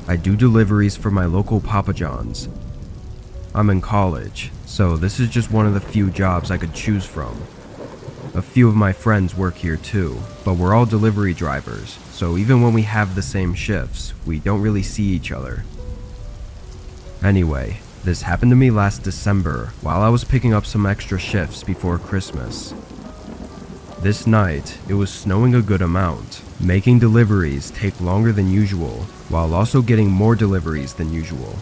I do deliveries for my local Papa John's. I'm in college, so this is just one of the few jobs I could choose from. A few of my friends work here too, but we're all delivery drivers, so even when we have the same shifts, we don't really see each other. Anyway, this happened to me last December while I was picking up some extra shifts before Christmas. This night, it was snowing a good amount, making deliveries take longer than usual, while also getting more deliveries than usual.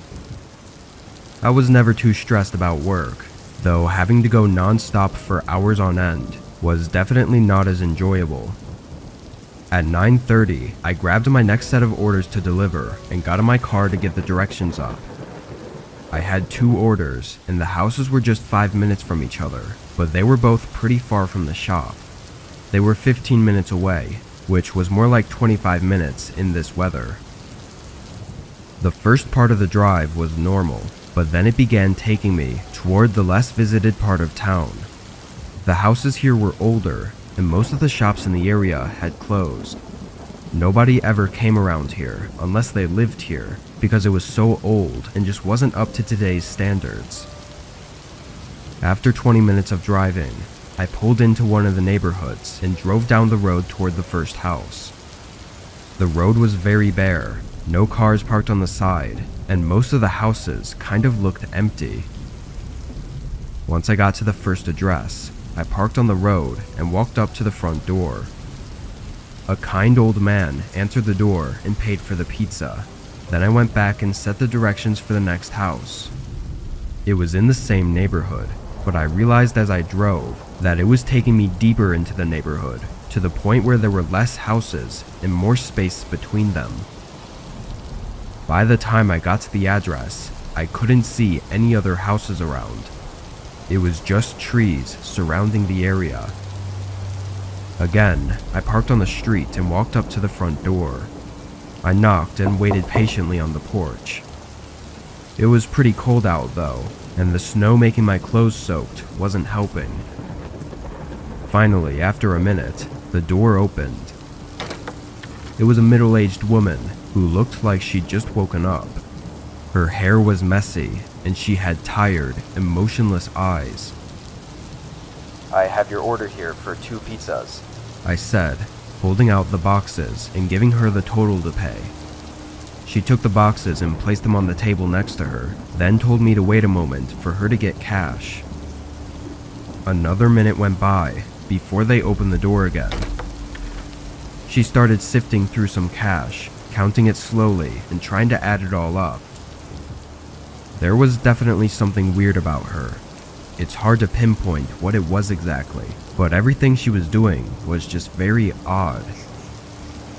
I was never too stressed about work, though having to go non-stop for hours on end was definitely not as enjoyable. At 9:30, I grabbed my next set of orders to deliver and got in my car to get the directions up. I had 2 orders, and the houses were just 5 minutes from each other, but they were both pretty far from the shop. They were 15 minutes away, which was more like 25 minutes in this weather. The first part of the drive was normal, but then it began taking me toward the less visited part of town. The houses here were older, and most of the shops in the area had closed. Nobody ever came around here unless they lived here, because it was so old and just wasn't up to today's standards. After 20 minutes of driving, I pulled into one of the neighborhoods and drove down the road toward the first house. The road was very bare, no cars parked on the side, and most of the houses kind of looked empty. Once I got to the first address, I parked on the road and walked up to the front door. A kind old man answered the door and paid for the pizza. Then I went back and set the directions for the next house. It was in the same neighborhood, but I realized as I drove that it was taking me deeper into the neighborhood, to the point where there were less houses and more space between them. By the time I got to the address, I couldn't see any other houses around. It was just trees surrounding the area. Again, I parked on the street and walked up to the front door. I knocked and waited patiently on the porch. It was pretty cold out though, and the snow making my clothes soaked wasn't helping. Finally, after a minute, the door opened. It was a middle-aged woman who looked like she'd just woken up. Her hair was messy, and she had tired, emotionless eyes. "I have your order here for 2 pizzas," I said, holding out the boxes and giving her the total to pay. She took the boxes and placed them on the table next to her, then told me to wait a moment for her to get cash. Another minute went by before they opened the door again. She started sifting through some cash, counting it slowly and trying to add it all up. There was definitely something weird about her. It's hard to pinpoint what it was exactly, but everything she was doing was just very odd.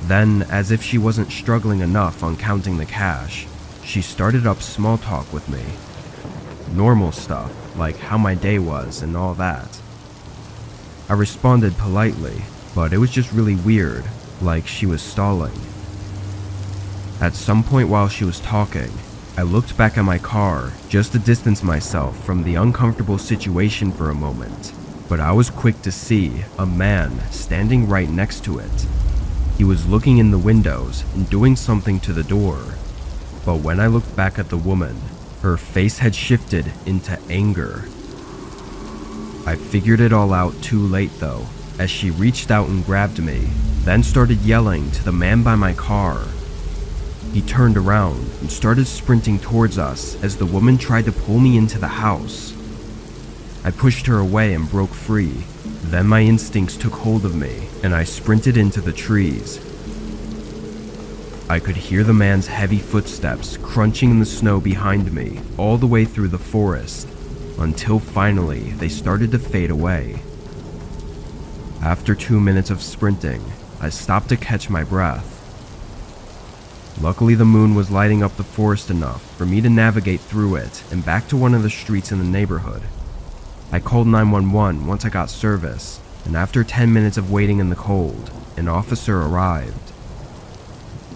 Then, as if she wasn't struggling enough on counting the cash, she started up small talk with me. Normal stuff, like how my day was and all that. I responded politely, but it was just really weird, like she was stalling. At some point while she was talking, I looked back at my car just to distance myself from the uncomfortable situation for a moment, but I was quick to see a man standing right next to it. He was looking in the windows and doing something to the door, but when I looked back at the woman, her face had shifted into anger. I figured it all out too late though, as she reached out and grabbed me, then started yelling to the man by my car. He turned around and started sprinting towards us as the woman tried to pull me into the house. I pushed her away and broke free. Then my instincts took hold of me and I sprinted into the trees. I could hear the man's heavy footsteps crunching in the snow behind me all the way through the forest, until finally they started to fade away. After 2 minutes of sprinting, I stopped to catch my breath. Luckily, the moon was lighting up the forest enough for me to navigate through it and back to one of the streets in the neighborhood. I called 911 once I got service, and after 10 minutes of waiting in the cold, an officer arrived.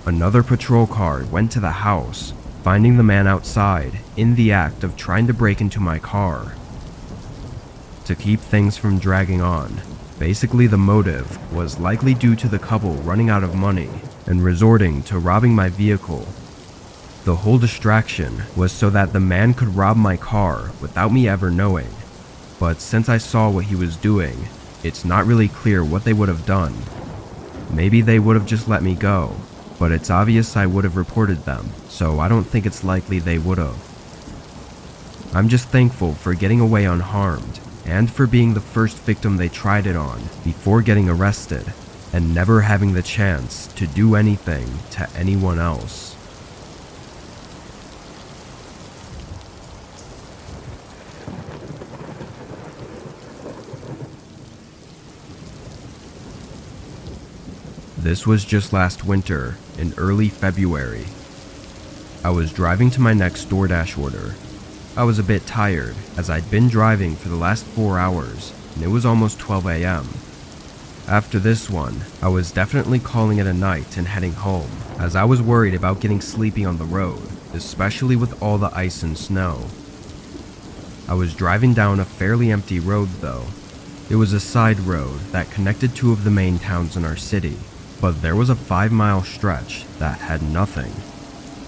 Another patrol car went to the house, finding the man outside in the act of trying to break into my car. To keep things from dragging on, basically the motive was likely due to the couple running out of money and resorting to robbing my vehicle. The whole distraction was so that the man could rob my car without me ever knowing. But since I saw what he was doing, it's not really clear what they would have done. Maybe they would have just let me go, but it's obvious I would have reported them, so I don't think it's likely they would have. I'm just thankful for getting away unharmed, and for being the first victim they tried it on before getting arrested, and never having the chance to do anything to anyone else. This was just last winter, in early February. I was driving to my next DoorDash order. I was a bit tired, as I'd been driving for the last 4 hours, and it was almost 12 a.m. After this one, I was definitely calling it a night and heading home, as I was worried about getting sleepy on the road, especially with all the ice and snow. I was driving down a fairly empty road though. It was a side road that connected two of the main towns in our city, but there was a 5-mile stretch that had nothing.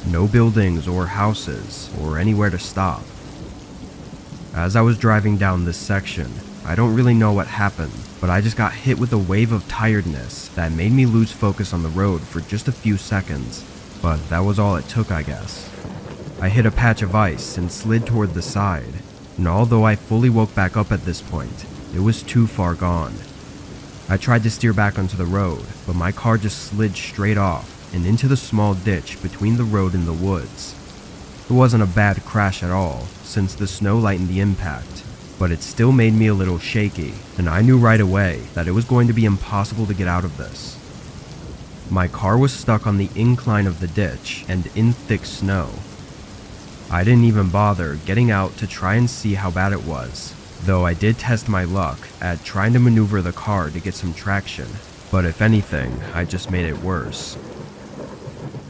No buildings or houses or anywhere to stop. As I was driving down this section, I don't really know what happened, but I just got hit with a wave of tiredness that made me lose focus on the road for just a few seconds, but that was all it took, I guess. I hit a patch of ice and slid toward the side, and although I fully woke back up at this point, it was too far gone. I tried to steer back onto the road, but my car just slid straight off and into the small ditch between the road and the woods. It wasn't a bad crash at all, since the snow lightened the impact, but it still made me a little shaky, and I knew right away that it was going to be impossible to get out of this. My car was stuck on the incline of the ditch and in thick snow. I didn't even bother getting out to try and see how bad it was, though I did test my luck at trying to maneuver the car to get some traction, but if anything, I just made it worse.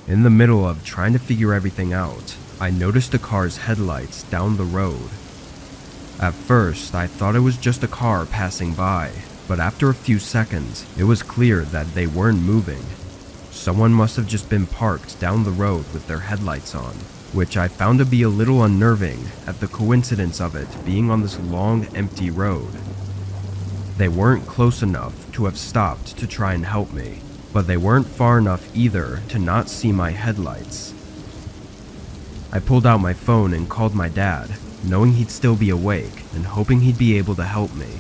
In the middle of trying to figure everything out, I noticed a car's headlights down the road. At first, I thought it was just a car passing by, but after a few seconds, it was clear that they weren't moving. Someone must have just been parked down the road with their headlights on, which I found to be a little unnerving at the coincidence of it being on this long, empty road. They weren't close enough to have stopped to try and help me, but they weren't far enough either to not see my headlights. I pulled out my phone and called my dad, knowing he'd still be awake and hoping he'd be able to help me.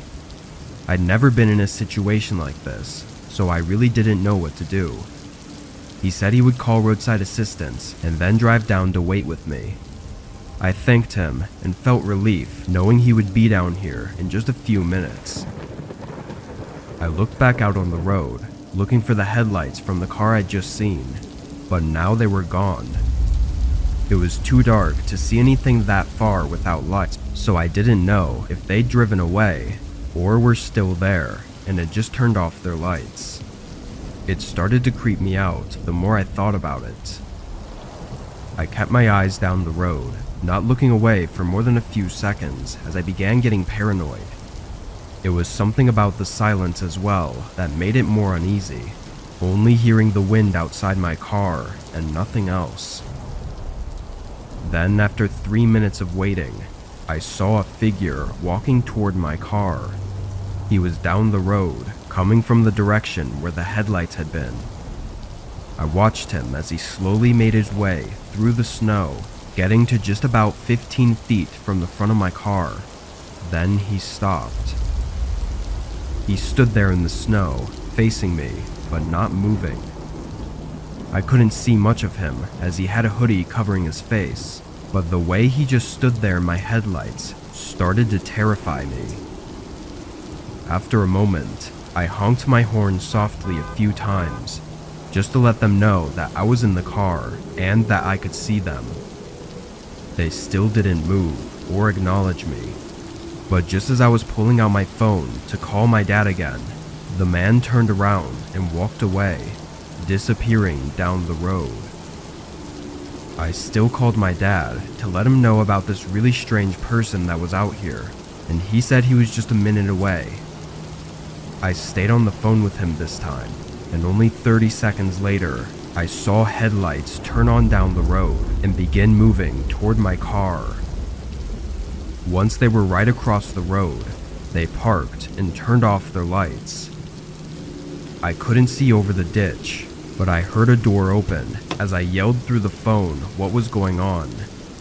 I'd never been in a situation like this, so I really didn't know what to do. He said he would call roadside assistance and then drive down to wait with me. I thanked him and felt relief knowing he would be down here in just a few minutes. I looked back out on the road, looking for the headlights from the car I'd just seen, but now they were gone. It was too dark to see anything that far without lights, so I didn't know if they'd driven away or were still there and had just turned off their lights. It started to creep me out the more I thought about it. I kept my eyes down the road, not looking away for more than a few seconds as I began getting paranoid. It was something about the silence as well that made it more uneasy, only hearing the wind outside my car and nothing else. Then, after 3 minutes of waiting, I saw a figure walking toward my car. He was down the road, coming from the direction where the headlights had been. I watched him as he slowly made his way through the snow, getting to just about 15 feet from the front of my car. Then he stopped. He stood there in the snow, facing me, but not moving. I couldn't see much of him as he had a hoodie covering his face, but the way he just stood there in my headlights started to terrify me. After a moment, I honked my horn softly a few times, just to let them know that I was in the car and that I could see them. They still didn't move or acknowledge me, but just as I was pulling out my phone to call my dad again, the man turned around and walked away, disappearing down the road. I still called my dad to let him know about this really strange person that was out here, and he said he was just a minute away. I stayed on the phone with him this time, and only 30 seconds later, I saw headlights turn on down the road and begin moving toward my car. Once they were right across the road, they parked and turned off their lights. I couldn't see over the ditch, but I heard a door open as I yelled through the phone what was going on.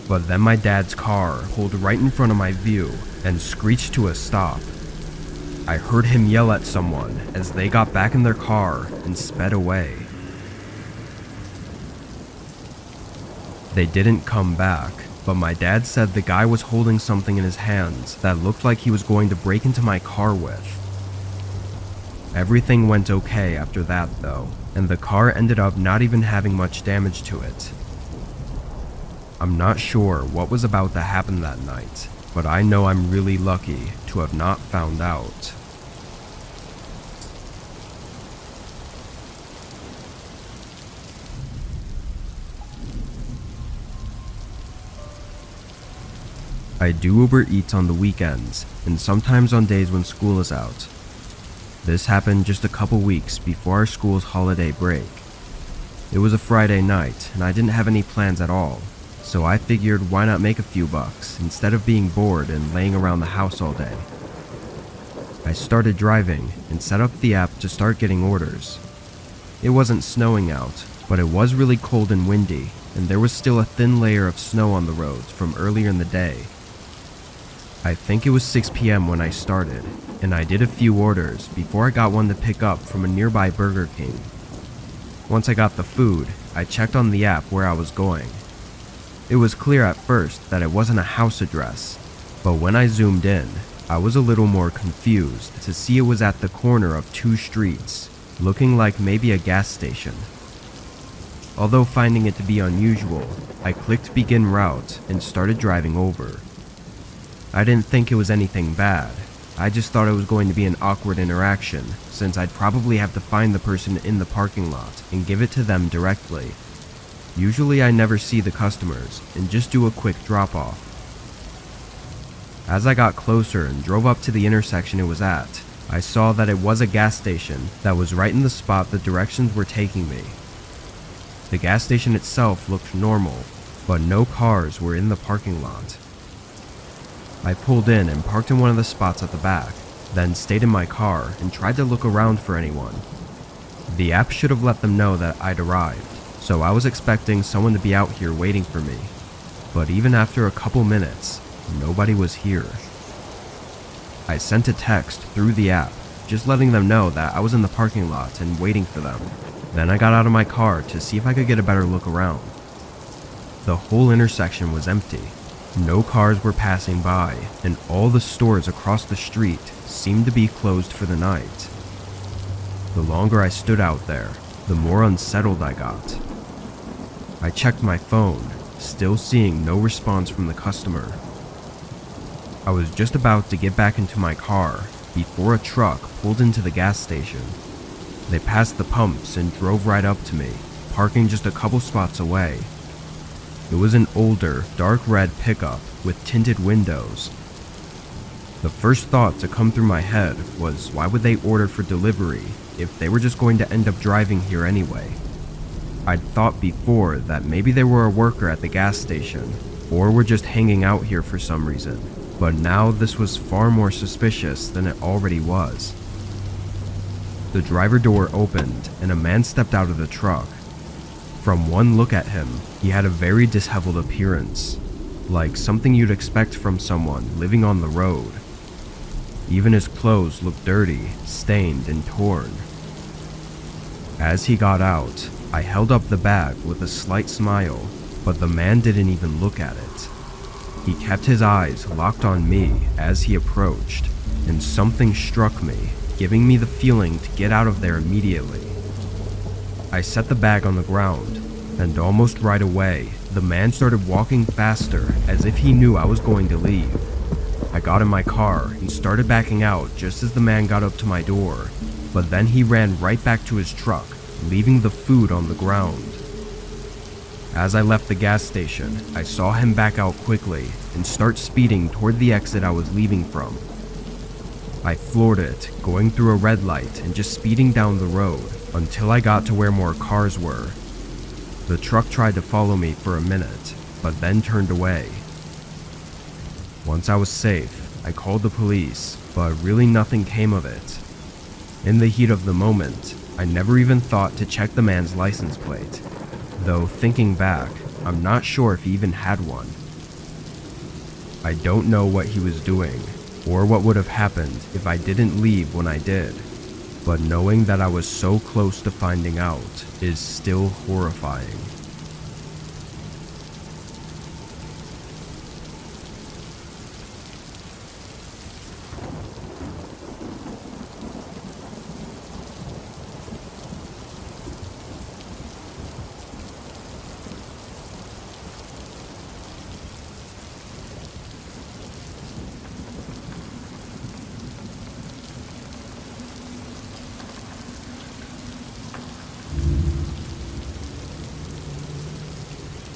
But then my dad's car pulled right in front of my view and screeched to a stop. I heard him yell at someone as they got back in their car and sped away. They didn't come back, but my dad said the guy was holding something in his hands that looked like he was going to break into my car with. Everything went okay after that though, and the car ended up not even having much damage to it. I'm not sure what was about to happen that night, but I know I'm really lucky to have not found out. I do Uber Eats on the weekends and sometimes on days when school is out. This happened just a couple weeks before our school's holiday break. It was a Friday night and I didn't have any plans at all, so I figured why not make a few bucks instead of being bored and laying around the house all day. I started driving and set up the app to start getting orders. It wasn't snowing out, but it was really cold and windy, and there was still a thin layer of snow on the roads from earlier in the day. I think it was 6 p.m. when I started, and I did a few orders before I got one to pick up from a nearby Burger King. Once I got the food, I checked on the app where I was going. It was clear at first that it wasn't a house address, but when I zoomed in, I was a little more confused to see it was at the corner of two streets, looking like maybe a gas station. Although finding it to be unusual, I clicked begin route and started driving over. I didn't think it was anything bad. I just thought it was going to be an awkward interaction, since I'd probably have to find the person in the parking lot and give it to them directly. Usually I never see the customers and just do a quick drop-off. As I got closer and drove up to the intersection it was at, I saw that it was a gas station that was right in the spot the directions were taking me. The gas station itself looked normal, but no cars were in the parking lot. I pulled in and parked in one of the spots at the back, then stayed in my car and tried to look around for anyone. The app should have let them know that I'd arrived, so I was expecting someone to be out here waiting for me. But even after a couple minutes, nobody was here. I sent a text through the app, just letting them know that I was in the parking lot and waiting for them. Then I got out of my car to see if I could get a better look around. The whole intersection was empty. No cars were passing by, and all the stores across the street seemed to be closed for the night. The longer I stood out there, the more unsettled I got. I checked my phone, still seeing no response from the customer. I was just about to get back into my car before a truck pulled into the gas station. They passed the pumps and drove right up to me, parking just a couple spots away. It was an older, dark red pickup with tinted windows. The first thought to come through my head was why would they order for delivery if they were just going to end up driving here anyway? I'd thought before that maybe they were a worker at the gas station or were just hanging out here for some reason, but now this was far more suspicious than it already was. The driver door opened and a man stepped out of the truck. From one look at him, he had a very disheveled appearance, like something you'd expect from someone living on the road. Even his clothes looked dirty, stained, and torn. As he got out, I held up the bag with a slight smile, but the man didn't even look at it. He kept his eyes locked on me as he approached, and something struck me, giving me the feeling to get out of there immediately. I set the bag on the ground, and almost right away, the man started walking faster as if he knew I was going to leave. I got in my car and started backing out just as the man got up to my door, but then he ran right back to his truck, leaving the food on the ground. As I left the gas station, I saw him back out quickly and start speeding toward the exit I was leaving from. I floored it, going through a red light and just speeding down the road until I got to where more cars were. The truck tried to follow me for a minute, but then turned away. Once I was safe, I called the police, but really nothing came of it. In the heat of the moment, I never even thought to check the man's license plate, though thinking back, I'm not sure if he even had one. I don't know what he was doing, or what would have happened if I didn't leave when I did, but knowing that I was so close to finding out is still horrifying.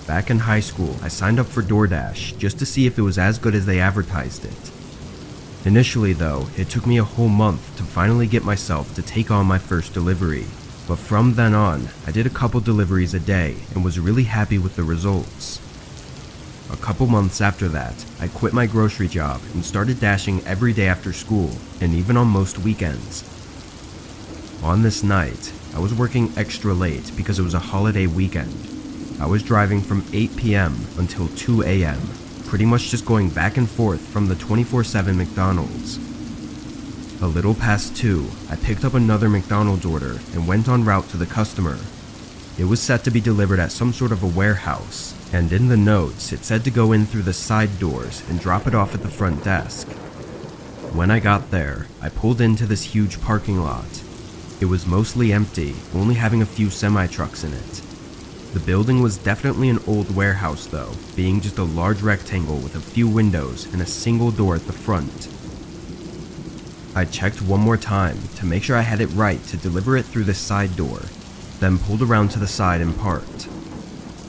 Back in high school, I signed up for DoorDash just to see if it was as good as they advertised it. Initially though, it took me a whole month to finally get myself to take on my first delivery, but from then on, I did a couple deliveries a day and was really happy with the results. A couple months after that, I quit my grocery job and started dashing every day after school and even on most weekends. On this night, I was working extra late because it was a holiday weekend. I was driving from 8 p.m. until 2 a.m., pretty much just going back and forth from the 24/7 McDonald's. A little past 2, I picked up another McDonald's order and went en route to the customer. It was set to be delivered at some sort of a warehouse, and in the notes it said to go in through the side doors and drop it off at the front desk. When I got there, I pulled into this huge parking lot. It was mostly empty, only having a few semi-trucks in it. The building was definitely an old warehouse though, being just a large rectangle with a few windows and a single door at the front. I checked one more time to make sure I had it right to deliver it through the side door, then pulled around to the side and parked.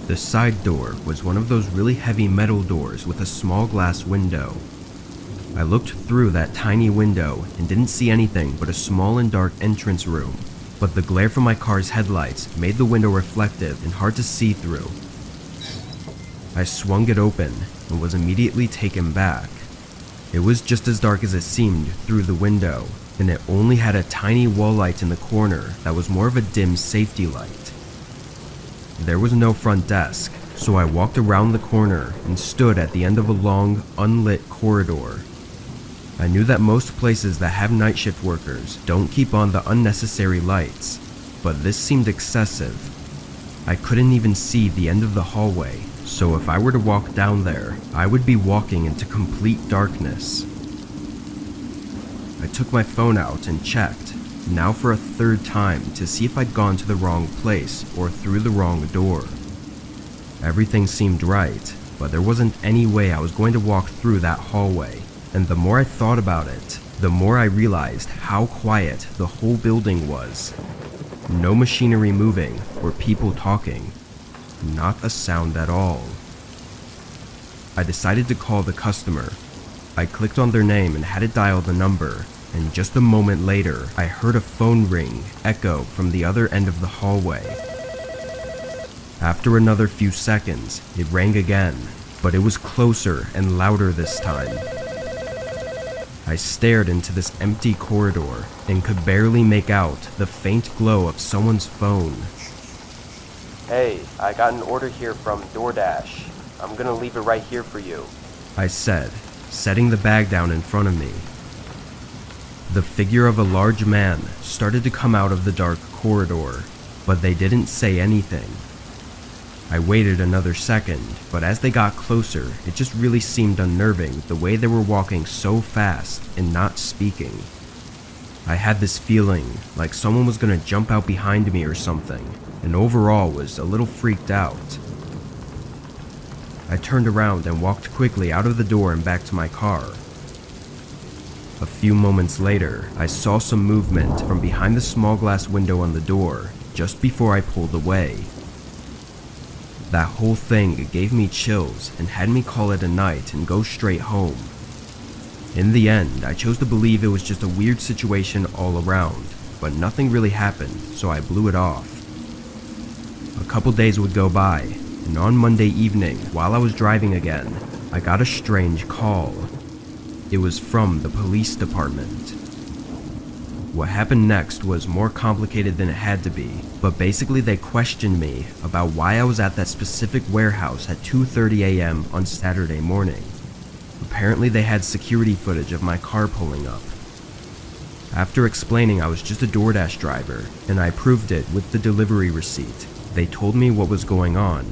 The side door was one of those really heavy metal doors with a small glass window. I looked through that tiny window and didn't see anything but a small and dark entrance room. But the glare from my car's headlights made the window reflective and hard to see through. I swung it open and was immediately taken back. It was just as dark as it seemed through the window, and it only had a tiny wall light in the corner that was more of a dim safety light. There was no front desk, so I walked around the corner and stood at the end of a long, unlit corridor. I knew that most places that have night shift workers don't keep on the unnecessary lights, but this seemed excessive. I couldn't even see the end of the hallway, so if I were to walk down there, I would be walking into complete darkness. I took my phone out and checked, now for a third time, to see if I'd gone to the wrong place or through the wrong door. Everything seemed right, but there wasn't any way I was going to walk through that hallway. And the more I thought about it, the more I realized how quiet the whole building was. No machinery moving or people talking. Not a sound at all. I decided to call the customer. I clicked on their name and had it dial the number, and just a moment later, I heard a phone ring echo from the other end of the hallway. After another few seconds, it rang again, but it was closer and louder this time. I stared into this empty corridor and could barely make out the faint glow of someone's phone. Hey, I got an order here from DoorDash. I'm gonna leave it right here for you, I said, setting the bag down in front of me. The figure of a large man started to come out of the dark corridor, but they didn't say anything. I waited another second, but as they got closer, it just really seemed unnerving the way they were walking so fast and not speaking. I had this feeling like someone was gonna jump out behind me or something, and overall was a little freaked out. I turned around and walked quickly out of the door and back to my car. A few moments later, I saw some movement from behind the small glass window on the door just before I pulled away. That whole thing gave me chills and had me call it a night and go straight home. In the end, I chose to believe it was just a weird situation all around, but nothing really happened, so I blew it off. A couple days would go by, and on Monday evening, while I was driving again, I got a strange call. It was from the police department. What happened next was more complicated than it had to be, but basically they questioned me about why I was at that specific warehouse at 2:30 a.m. on Saturday morning. Apparently they had security footage of my car pulling up. After explaining I was just a DoorDash driver, and I proved it with the delivery receipt, they told me what was going on.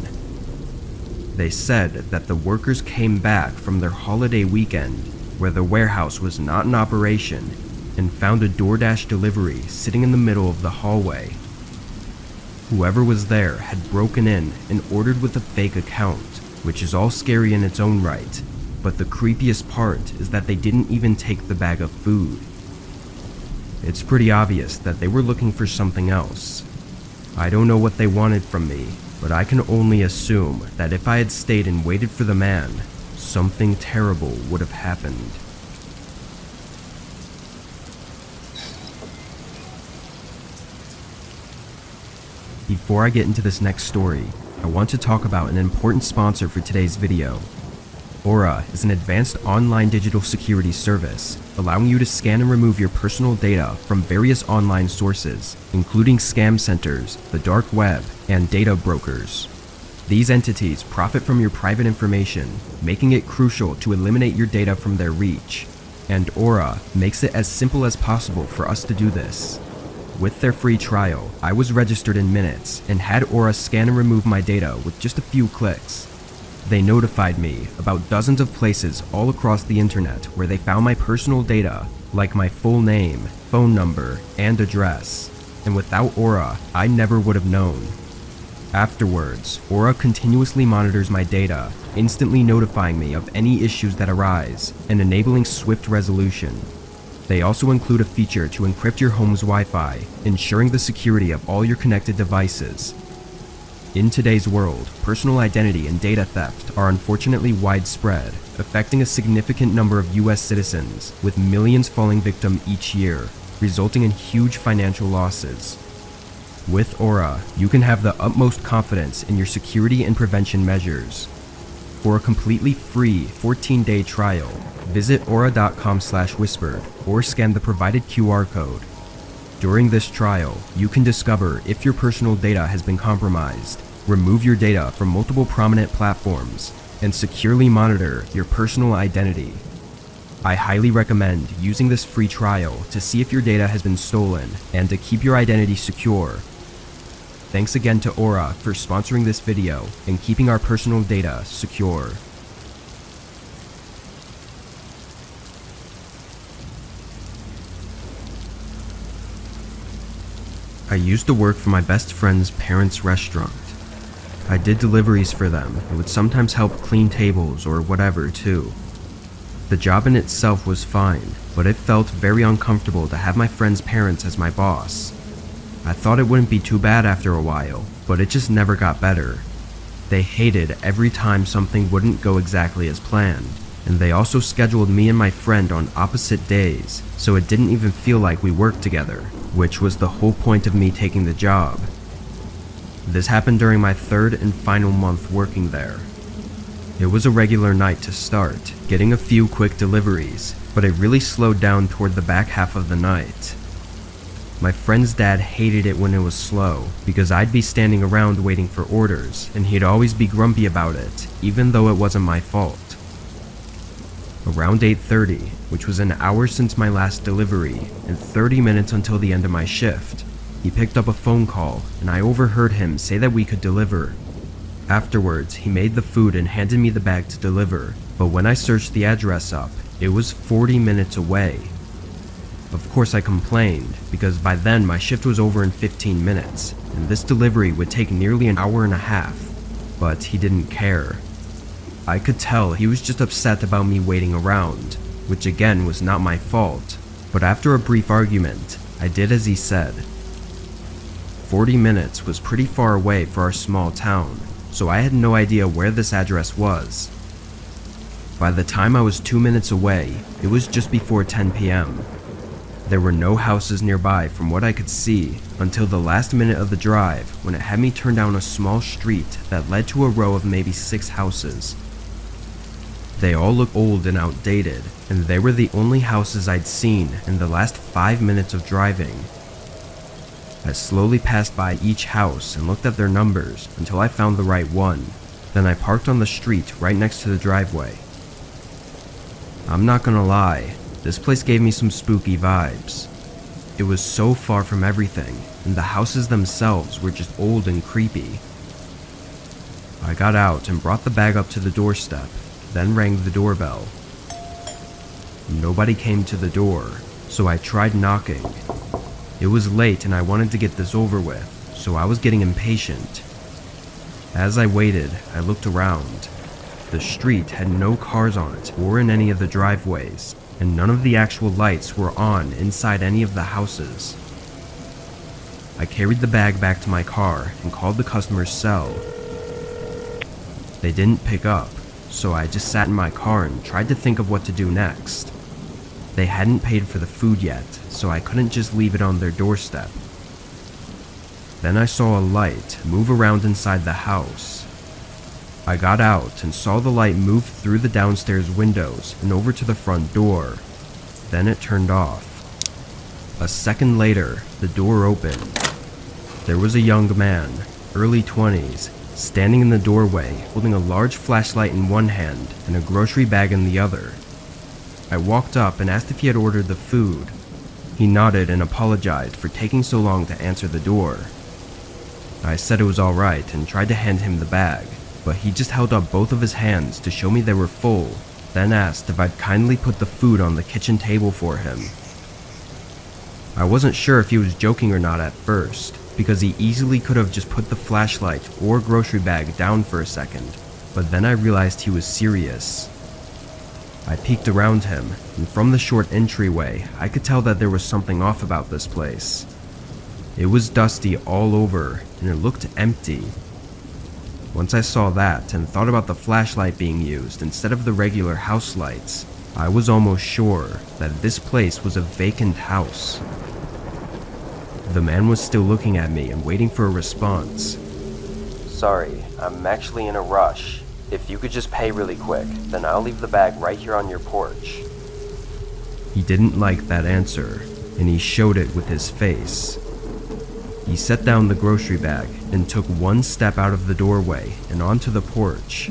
They said that the workers came back from their holiday weekend, where the warehouse was not in operation, and found a DoorDash delivery sitting in the middle of the hallway. Whoever was there had broken in and ordered with a fake account, which is all scary in its own right, but the creepiest part is that they didn't even take the bag of food. It's pretty obvious that they were looking for something else. I don't know what they wanted from me, but I can only assume that if I had stayed and waited for the man, something terrible would have happened. Before I get into this next story, I want to talk about an important sponsor for today's video. Aura is an advanced online digital security service, allowing you to scan and remove your personal data from various online sources, including scam centers, the dark web, and data brokers. These entities profit from your private information, making it crucial to eliminate your data from their reach, and Aura makes it as simple as possible for us to do this. With their free trial, I was registered in minutes and had Aura scan and remove my data with just a few clicks. They notified me about dozens of places all across the internet where they found my personal data, like my full name, phone number, and address. And without Aura, I never would have known. Afterwards, Aura continuously monitors my data, instantly notifying me of any issues that arise and enabling swift resolution. They also include a feature to encrypt your home's Wi-Fi, ensuring the security of all your connected devices. In today's world, personal identity and data theft are unfortunately widespread, affecting a significant number of US citizens, with millions falling victim each year, resulting in huge financial losses. With Aura, you can have the utmost confidence in your security and prevention measures. For a completely free 14-day trial, visit aura.com/whispered or scan the provided QR code. During this trial, you can discover if your personal data has been compromised, remove your data from multiple prominent platforms, and securely monitor your personal identity. I highly recommend using this free trial to see if your data has been stolen and to keep your identity secure. Thanks again to Aura for sponsoring this video and keeping our personal data secure. I used to work for my best friend's parents' restaurant. I did deliveries for them and would sometimes help clean tables or whatever too. The job in itself was fine, but it felt very uncomfortable to have my friend's parents as my boss. I thought it wouldn't be too bad after a while, but it just never got better. They hated every time something wouldn't go exactly as planned, and they also scheduled me and my friend on opposite days, so it didn't even feel like we worked together, which was the whole point of me taking the job. This happened during my third and final month working there. It was a regular night to start, getting a few quick deliveries, but it really slowed down toward the back half of the night. My friend's dad hated it when it was slow, because I'd be standing around waiting for orders, and he'd always be grumpy about it, even though it wasn't my fault. Around 8:30, which was an hour since my last delivery, and 30 minutes until the end of my shift, he picked up a phone call, and I overheard him say that we could deliver. Afterwards, he made the food and handed me the bag to deliver, but when I searched the address up, it was 40 minutes away. Of course I complained, because by then my shift was over in 15 minutes, and this delivery would take nearly an hour and a half, but he didn't care. I could tell he was just upset about me waiting around, which again was not my fault, but after a brief argument, I did as he said. 40 minutes was pretty far away for our small town, so I had no idea where this address was. By the time I was 2 minutes away, it was just before 10 p.m. There were no houses nearby from what I could see until the last minute of the drive when it had me turn down a small street that led to a row of maybe 6 houses. They all looked old and outdated, and they were the only houses I'd seen in the last 5 minutes of driving. I slowly passed by each house and looked at their numbers until I found the right one. Then I parked on the street right next to the driveway. I'm not gonna lie, this place gave me some spooky vibes. It was so far from everything, and the houses themselves were just old and creepy. I got out and brought the bag up to the doorstep, then rang the doorbell. Nobody came to the door, so I tried knocking. It was late and I wanted to get this over with, so I was getting impatient. As I waited, I looked around. The street had no cars on it or in any of the driveways, and none of the actual lights were on inside any of the houses. I carried the bag back to my car and called the customer's cell. They didn't pick up, so I just sat in my car and tried to think of what to do next. They hadn't paid for the food yet, so I couldn't just leave it on their doorstep. Then I saw a light move around inside the house. I got out and saw the light move through the downstairs windows and over to the front door. Then it turned off. A second later, the door opened. There was a young man, early 20s, standing in the doorway holding a large flashlight in one hand and a grocery bag in the other. I walked up and asked if he had ordered the food. He nodded and apologized for taking so long to answer the door. I said it was alright and tried to hand him the bag, but he just held up both of his hands to show me they were full, then asked if I'd kindly put the food on the kitchen table for him. I wasn't sure if he was joking or not at first, because he easily could have just put the flashlight or grocery bag down for a second, but then I realized he was serious. I peeked around him, and from the short entryway, I could tell that there was something off about this place. It was dusty all over, and it looked empty. Once I saw that and thought about the flashlight being used instead of the regular house lights, I was almost sure that this place was a vacant house. The man was still looking at me and waiting for a response. Sorry, I'm actually in a rush. If you could just pay really quick, then I'll leave the bag right here on your porch. He didn't like that answer, and he showed it with his face. He set down the grocery bag and took one step out of the doorway and onto the porch.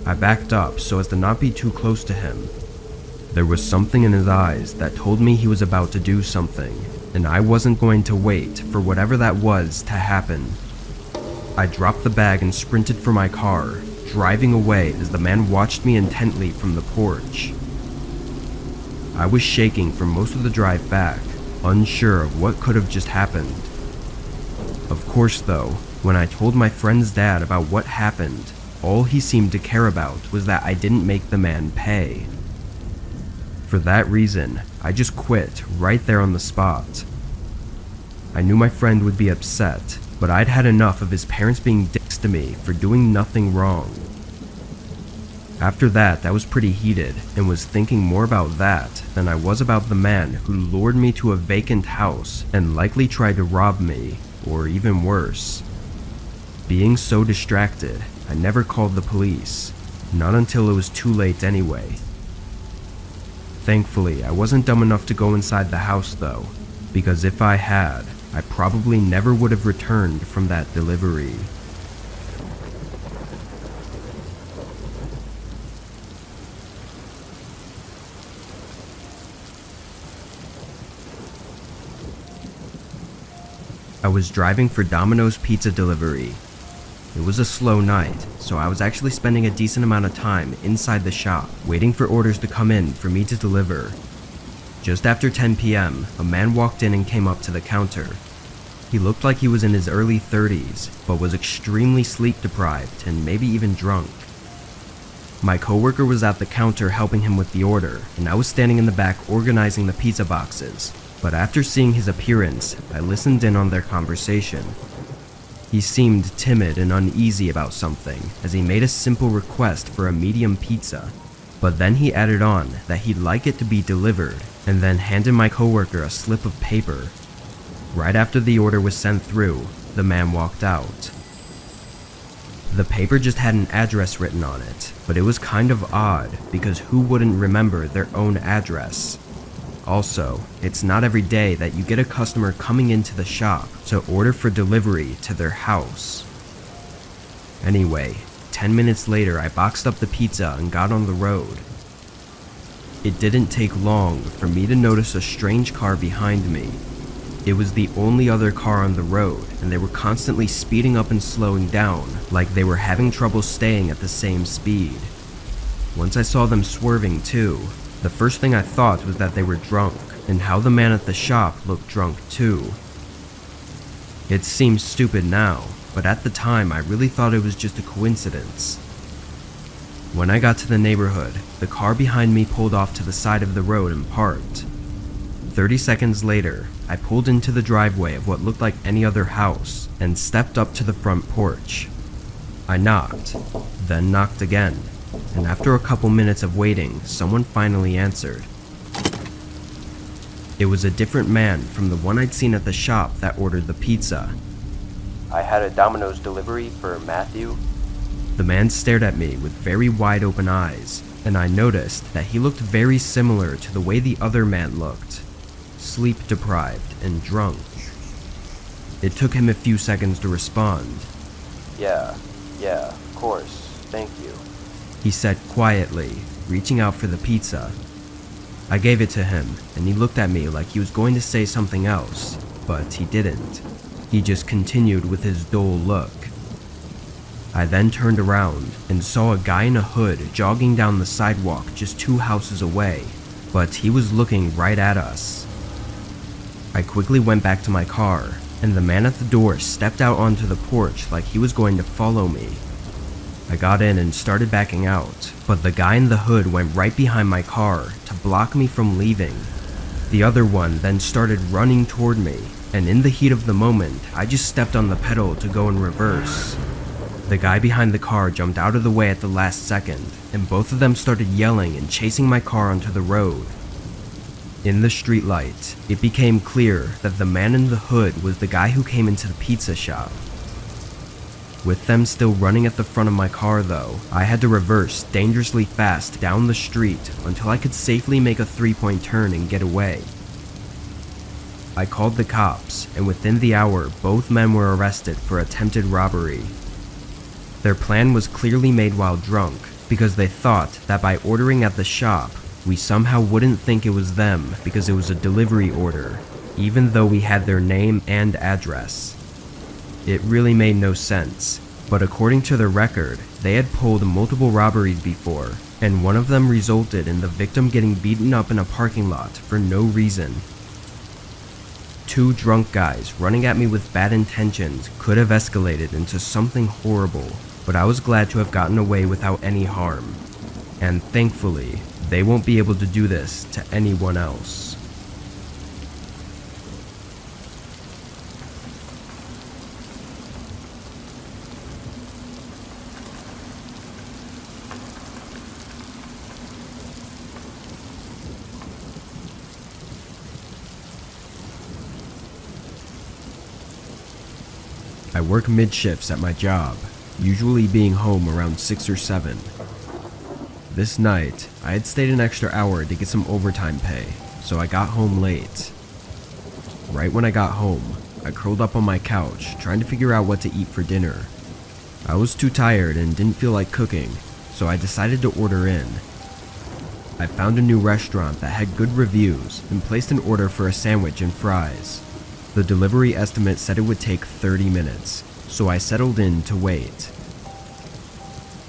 I backed up so as to not be too close to him. There was something in his eyes that told me he was about to do something, and I wasn't going to wait for whatever that was to happen. I dropped the bag and sprinted for my car, driving away as the man watched me intently from the porch. I was shaking for most of the drive back, unsure of what could have just happened. Of course though, when I told my friend's dad about what happened, all he seemed to care about was that I didn't make the man pay. For that reason, I just quit right there on the spot. I knew my friend would be upset, but I'd had enough of his parents being dicks to me for doing nothing wrong. After that, I was pretty heated and was thinking more about that than I was about the man who lured me to a vacant house and likely tried to rob me, or even worse. Being so distracted, I never called the police, not until it was too late anyway. Thankfully, I wasn't dumb enough to go inside the house though, because if I had, I probably never would have returned from that delivery. I was driving for Domino's pizza delivery. It was a slow night, so I was actually spending a decent amount of time inside the shop, waiting for orders to come in for me to deliver. Just after 10 p.m., a man walked in and came up to the counter. He looked like he was in his early 30s, but was extremely sleep deprived and maybe even drunk. My coworker was at the counter helping him with the order, and I was standing in the back organizing the pizza boxes. But after seeing his appearance, I listened in on their conversation. He seemed timid and uneasy about something as he made a simple request for a medium pizza. But then he added on that he'd like it to be delivered, and then handed my coworker a slip of paper. Right after the order was sent through, the man walked out. The paper just had an address written on it, but it was kind of odd because who wouldn't remember their own address? Also, it's not every day that you get a customer coming into the shop to order for delivery to their house. Anyway, 10 minutes later I boxed up the pizza and got on the road. It didn't take long for me to notice a strange car behind me. It was the only other car on the road, and they were constantly speeding up and slowing down, like they were having trouble staying at the same speed. Once I saw them swerving too, the first thing I thought was that they were drunk, and how the man at the shop looked drunk too. It seems stupid now, but at the time I really thought it was just a coincidence. When I got to the neighborhood, the car behind me pulled off to the side of the road and parked. 30 seconds later, I pulled into the driveway of what looked like any other house and stepped up to the front porch. I knocked, then knocked again, and after a couple minutes of waiting, someone finally answered. It was a different man from the one I'd seen at the shop that ordered the pizza. I had a Domino's delivery for Matthew. The man stared at me with very wide open eyes, and I noticed that he looked very similar to the way the other man looked. Sleep deprived and drunk. It took him a few seconds to respond. Yeah, of course, thank you. He said quietly, reaching out for the pizza. I gave it to him, and he looked at me like he was going to say something else, but he didn't. He just continued with his dull look. I then turned around and saw a guy in a hood jogging down the sidewalk just 2 houses away, but he was looking right at us. I quickly went back to my car, and the man at the door stepped out onto the porch like he was going to follow me. I got in and started backing out, but the guy in the hood went right behind my car to block me from leaving. The other one then started running toward me, and in the heat of the moment, I just stepped on the pedal to go in reverse. The guy behind the car jumped out of the way at the last second, and both of them started yelling and chasing my car onto the road. In the streetlight, it became clear that the man in the hood was the guy who came into the pizza shop. With them still running at the front of my car though, I had to reverse dangerously fast down the street until I could safely make a 3-point turn and get away. I called the cops, and within the hour, both men were arrested for attempted robbery. Their plan was clearly made while drunk, because they thought that by ordering at the shop, we somehow wouldn't think it was them because it was a delivery order, even though we had their name and address. It really made no sense, but according to their record, they had pulled multiple robberies before, and one of them resulted in the victim getting beaten up in a parking lot for no reason. 2 drunk guys running at me with bad intentions could have escalated into something horrible, but I was glad to have gotten away without any harm. And thankfully, they won't be able to do this to anyone else. I work mid-shifts at my job, usually being home around 6 or 7. This night, I had stayed an extra hour to get some overtime pay, so I got home late. Right when I got home, I curled up on my couch trying to figure out what to eat for dinner. I was too tired and didn't feel like cooking, so I decided to order in. I found a new restaurant that had good reviews and placed an order for a sandwich and fries. The delivery estimate said it would take 30 minutes, so I settled in to wait.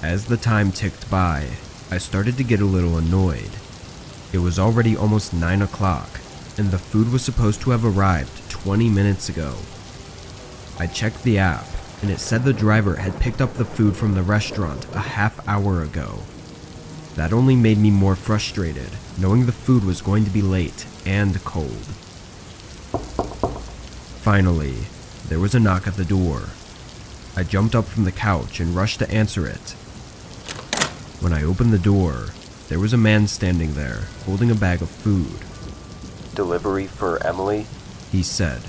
As the time ticked by, I started to get a little annoyed. It was already almost 9 o'clock, and the food was supposed to have arrived 20 minutes ago. I checked the app, and it said the driver had picked up the food from the restaurant a half hour ago. That only made me more frustrated, knowing the food was going to be late and cold. Finally, there was a knock at the door. I jumped up from the couch and rushed to answer it. When I opened the door, there was a man standing there, holding a bag of food. Delivery for Emily? He said.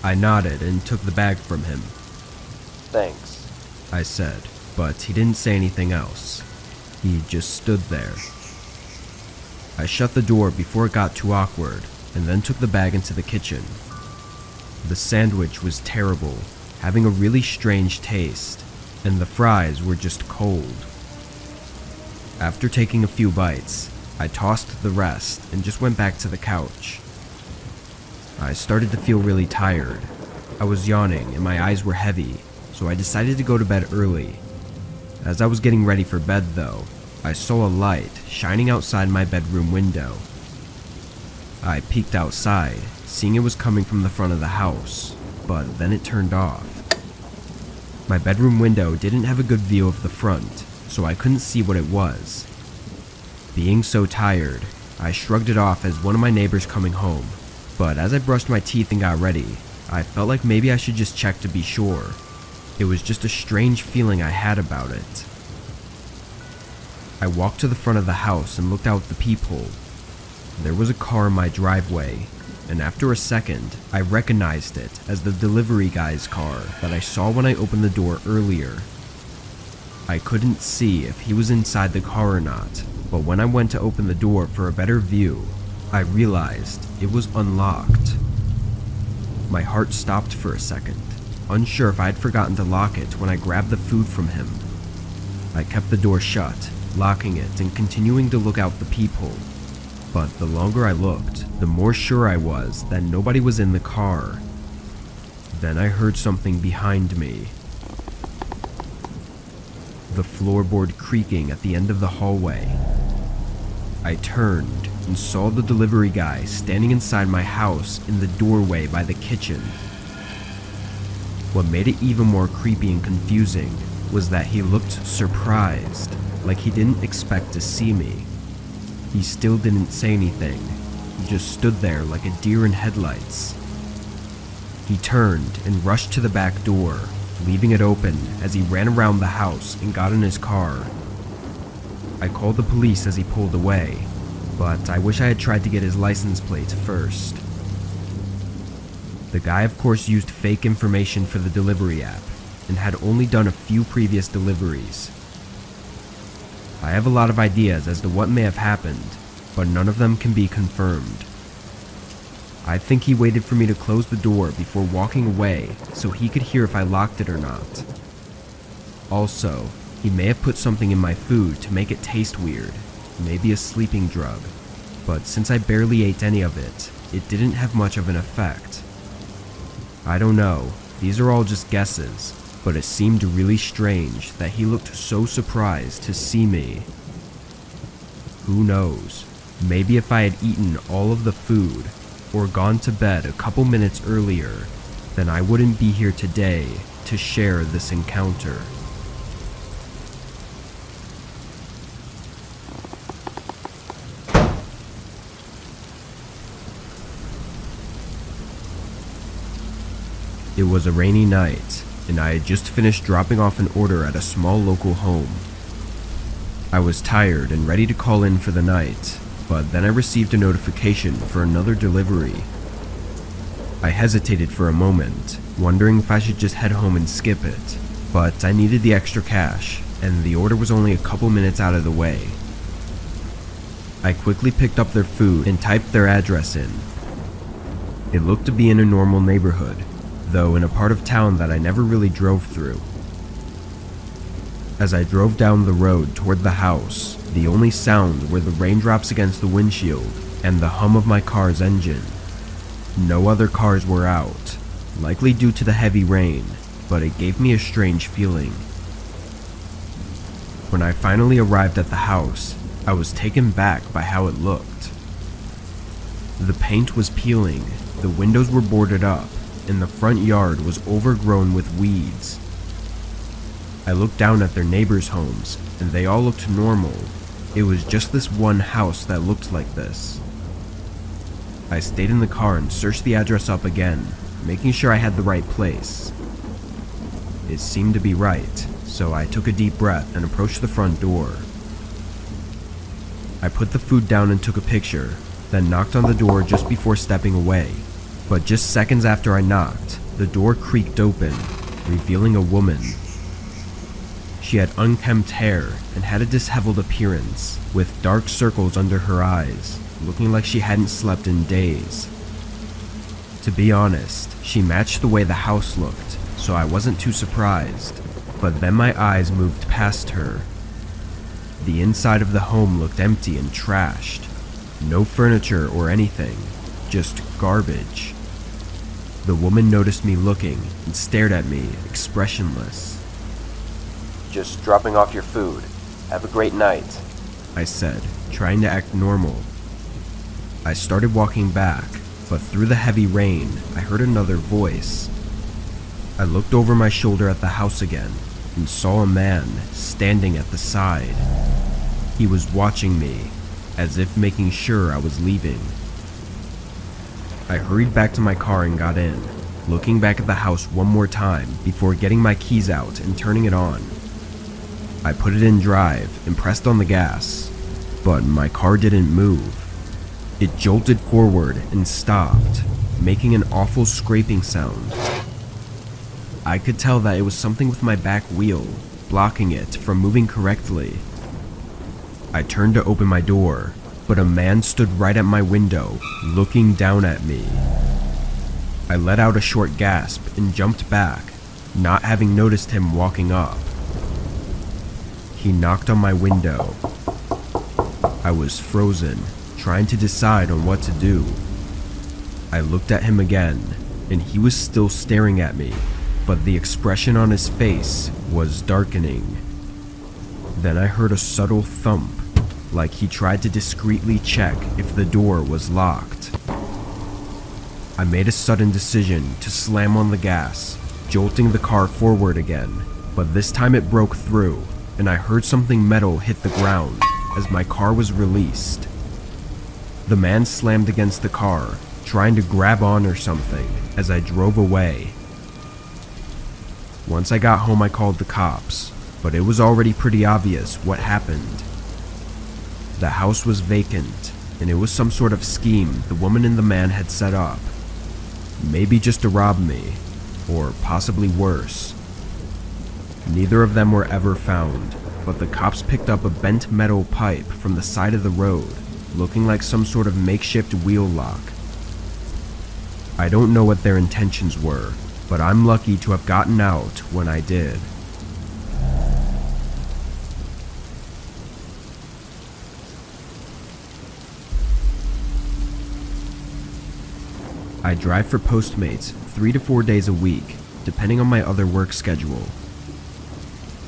I nodded and took the bag from him. Thanks, I said, but he didn't say anything else. He just stood there. I shut the door before it got too awkward, and then took the bag into the kitchen. The sandwich was terrible, having a really strange taste, and the fries were just cold. After taking a few bites, I tossed the rest and just went back to the couch. I started to feel really tired. I was yawning and my eyes were heavy, so I decided to go to bed early. As I was getting ready for bed though, I saw a light shining outside my bedroom window. I peeked outside, seeing it was coming from the front of the house, but then it turned off. My bedroom window didn't have a good view of the front, so I couldn't see what it was. Being so tired, I shrugged it off as one of my neighbors coming home, but as I brushed my teeth and got ready, I felt like maybe I should just check to be sure. It was just a strange feeling I had about it. I walked to the front of the house and looked out the peephole. There was a car in my driveway, and after a second, I recognized it as the delivery guy's car that I saw when I opened the door earlier. I couldn't see if he was inside the car or not, but when I went to open the door for a better view, I realized it was unlocked. My heart stopped for a second, unsure if I'd forgotten to lock it when I grabbed the food from him. I kept the door shut, locking it and continuing to look out the peephole. But the longer I looked, the more sure I was that nobody was in the car. Then I heard something behind me. The floorboard creaking at the end of the hallway. I turned and saw the delivery guy standing inside my house in the doorway by the kitchen. What made it even more creepy and confusing was that he looked surprised, like he didn't expect to see me. He still didn't say anything. He just stood there like a deer in headlights. He turned and rushed to the back door, leaving it open as he ran around the house and got in his car. I called the police as he pulled away, but I wish I had tried to get his license plate first. The guy of course used fake information for the delivery app and had only done a few previous deliveries. I have a lot of ideas as to what may have happened, but none of them can be confirmed. I think he waited for me to close the door before walking away so he could hear if I locked it or not. Also, he may have put something in my food to make it taste weird, maybe a sleeping drug, but since I barely ate any of it, it didn't have much of an effect. I don't know, these are all just guesses, but it seemed really strange that he looked so surprised to see me. Who knows, maybe if I had eaten all of the food or gone to bed a couple minutes earlier, then I wouldn't be here today to share this encounter. It was a rainy night, and I had just finished dropping off an order at a small local home. I was tired and ready to call in for the night, but then I received a notification for another delivery. I hesitated for a moment, wondering if I should just head home and skip it, but I needed the extra cash, and the order was only a couple minutes out of the way. I quickly picked up their food and typed their address in. It looked to be in a normal neighborhood, though in a part of town that I never really drove through. As I drove down the road toward the house, the only sound were the raindrops against the windshield and the hum of my car's engine. No other cars were out, likely due to the heavy rain, but it gave me a strange feeling. When I finally arrived at the house, I was taken back by how it looked. The paint was peeling, the windows were boarded up, and the front yard was overgrown with weeds. I looked down at their neighbors' homes, and they all looked normal. It was just this one house that looked like this. I stayed in the car and searched the address up again, making sure I had the right place. It seemed to be right, so I took a deep breath and approached the front door. I put the food down and took a picture, then knocked on the door just before stepping away. But just seconds after I knocked, the door creaked open, revealing a woman. She had unkempt hair and had a disheveled appearance, with dark circles under her eyes, looking like she hadn't slept in days. To be honest, she matched the way the house looked, so I wasn't too surprised. But then my eyes moved past her. The inside of the home looked empty and trashed. No furniture or anything, just garbage. The woman noticed me looking and stared at me, expressionless. "Just dropping off your food. Have a great night," I said, trying to act normal. I started walking back, but through the heavy rain, I heard another voice. I looked over my shoulder at the house again and saw a man standing at the side. He was watching me, as if making sure I was leaving. I hurried back to my car and got in, looking back at the house one more time before getting my keys out and turning it on. I put it in drive and pressed on the gas, but my car didn't move. It jolted forward and stopped, making an awful scraping sound. I could tell that it was something with my back wheel, blocking it from moving correctly. I turned to open my door, but a man stood right at my window, looking down at me. I let out a short gasp and jumped back, not having noticed him walking up. He knocked on my window. I was frozen, trying to decide on what to do. I looked at him again, and he was still staring at me, but the expression on his face was darkening. Then I heard a subtle thump, like he tried to discreetly check if the door was locked. I made a sudden decision to slam on the gas, jolting the car forward again, but this time it broke through, and I heard something metal hit the ground as my car was released. The man slammed against the car, trying to grab on or something as I drove away. Once I got home, I called the cops, but it was already pretty obvious what happened. The house was vacant, and it was some sort of scheme the woman and the man had set up. Maybe just to rob me, or possibly worse. Neither of them were ever found, but the cops picked up a bent metal pipe from the side of the road, looking like some sort of makeshift wheel lock. I don't know what their intentions were, but I'm lucky to have gotten out when I did. I drive for Postmates 3 to 4 days a week, depending on my other work schedule.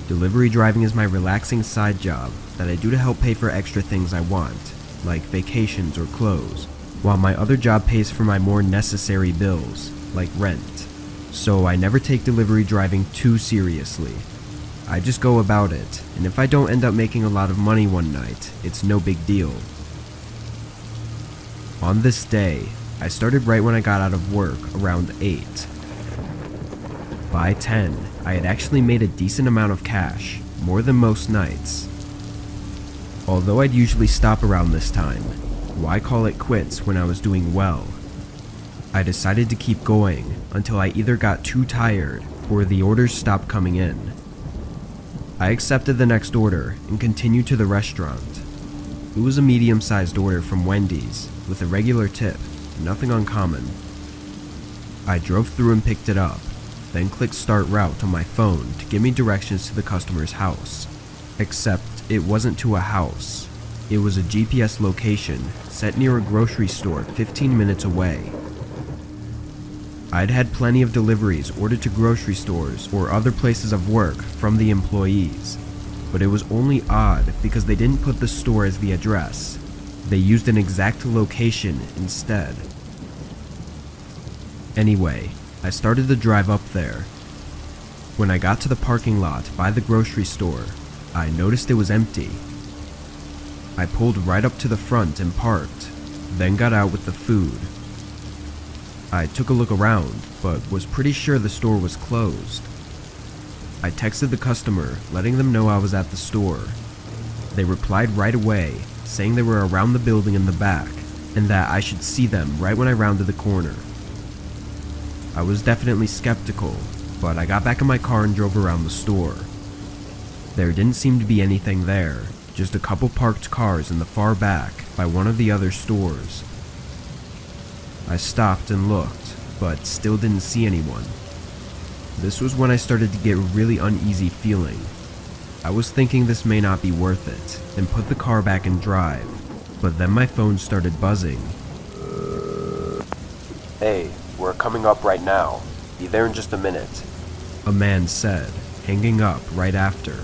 Delivery driving is my relaxing side job that I do to help pay for extra things I want, like vacations or clothes, while my other job pays for my more necessary bills, like rent. So I never take delivery driving too seriously. I just go about it, and if I don't end up making a lot of money one night, it's no big deal. On this day, I started right when I got out of work, around 8. By 10, I had actually made a decent amount of cash, more than most nights. Although I'd usually stop around this time, why call it quits when I was doing well? I decided to keep going until I either got too tired or the orders stopped coming in. I accepted the next order and continued to the restaurant. It was a medium-sized order from Wendy's with a regular tip. Nothing uncommon. I drove through and picked it up, then clicked start route on my phone to give me directions to the customer's house. Except it wasn't to a house. It was a GPS location set near a grocery store 15 minutes away. I'd had plenty of deliveries ordered to grocery stores or other places of work from the employees, but it was only odd because they didn't put the store as the address. They used an exact location instead. Anyway, I started the drive up there. When I got to the parking lot by the grocery store, I noticed it was empty. I pulled right up to the front and parked, then got out with the food. I took a look around, but was pretty sure the store was closed. I texted the customer, letting them know I was at the store. They replied right away, saying they were around the building in the back, and that I should see them right when I rounded the corner. I was definitely skeptical, but I got back in my car and drove around the store. There didn't seem to be anything there, just a couple parked cars in the far back by one of the other stores. I stopped and looked, but still didn't see anyone. This was when I started to get a really uneasy feeling. I was thinking this may not be worth it, and put the car back in drive, but then my phone started buzzing. Hey, we're coming up right now. Be there in just a minute. A man said, hanging up right after.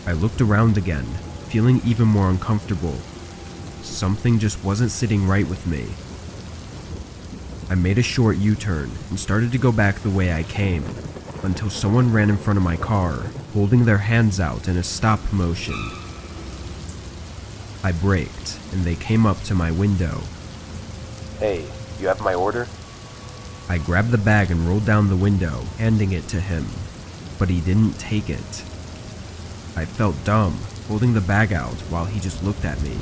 I looked around again, feeling even more uncomfortable. Something just wasn't sitting right with me. I made a short U-turn and started to go back the way I came, until someone ran in front of my car, holding their hands out in a stop motion. I braked, and they came up to my window. Hey, you have my order? I grabbed the bag and rolled down the window, handing it to him, but he didn't take it. I felt dumb, holding the bag out while he just looked at me.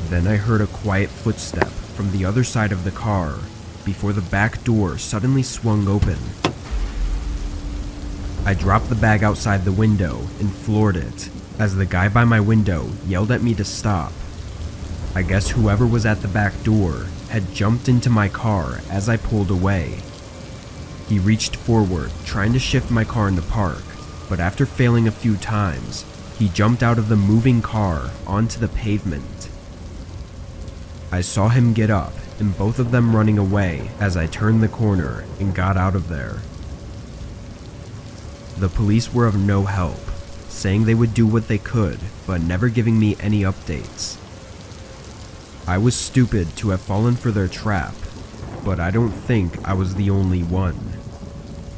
Then I heard a quiet footstep from the other side of the car, before the back door suddenly swung open. I dropped the bag outside the window and floored it, as the guy by my window yelled at me to stop. I guess whoever was at the back door had jumped into my car as I pulled away. He reached forward, trying to shift my car into park, but after failing a few times, he jumped out of the moving car onto the pavement. I saw him get up, and both of them running away as I turned the corner and got out of there. The police were of no help, saying they would do what they could, but never giving me any updates. I was stupid to have fallen for their trap, but I don't think I was the only one.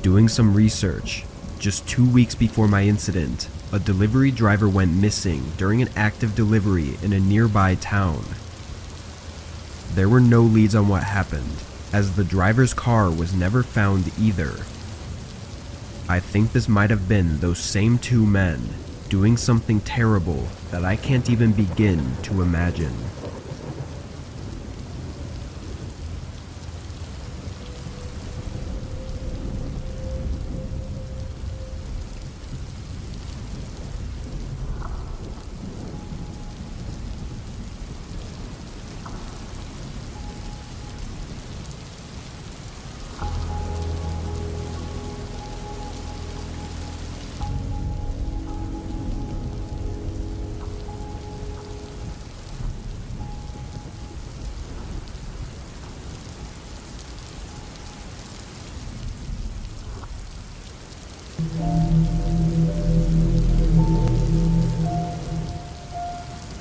Doing some research, just 2 weeks before my incident, a delivery driver went missing during an active delivery in a nearby town. There were no leads on what happened, as the driver's car was never found either. I think this might have been those same two men doing something terrible that I can't even begin to imagine.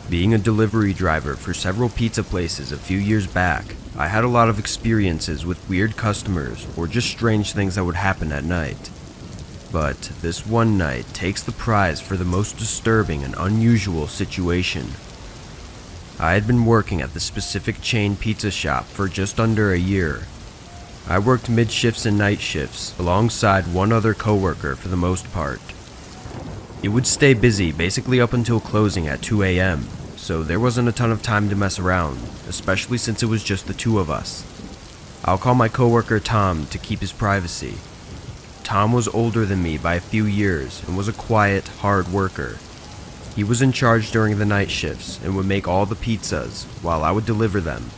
Being a delivery driver for several pizza places a few years back, I had a lot of experiences with weird customers or just strange things that would happen at night. But this one night takes the prize for the most disturbing and unusual situation. I had been working at the specific chain pizza shop for just under a year. I worked mid-shifts and night shifts alongside one other coworker for the most part. It would stay busy basically up until closing at 2 a.m., so there wasn't a ton of time to mess around, especially since it was just the two of us. I'll call my coworker Tom to keep his privacy. Tom was older than me by a few years and was a quiet, hard worker. He was in charge during the night shifts and would make all the pizzas while I would deliver them.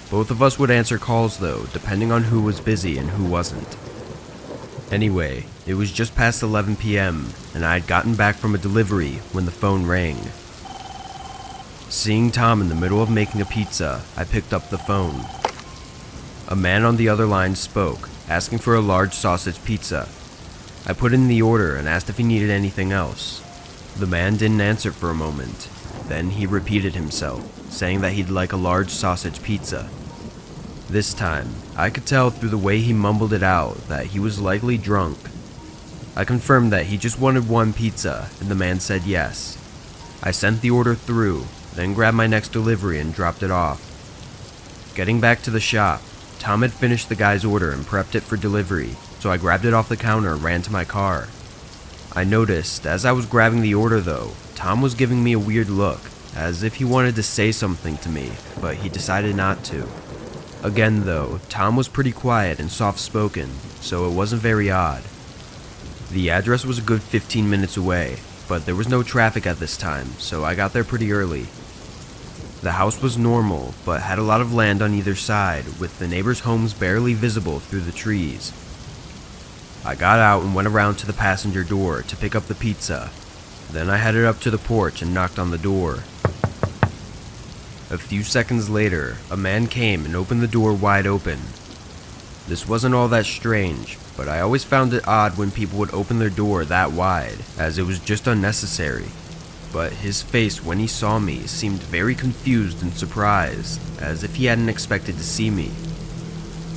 Both of us would answer calls though, depending on who was busy and who wasn't. Anyway, it was just past 11 p.m. and I had gotten back from a delivery when the phone rang. Seeing Tom in the middle of making a pizza, I picked up the phone. A man on the other line spoke, asking for a large sausage pizza. I put in the order and asked if he needed anything else. The man didn't answer for a moment. Then he repeated himself, saying that he'd like a large sausage pizza. This time, I could tell through the way he mumbled it out that he was likely drunk. I confirmed that he just wanted one pizza, and the man said yes. I sent the order through, then grabbed my next delivery and dropped it off. Getting back to the shop, Tom had finished the guy's order and prepped it for delivery, so I grabbed it off the counter and ran to my car. I noticed, as I was grabbing the order though, Tom was giving me a weird look, as if he wanted to say something to me, but he decided not to. Again though, Tom was pretty quiet and soft-spoken, so it wasn't very odd. The address was a good 15 minutes away, but there was no traffic at this time, so I got there pretty early. The house was normal, but had a lot of land on either side, with the neighbors' homes barely visible through the trees. I got out and went around to the passenger door to pick up the pizza. Then I headed up to the porch and knocked on the door. A few seconds later, a man came and opened the door wide open. This wasn't all that strange, but I always found it odd when people would open their door that wide, as it was just unnecessary. But his face when he saw me seemed very confused and surprised, as if he hadn't expected to see me.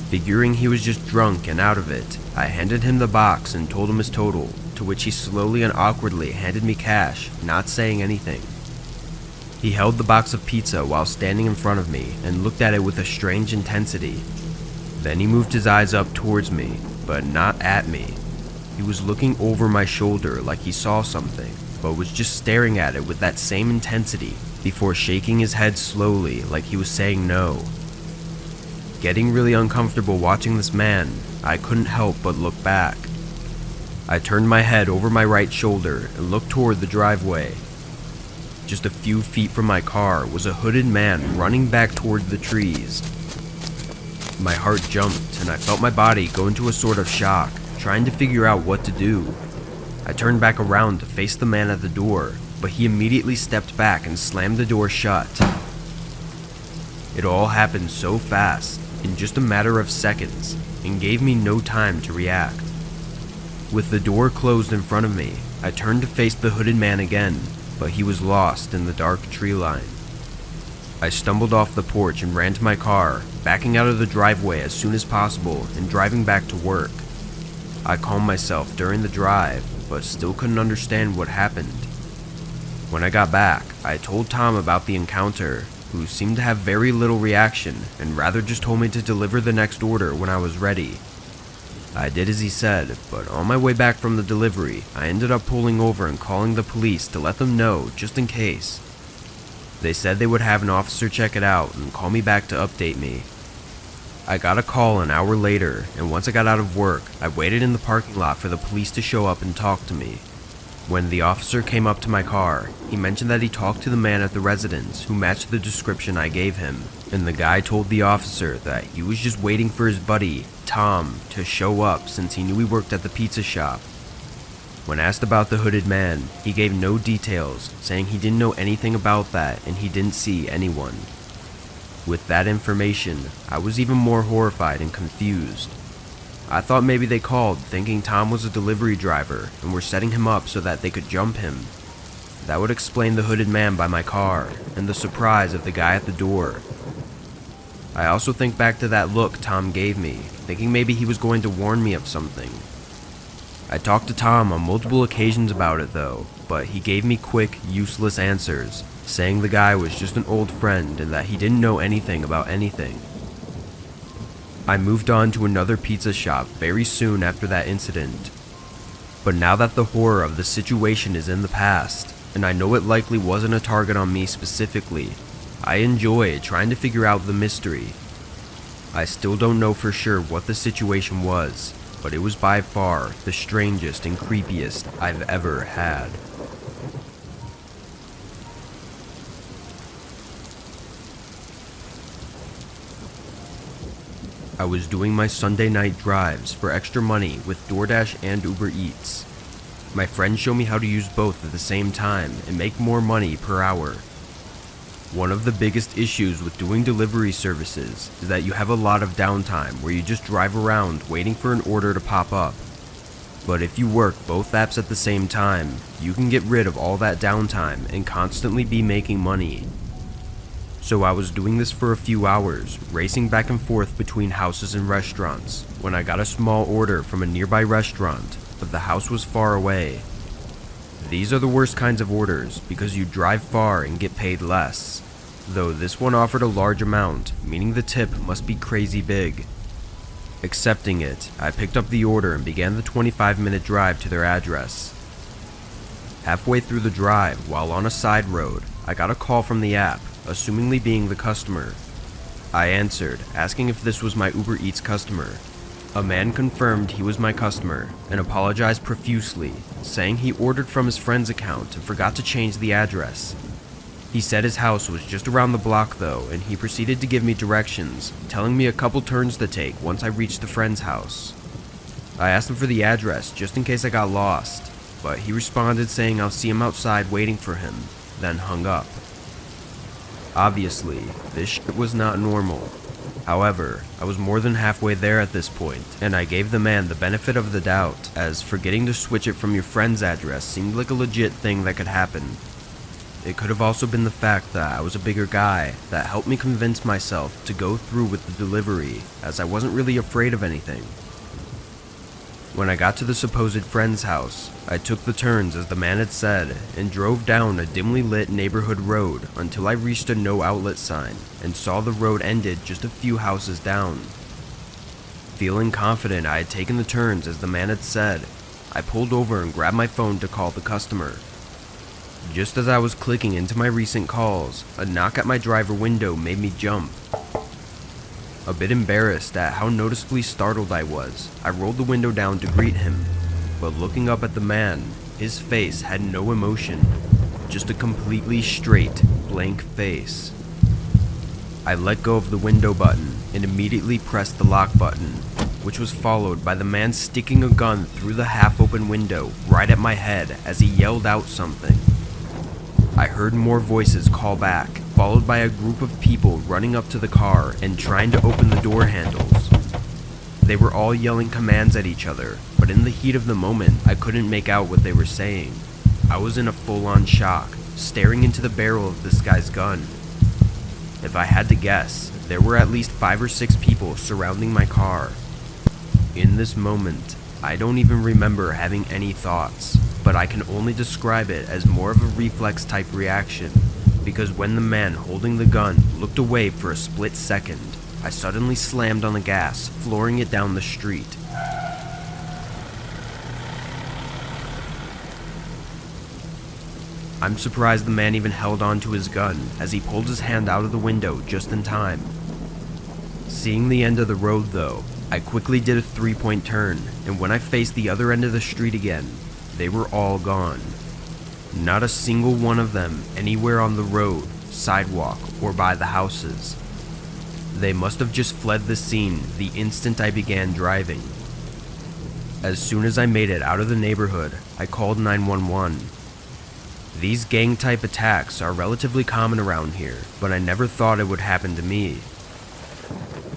Figuring he was just drunk and out of it, I handed him the box and told him his total, to which he slowly and awkwardly handed me cash, not saying anything. He held the box of pizza while standing in front of me and looked at it with a strange intensity. Then he moved his eyes up towards me, but not at me. He was looking over my shoulder like he saw something, but was just staring at it with that same intensity before shaking his head slowly like he was saying no. Getting really uncomfortable watching this man, I couldn't help but look back. I turned my head over my right shoulder and looked toward the driveway. Just a few feet from my car was a hooded man running back toward the trees. My heart jumped and I felt my body go into a sort of shock, trying to figure out what to do. I turned back around to face the man at the door, but he immediately stepped back and slammed the door shut. It all happened so fast, in just a matter of seconds, and gave me no time to react. With the door closed in front of me, I turned to face the hooded man again, but he was lost in the dark tree line. I stumbled off the porch and ran to my car, backing out of the driveway as soon as possible and driving back to work. I calmed myself during the drive, but still couldn't understand what happened. When I got back, I told Tom about the encounter, who seemed to have very little reaction and rather just told me to deliver the next order when I was ready. I did as he said, but on my way back from the delivery, I ended up pulling over and calling the police to let them know, just in case. They said they would have an officer check it out and call me back to update me. I got a call an hour later, and once I got out of work, I waited in the parking lot for the police to show up and talk to me. When the officer came up to my car, he mentioned that he talked to the man at the residence who matched the description I gave him, and the guy told the officer that he was just waiting for his buddy, Tom, to show up since he knew he worked at the pizza shop. When asked about the hooded man, he gave no details, saying he didn't know anything about that and he didn't see anyone. With that information, I was even more horrified and confused. I thought maybe they called thinking Tom was a delivery driver and were setting him up so that they could jump him. That would explain the hooded man by my car and the surprise of the guy at the door. I also think back to that look Tom gave me, thinking maybe he was going to warn me of something. I talked to Tom on multiple occasions about it though, but he gave me quick, useless answers, saying the guy was just an old friend and that he didn't know anything about anything. I moved on to another pizza shop very soon after that incident. But now that the horror of the situation is in the past, and I know it likely wasn't a target on me specifically, I enjoy trying to figure out the mystery. I still don't know for sure what the situation was, but it was by far the strangest and creepiest I've ever had. I was doing my Sunday night drives for extra money with DoorDash and Uber Eats. My friends showed me how to use both at the same time and make more money per hour. One of the biggest issues with doing delivery services is that you have a lot of downtime where you just drive around waiting for an order to pop up. But if you work both apps at the same time, you can get rid of all that downtime and constantly be making money. So I was doing this for a few hours, racing back and forth between houses and restaurants, when I got a small order from a nearby restaurant, but the house was far away. These are the worst kinds of orders because you drive far and get paid less, though this one offered a large amount, meaning the tip must be crazy big. Accepting it, I picked up the order and began the 25-minute drive to their address. Halfway through the drive, while on a side road, I got a call from the app, assumingly being the customer. I answered, asking if this was my Uber Eats customer. A man confirmed he was my customer and apologized profusely, saying he ordered from his friend's account and forgot to change the address. He said his house was just around the block though, and he proceeded to give me directions, telling me a couple turns to take once I reached the friend's house. I asked him for the address just in case I got lost, but he responded saying I'll see him outside waiting for him, then hung up. Obviously, this shit was not normal. However, I was more than halfway there at this point, and I gave the man the benefit of the doubt, as forgetting to switch it from your friend's address seemed like a legit thing that could happen. It could have also been the fact that I was a bigger guy that helped me convince myself to go through with the delivery, as I wasn't really afraid of anything. When I got to the supposed friend's house, I took the turns as the man had said and drove down a dimly lit neighborhood road until I reached a no outlet sign and saw the road ended just a few houses down. Feeling confident I had taken the turns as the man had said, I pulled over and grabbed my phone to call the customer. Just as I was clicking into my recent calls, a knock at my driver window made me jump. A bit embarrassed at how noticeably startled I was, I rolled the window down to greet him, but looking up at the man, his face had no emotion, just a completely straight, blank face. I let go of the window button and immediately pressed the lock button, which was followed by the man sticking a gun through the half-open window right at my head as he yelled out something. I heard more voices call back, followed by a group of people running up to the car and trying to open the door handles. They were all yelling commands at each other, but in the heat of the moment, I couldn't make out what they were saying. I was in a full-on shock, staring into the barrel of this guy's gun. If I had to guess, there were at least 5 or 6 people surrounding my car. In this moment, I don't even remember having any thoughts, but I can only describe it as more of a reflex type reaction, because when the man holding the gun looked away for a split second, I suddenly slammed on the gas, flooring it down the street. I'm surprised the man even held on to his gun as he pulled his hand out of the window just in time. Seeing the end of the road though, I quickly did a 3-point turn, and when I faced the other end of the street again, they were all gone. Not a single one of them anywhere on the road, sidewalk, or by the houses. They must have just fled the scene the instant I began driving. As soon as I made it out of the neighborhood, I called 911. These gang-type attacks are relatively common around here, but I never thought it would happen to me.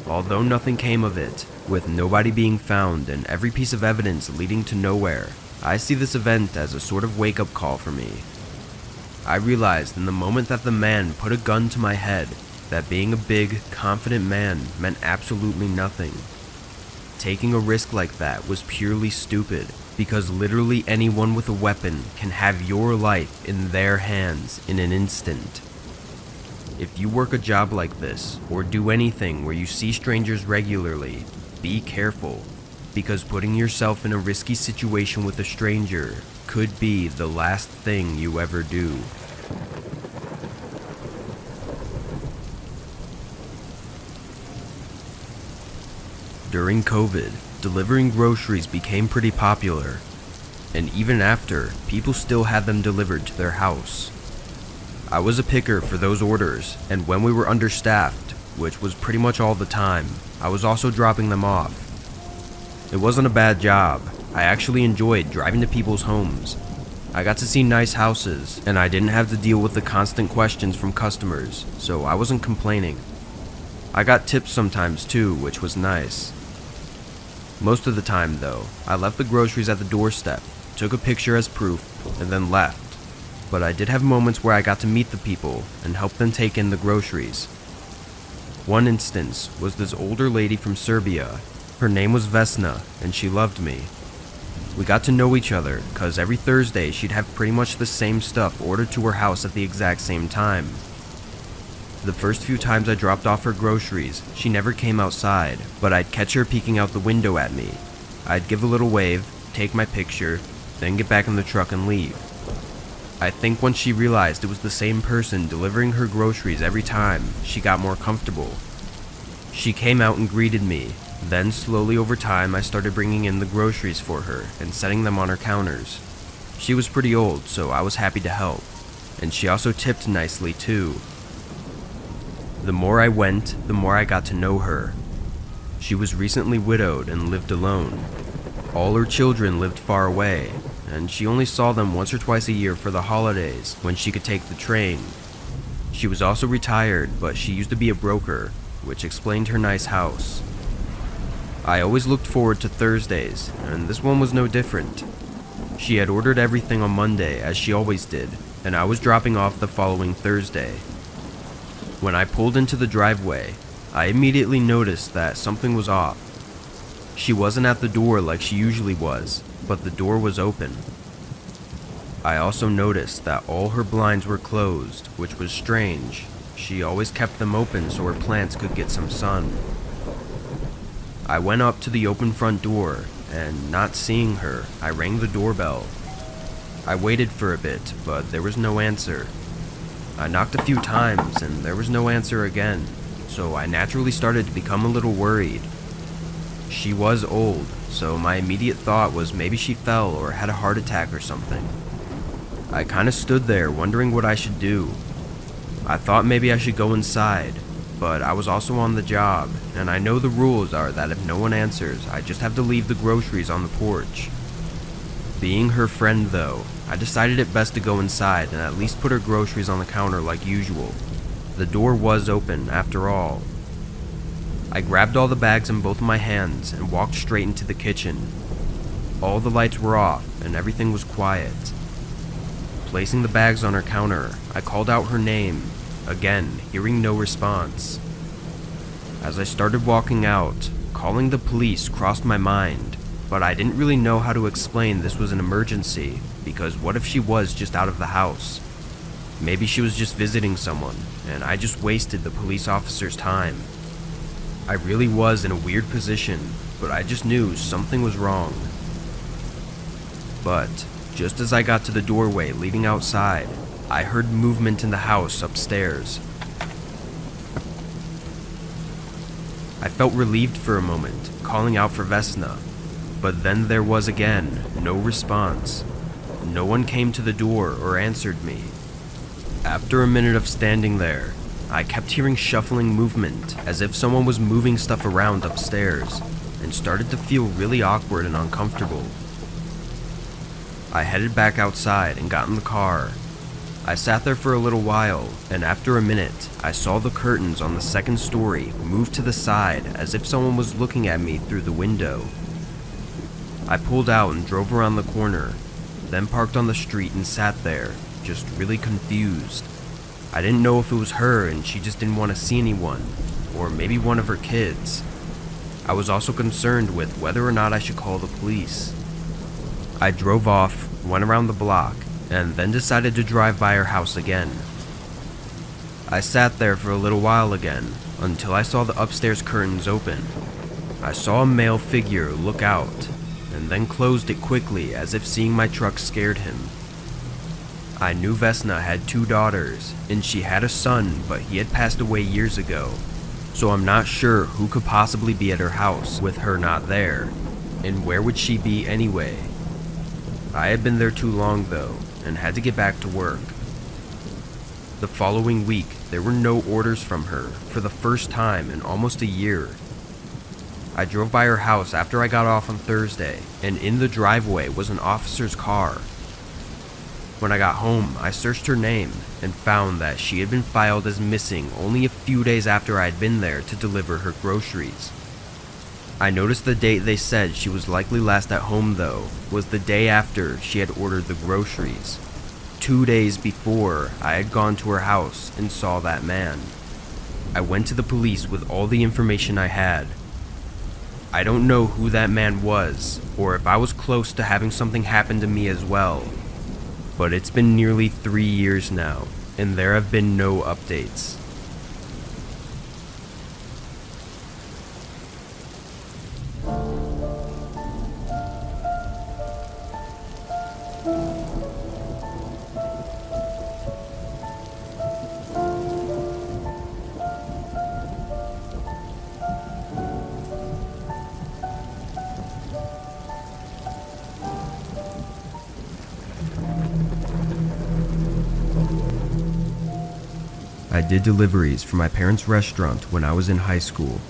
Although nothing came of it, with nobody being found and every piece of evidence leading to nowhere, I see this event as a sort of wake-up call for me. I realized in the moment that the man put a gun to my head that being a big, confident man meant absolutely nothing. Taking a risk like that was purely stupid, because literally anyone with a weapon can have your life in their hands in an instant. If you work a job like this, or do anything where you see strangers regularly, be careful, because putting yourself in a risky situation with a stranger could be the last thing you ever do. During COVID, delivering groceries became pretty popular, and even after, people still had them delivered to their house. I was a picker for those orders, and when we were understaffed, which was pretty much all the time, I was also dropping them off. It wasn't a bad job. I actually enjoyed driving to people's homes. I got to see nice houses, and I didn't have to deal with the constant questions from customers, so I wasn't complaining. I got tips sometimes too, which was nice. Most of the time though, I left the groceries at the doorstep, took a picture as proof, and then left. But I did have moments where I got to meet the people and help them take in the groceries. One instance was this older lady from Serbia. Her name was Vesna, and she loved me. We got to know each other, cause every Thursday she'd have pretty much the same stuff ordered to her house at the exact same time. The first few times I dropped off her groceries, she never came outside, but I'd catch her peeking out the window at me. I'd give a little wave, take my picture, then get back in the truck and leave. I think once she realized it was the same person delivering her groceries every time, she got more comfortable. She came out and greeted me. Then slowly over time, I started bringing in the groceries for her and setting them on her counters. She was pretty old, so I was happy to help. And she also tipped nicely too. The more I went, the more I got to know her. She was recently widowed and lived alone. All her children lived far away, and she only saw them once or twice a year for the holidays when she could take the train. She was also retired, but she used to be a broker, which explained her nice house. I always looked forward to Thursdays, and this one was no different. She had ordered everything on Monday, as she always did, and I was dropping off the following Thursday. When I pulled into the driveway, I immediately noticed that something was off. She wasn't at the door like she usually was, but the door was open. I also noticed that all her blinds were closed, which was strange. She always kept them open so her plants could get some sun. I went up to the open front door, and not seeing her, I rang the doorbell. I waited for a bit, but there was no answer. I knocked a few times, and there was no answer again, so I naturally started to become a little worried. She was old, so my immediate thought was maybe she fell or had a heart attack or something. I kinda stood there wondering what I should do. I thought maybe I should go inside, but I was also on the job, and I know the rules are that if no one answers, I just have to leave the groceries on the porch. Being her friend though, I decided it best to go inside and at least put her groceries on the counter like usual. The door was open after all. I grabbed all the bags in both my hands and walked straight into the kitchen. All the lights were off and everything was quiet. Placing the bags on her counter, I called out her name, again hearing no response. As I started walking out, calling the police crossed my mind, but I didn't really know how to explain this was an emergency, because what if she was just out of the house? Maybe she was just visiting someone, and I just wasted the police officer's time. I really was in a weird position, but I just knew something was wrong. But just as I got to the doorway leading outside, I heard movement in the house upstairs. I felt relieved for a moment, calling out for Vesna, but then there was again no response. No one came to the door or answered me. After a minute of standing there, I kept hearing shuffling movement as if someone was moving stuff around upstairs, and started to feel really awkward and uncomfortable. I headed back outside and got in the car. I sat there for a little while, and after a minute, I saw the curtains on the second story move to the side as if someone was looking at me through the window. I pulled out and drove around the corner, then parked on the street and sat there, just really confused. I didn't know if it was her and she just didn't want to see anyone, or maybe one of her kids. I was also concerned with whether or not I should call the police. I drove off, went around the block, and then decided to drive by her house again. I sat there for a little while again, until I saw the upstairs curtains open. I saw a male figure look out, and then closed it quickly as if seeing my truck scared him. I knew Vesna had 2 daughters, and she had a son, but he had passed away years ago, so I'm not sure who could possibly be at her house with her not there, and where would she be anyway? I had been there too long though, and had to get back to work. The following week, there were no orders from her for the first time in almost a year. I drove by her house after I got off on Thursday, and in the driveway was an officer's car. When I got home, I searched her name and found that she had been filed as missing only a few days after I had been there to deliver her groceries. I noticed the date they said she was likely last at home though was the day after she had ordered the groceries. 2 days before I had gone to her house and saw that man. I went to the police with all the information I had. I don't know who that man was, or if I was close to having something happen to me as well. But it's been nearly 3 years now, and there have been no updates. I did deliveries for my parents' restaurant when I was in high school.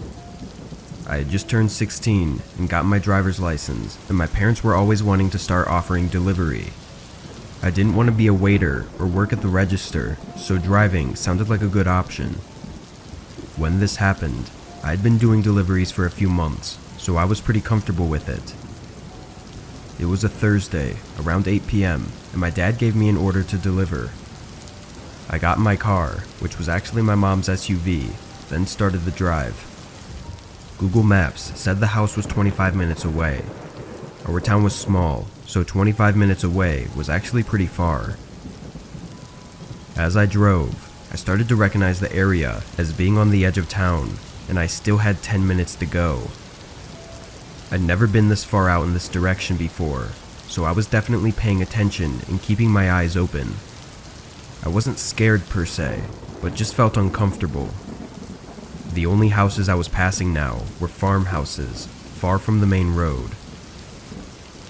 I had just turned 16 and gotten my driver's license, and my parents were always wanting to start offering delivery. I didn't want to be a waiter or work at the register, so driving sounded like a good option. When this happened, I had been doing deliveries for a few months, so I was pretty comfortable with it. It was a Thursday, around 8 p.m., and my dad gave me an order to deliver. I got in my car, which was actually my mom's SUV, then started the drive. Google Maps said the house was 25 minutes away. Our town was small, so 25 minutes away was actually pretty far. As I drove, I started to recognize the area as being on the edge of town, and I still had 10 minutes to go. I'd never been this far out in this direction before, so I was definitely paying attention and keeping my eyes open. I wasn't scared per se, but just felt uncomfortable. The only houses I was passing now were farmhouses, far from the main road.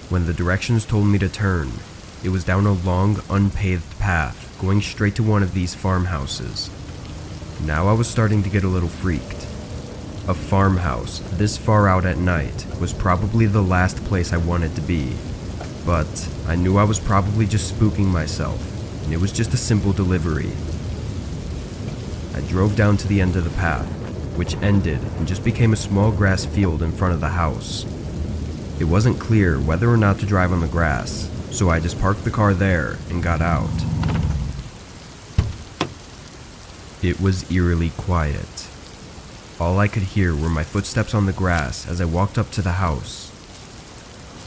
When the directions told me to turn, it was down a long, unpaved path going straight to one of these farmhouses. Now I was starting to get a little freaked. A farmhouse this far out at night was probably the last place I wanted to be, but I knew I was probably just spooking myself, and it was just a simple delivery. I drove down to the end of the path, which ended and just became a small grass field in front of the house. It wasn't clear whether or not to drive on the grass, so I just parked the car there and got out. It was eerily quiet. All I could hear were my footsteps on the grass as I walked up to the house.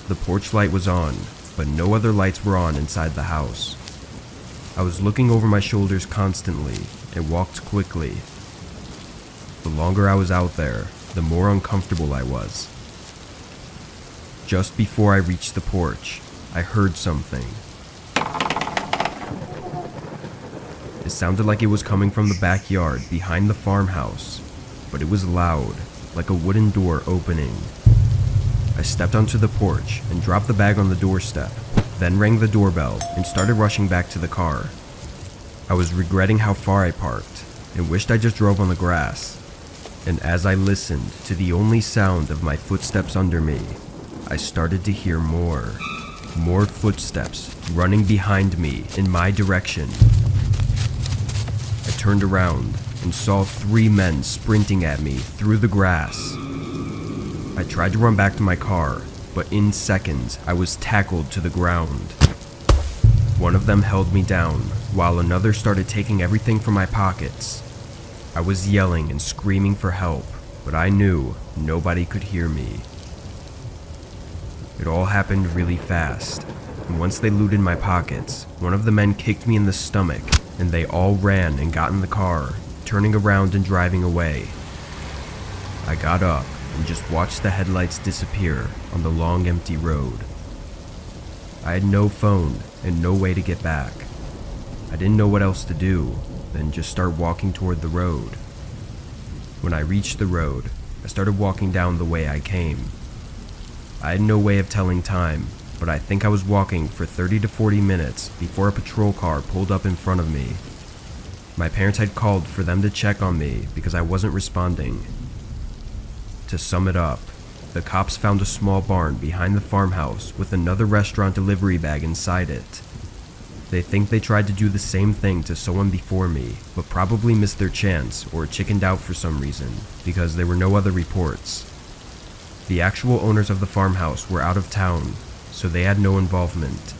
The porch light was on, but no other lights were on inside the house. I was looking over my shoulders constantly and walked quickly. The longer I was out there, the more uncomfortable I was. Just before I reached the porch, I heard something. It sounded like it was coming from the backyard behind the farmhouse, but it was loud, like a wooden door opening. I stepped onto the porch and dropped the bag on the doorstep, then rang the doorbell and started rushing back to the car. I was regretting how far I parked and wished I just drove on the grass. And as I listened to the only sound of my footsteps under me, I started to hear more footsteps running behind me in my direction. I turned around and saw 3 men sprinting at me through the grass. I tried to run back to my car, but in seconds I was tackled to the ground. One of them held me down, while another started taking everything from my pockets. I was yelling and screaming for help, but I knew nobody could hear me. It all happened really fast, and once they looted my pockets, one of the men kicked me in the stomach, and they all ran and got in the car, turning around and driving away. I got up and just watched the headlights disappear on the long empty road. I had no phone and no way to get back. I didn't know what else to do than just start walking toward the road. When I reached the road, I started walking down the way I came. I had no way of telling time, but I think I was walking for 30 to 40 minutes before a patrol car pulled up in front of me. My parents had called for them to check on me because I wasn't responding. To sum it up, the cops found a small barn behind the farmhouse with another restaurant delivery bag inside it. They think they tried to do the same thing to someone before me, but probably missed their chance or chickened out for some reason, because there were no other reports. The actual owners of the farmhouse were out of town, so they had no involvement.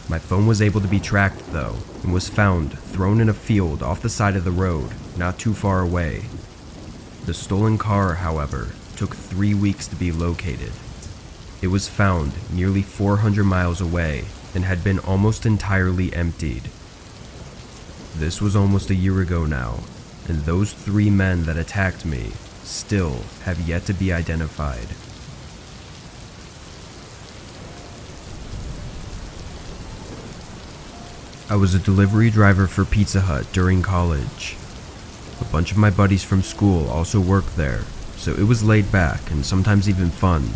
My phone was able to be tracked though, and was found thrown in a field off the side of the road, not too far away. The stolen car, however, took 3 weeks to be located. It was found nearly 400 miles away and had been almost entirely emptied. This was almost a year ago now, and those 3 men that attacked me still have yet to be identified. I was a delivery driver for Pizza Hut during college. A bunch of my buddies from school also worked there, so it was laid back and sometimes even fun.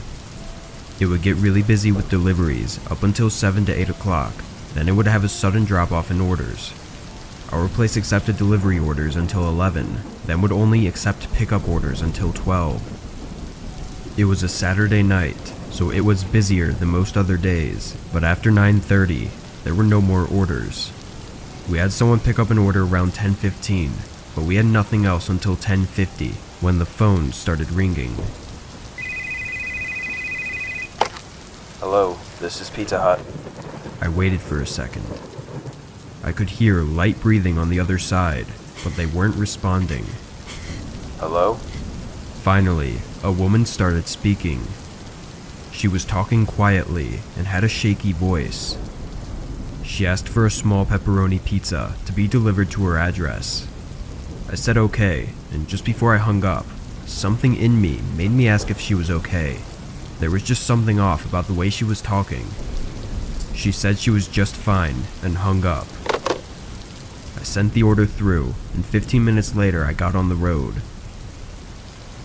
It would get really busy with deliveries up until 7 to 8 o'clock, then it would have a sudden drop off in orders. Our place accepted delivery orders until 11, then would only accept pickup orders until 12. It was a Saturday night, so it was busier than most other days, but after 9:30, there were no more orders. We had someone pick up an order around 10:15, but we had nothing else until 10:50 when the phone started ringing. Hello, this is Pizza Hut. I waited for a second. I could hear light breathing on the other side, but they weren't responding. Hello? Finally, a woman started speaking. She was talking quietly and had a shaky voice. She asked for a small pepperoni pizza to be delivered to her address. I said okay, and just before I hung up, something in me made me ask if she was okay. There was just something off about the way she was talking. She said she was just fine and hung up. I sent the order through, and 15 minutes later I got on the road.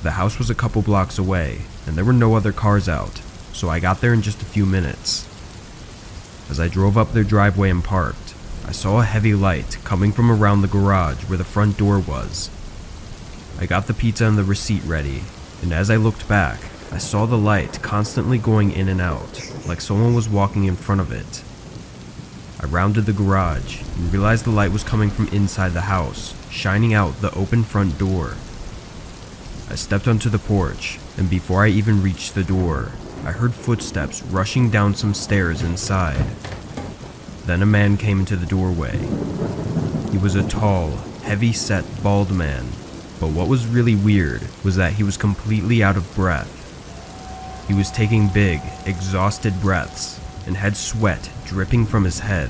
The house was a couple blocks away, and there were no other cars out, so I got there in just a few minutes. As I drove up their driveway and parked, I saw a heavy light coming from around the garage where the front door was. I got the pizza and the receipt ready, and as I looked back, I saw the light constantly going in and out, like someone was walking in front of it. I rounded the garage and realized the light was coming from inside the house, shining out the open front door. I stepped onto the porch, and before I even reached the door, I heard footsteps rushing down some stairs inside. Then a man came into the doorway. He was a tall, heavy-set, bald man, but what was really weird was that he was completely out of breath. He was taking big, exhausted breaths and had sweat dripping from his head.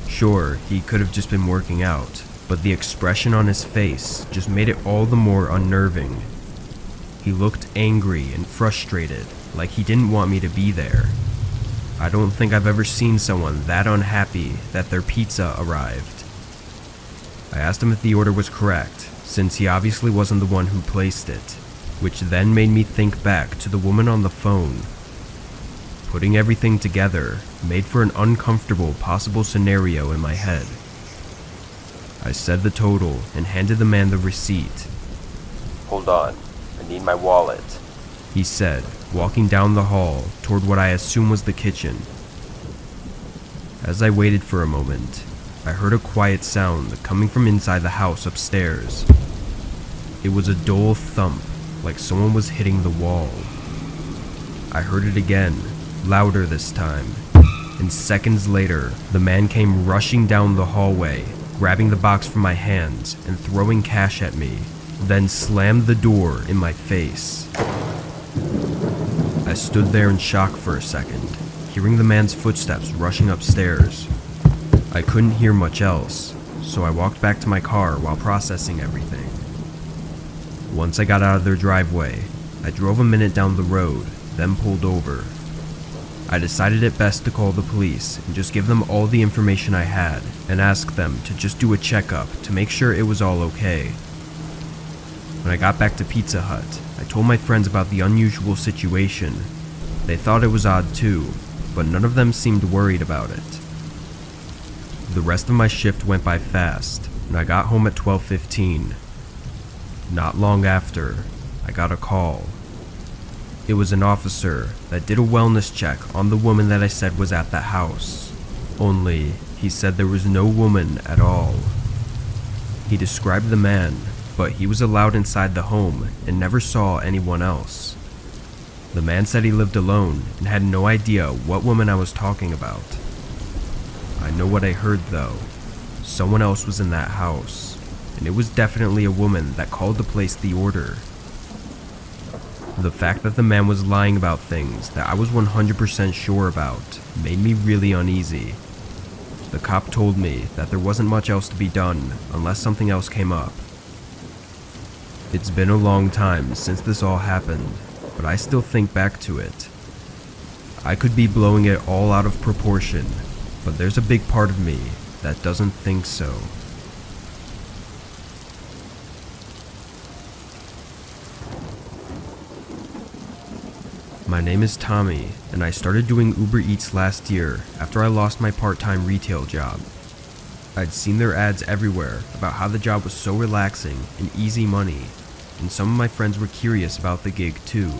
Sure, he could have just been working out, but the expression on his face just made it all the more unnerving. He looked angry and frustrated, like he didn't want me to be there. I don't think I've ever seen someone that unhappy that their pizza arrived. I asked him if the order was correct, since he obviously wasn't the one who placed it, which then made me think back to the woman on the phone. Putting everything together made for an uncomfortable possible scenario in my head. I said the total and handed the man the receipt. Hold on, I need my wallet. He said, walking down the hall toward what I assume was the kitchen. As I waited for a moment, I heard a quiet sound coming from inside the house upstairs. It was a dull thump, like someone was hitting the wall. I heard it again, louder this time, and seconds later, the man came rushing down the hallway, grabbing the box from my hands and throwing cash at me, then slammed the door in my face. I stood there in shock for a second, hearing the man's footsteps rushing upstairs. I couldn't hear much else, so I walked back to my car while processing everything. Once I got out of their driveway, I drove a minute down the road, then pulled over. I decided it best to call the police and just give them all the information I had and ask them to just do a checkup to make sure it was all okay. When I got back to Pizza Hut, I told my friends about the unusual situation. They thought it was odd too, but none of them seemed worried about it. The rest of my shift went by fast, and I got home at 12:15. Not long after, I got a call. It was an officer that did a wellness check on the woman that I said was at the house. Only, he said there was no woman at all. He described the man, but he was allowed inside the home and never saw anyone else. The man said he lived alone and had no idea what woman I was talking about. I know what I heard though. Someone else was in that house, and it was definitely a woman that called to place the order. The fact that the man was lying about things that I was 100% sure about made me really uneasy. The cop told me that there wasn't much else to be done unless something else came up. It's been a long time since this all happened, but I still think back to it. I could be blowing it all out of proportion, but there's a big part of me that doesn't think so. My name is Tommy, and I started doing Uber Eats last year after I lost my part-time retail job. I'd seen their ads everywhere about how the job was so relaxing and easy money, and some of my friends were curious about the gig too.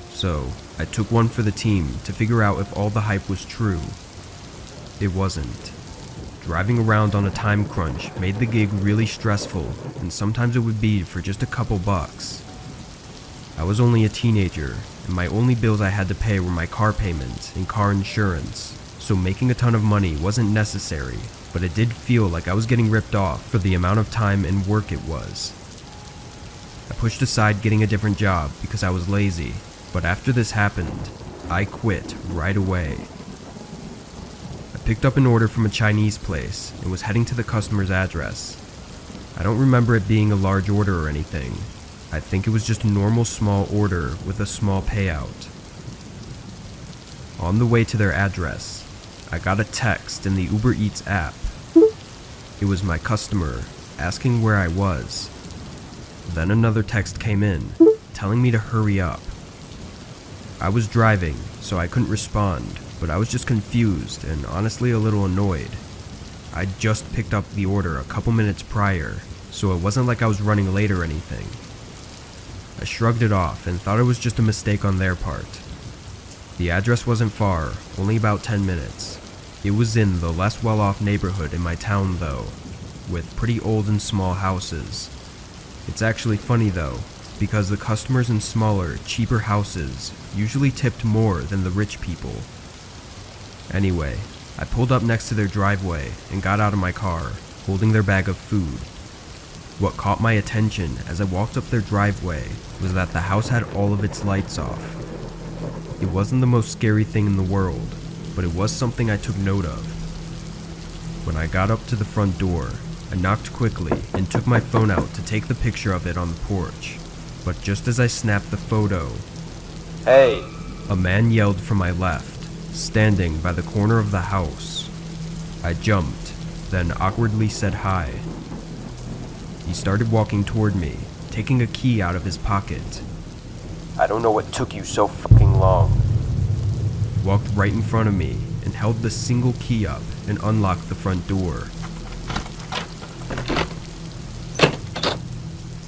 So, I took one for the team to figure out if all the hype was true. It wasn't. Driving around on a time crunch made the gig really stressful, and sometimes it would be for just a couple bucks. I was only a teenager, and my only bills I had to pay were my car payment and car insurance, so making a ton of money wasn't necessary, but it did feel like I was getting ripped off for the amount of time and work it was. I pushed aside getting a different job because I was lazy, but after this happened, I quit right away. I picked up an order from a Chinese place and was heading to the customer's address. I don't remember it being a large order or anything. I think it was just a normal small order with a small payout. On the way to their address, I got a text in the Uber Eats app. It was my customer asking where I was. Then another text came in, telling me to hurry up. I was driving, so I couldn't respond, but I was just confused and honestly a little annoyed. I'd just picked up the order a couple minutes prior, so it wasn't like I was running late or anything. I shrugged it off and thought it was just a mistake on their part. The address wasn't far, only about 10 minutes. It was in the less well-off neighborhood in my town though, with pretty old and small houses. It's actually funny though, because the customers in smaller, cheaper houses usually tipped more than the rich people. Anyway, I pulled up next to their driveway and got out of my car, holding their bag of food. What caught my attention as I walked up their driveway was that the house had all of its lights off. It wasn't the most scary thing in the world, but it was something I took note of. When I got up to the front door, I knocked quickly and took my phone out to take the picture of it on the porch. But just as I snapped the photo, Hey! A man yelled from my left, standing by the corner of the house. I jumped, then awkwardly said hi. He started walking toward me, taking a key out of his pocket. I don't know what took you so fucking long. He walked right in front of me and held the single key up and unlocked the front door.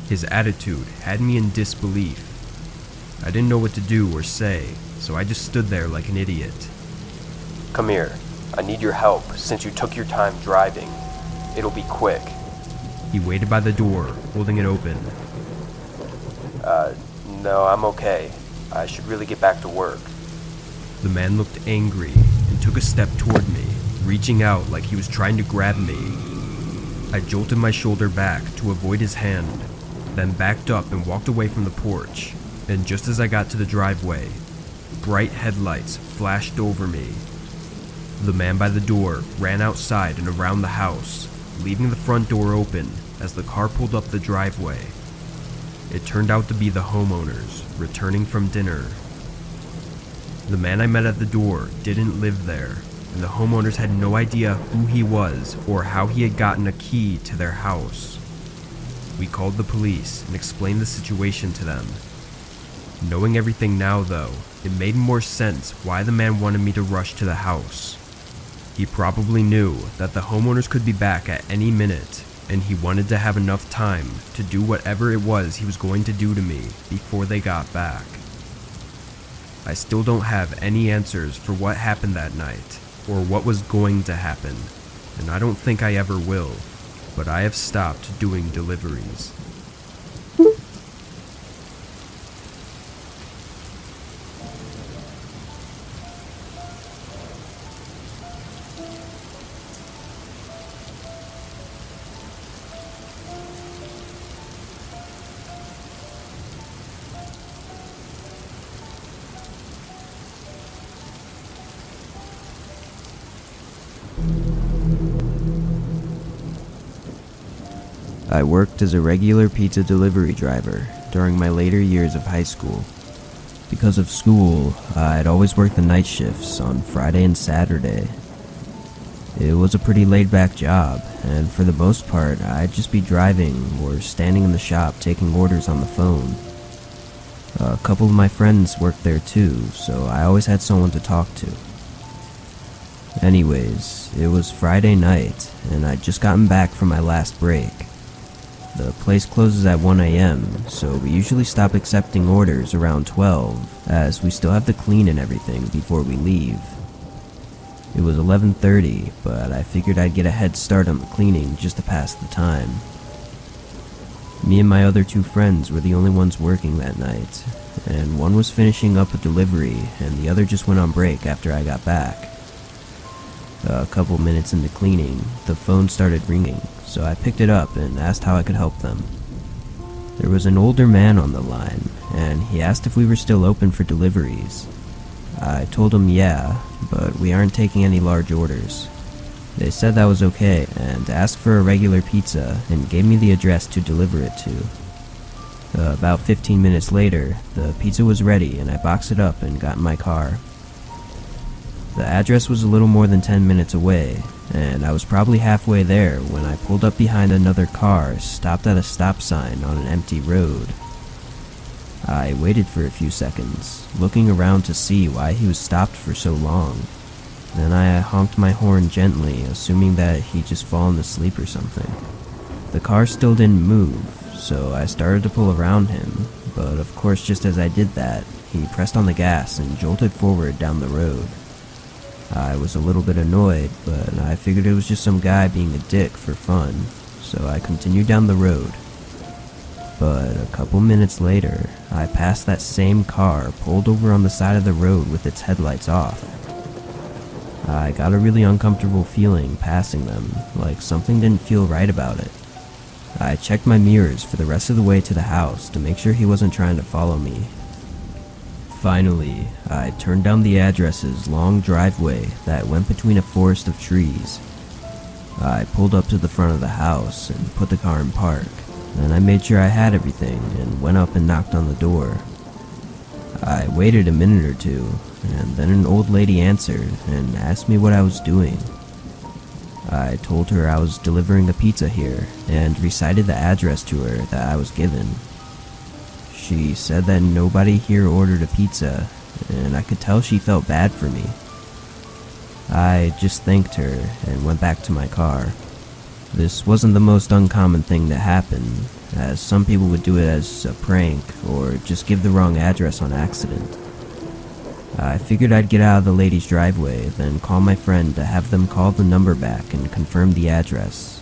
His attitude had me in disbelief. I didn't know what to do or say, so I just stood there like an idiot. Come here. I need your help since you took your time driving. It'll be quick. He waited by the door, holding it open. No, I'm okay. I should really get back to work. The man looked angry and took a step toward me, reaching out like he was trying to grab me. I jolted my shoulder back to avoid his hand, then backed up and walked away from the porch. And just as I got to the driveway, bright headlights flashed over me. The man by the door ran outside and around the house, leaving the front door open as the car pulled up the driveway. It turned out to be the homeowners returning from dinner. The man I met at the door didn't live there, and the homeowners had no idea who he was or how he had gotten a key to their house. We called the police and explained the situation to them. Knowing everything now though, it made more sense why the man wanted me to rush to the house. He probably knew that the homeowners could be back at any minute, and he wanted to have enough time to do whatever it was he was going to do to me before they got back. I still don't have any answers for what happened that night, or what was going to happen, and I don't think I ever will, but I have stopped doing deliveries. I worked as a regular pizza delivery driver during my later years of high school. Because of school, I'd always work the night shifts on Friday and Saturday. It was a pretty laid-back job, and for the most part, I'd just be driving or standing in the shop taking orders on the phone. A couple of my friends worked there too, so I always had someone to talk to. Anyways, it was Friday night, and I'd just gotten back from my last break. The place closes at 1 a.m., so we usually stop accepting orders around 12, as we still have to clean and everything before we leave. It was 11:30, but I figured I'd get a head start on the cleaning just to pass the time. Me and my other two friends were the only ones working that night, and one was finishing up a delivery, and the other just went on break after I got back. A couple minutes into cleaning, the phone started ringing, so I picked it up and asked how I could help them. There was an older man on the line, and he asked if we were still open for deliveries. I told him yeah, but we aren't taking any large orders. They said that was okay, and asked for a regular pizza and gave me the address to deliver it to. About 15 minutes later, the pizza was ready and I boxed it up and got in my car. The address was a little more than 10 minutes away, and I was probably halfway there when I pulled up behind another car stopped at a stop sign on an empty road. I waited for a few seconds, looking around to see why he was stopped for so long. Then I honked my horn gently, assuming that he'd just fallen asleep or something. The car still didn't move, so I started to pull around him, but of course just as I did that, he pressed on the gas and jolted forward down the road. I was a little bit annoyed, but I figured it was just some guy being a dick for fun, so I continued down the road. But a couple minutes later, I passed that same car pulled over on the side of the road with its headlights off. I got a really uncomfortable feeling passing them, like something didn't feel right about it. I checked my mirrors for the rest of the way to the house to make sure he wasn't trying to follow me. Finally, I turned down the address's long driveway that went between a forest of trees. I pulled up to the front of the house and put the car in park. Then I made sure I had everything and went up and knocked on the door. I waited a minute or two, and then an old lady answered and asked me what I was doing. I told her I was delivering a pizza here and recited the address to her that I was given. She said that nobody here ordered a pizza, and I could tell she felt bad for me. I just thanked her and went back to my car. This wasn't the most uncommon thing to happen, as some people would do it as a prank or just give the wrong address on accident. I figured I'd get out of the lady's driveway, then call my friend to have them call the number back and confirm the address.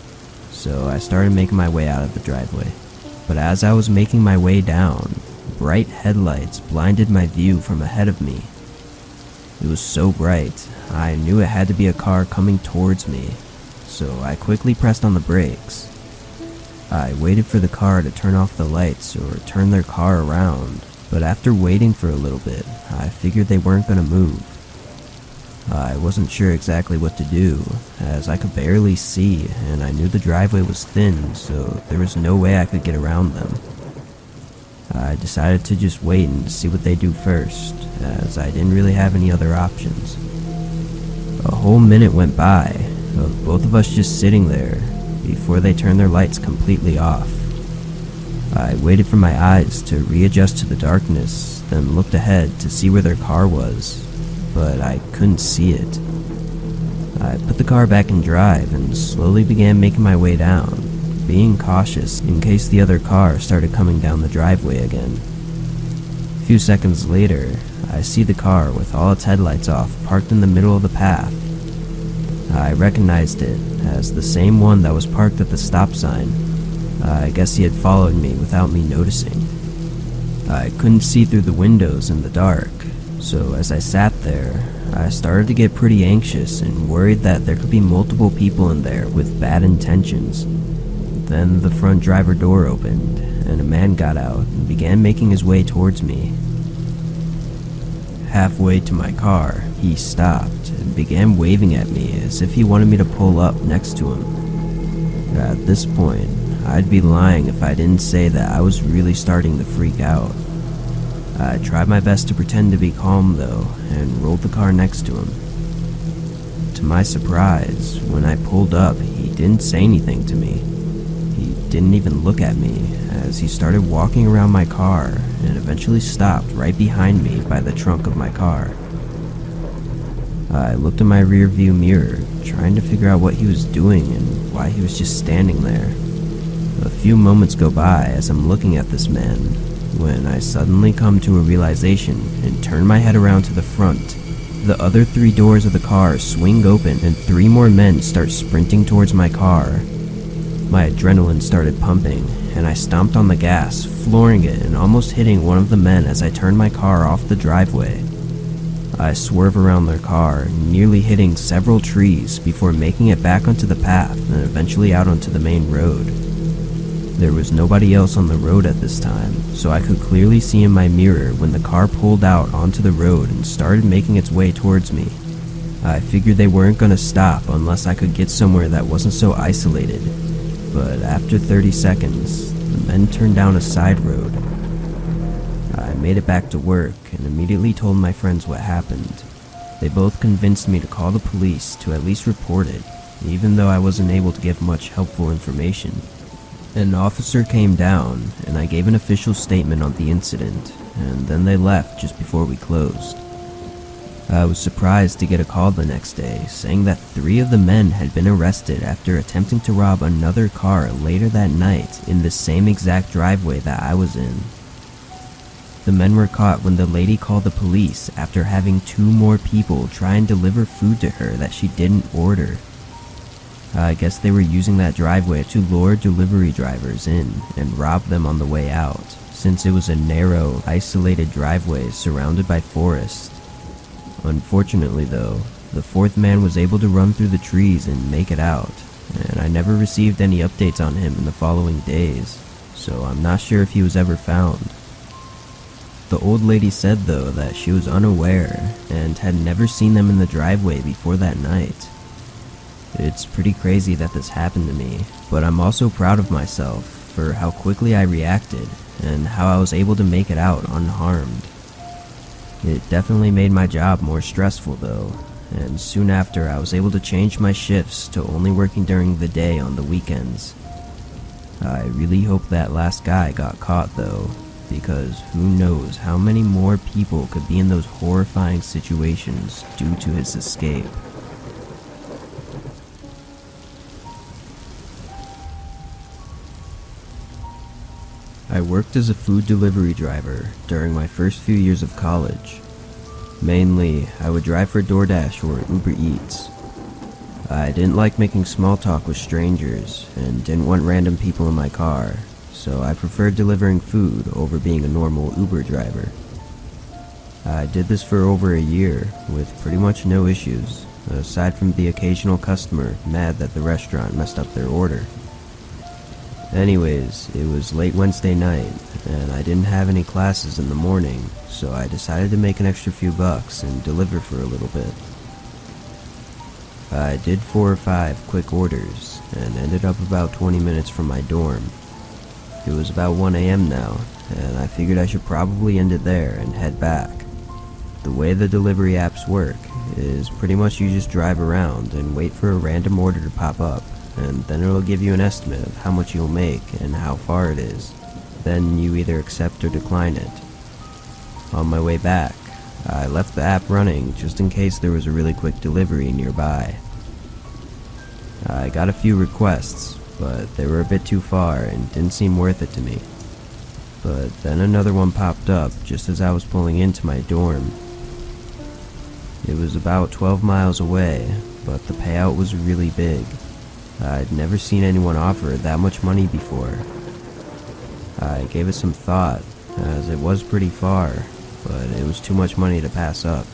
So I started making my way out of the driveway. But as I was making my way down, bright headlights blinded my view from ahead of me. It was so bright, I knew it had to be a car coming towards me, so I quickly pressed on the brakes. I waited for the car to turn off the lights or turn their car around, but after waiting for a little bit, I figured they weren't going to move. I wasn't sure exactly what to do, as I could barely see and I knew the driveway was thin, so there was no way I could get around them. I decided to just wait and see what they do first, as I didn't really have any other options. A whole minute went by, of both of us just sitting there, before they turned their lights completely off. I waited for my eyes to readjust to the darkness, then looked ahead to see where their car was, but I couldn't see it. I put the car back in drive and slowly began making my way down, being cautious in case the other car started coming down the driveway again. A few seconds later, I see the car with all its headlights off parked in the middle of the path. I recognized it as the same one that was parked at the stop sign. I guess he had followed me without me noticing. I couldn't see through the windows in the dark, so as I sat there, I started to get pretty anxious and worried that there could be multiple people in there with bad intentions. Then the front driver door opened, and a man got out and began making his way towards me. Halfway to my car, he stopped and began waving at me as if he wanted me to pull up next to him. At this point, I'd be lying if I didn't say that I was really starting to freak out. I tried my best to pretend to be calm though, and rolled the car next to him. To my surprise, when I pulled up, he didn't say anything to me. He didn't even look at me, as he started walking around my car and eventually stopped right behind me by the trunk of my car. I looked in my rear view mirror, trying to figure out what he was doing and why he was just standing there. A few moments go by as I'm looking at this man, when I suddenly come to a realization and turn my head around to the front. The other 3 doors of the car swing open and 3 more men start sprinting towards my car. My adrenaline started pumping, and I stomped on the gas, flooring it and almost hitting one of the men as I turned my car off the driveway. I swerve around their car, nearly hitting several trees before making it back onto the path and eventually out onto the main road. There was nobody else on the road at this time, so I could clearly see in my mirror when the car pulled out onto the road and started making its way towards me. I figured they weren't going to stop unless I could get somewhere that wasn't so isolated, but after 30 seconds, the men turned down a side road. I made it back to work and immediately told my friends what happened. They both convinced me to call the police to at least report it, even though I wasn't able to give much helpful information. An officer came down, and I gave an official statement on the incident, and then they left just before we closed. I was surprised to get a call the next day saying that 3 of the men had been arrested after attempting to rob another car later that night in the same exact driveway that I was in. The men were caught when the lady called the police after having 2 more people try and deliver food to her that she didn't order. I guess they were using that driveway to lure delivery drivers in and rob them on the way out, since it was a narrow, isolated driveway surrounded by forest. Unfortunately though, the 4th man was able to run through the trees and make it out, and I never received any updates on him in the following days, so I'm not sure if he was ever found. The old lady said though that she was unaware and had never seen them in the driveway before that night. It's pretty crazy that this happened to me, but I'm also proud of myself for how quickly I reacted and how I was able to make it out unharmed. It definitely made my job more stressful though, and soon after I was able to change my shifts to only working during the day on the weekends. I really hope that last guy got caught though, because who knows how many more people could be in those horrifying situations due to his escape. I worked as a food delivery driver during my first few years of college. Mainly, I would drive for DoorDash or Uber Eats. I didn't like making small talk with strangers and didn't want random people in my car, so I preferred delivering food over being a normal Uber driver. I did this for over a year with pretty much no issues, aside from the occasional customer mad that the restaurant messed up their order. Anyways, it was late Wednesday night, and I didn't have any classes in the morning, so I decided to make an extra few bucks and deliver for a little bit. I did 4 or 5 quick orders, and ended up about 20 minutes from my dorm. It was about 1 a.m. now, and I figured I should probably end it there and head back. The way the delivery apps work is pretty much you just drive around and wait for a random order to pop up, and then it'll give you an estimate of how much you'll make and how far it is. Then you either accept or decline it. On my way back, I left the app running just in case there was a really quick delivery nearby. I got a few requests, but they were a bit too far and didn't seem worth it to me. But then another one popped up just as I was pulling into my dorm. It was about 12 miles away, but the payout was really big. I'd never seen anyone offer that much money before. I gave it some thought, as it was pretty far, but it was too much money to pass up.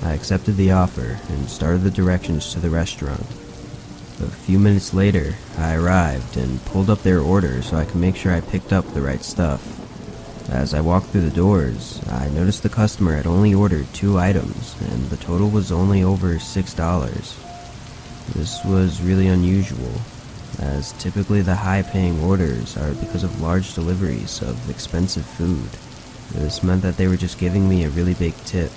I accepted the offer and started the directions to the restaurant. A few minutes later, I arrived and pulled up their order so I could make sure I picked up the right stuff. As I walked through the doors, I noticed the customer had only ordered 2 items, and the total was only over $6. This was really unusual, as typically the high-paying orders are because of large deliveries of expensive food. This meant that they were just giving me a really big tip.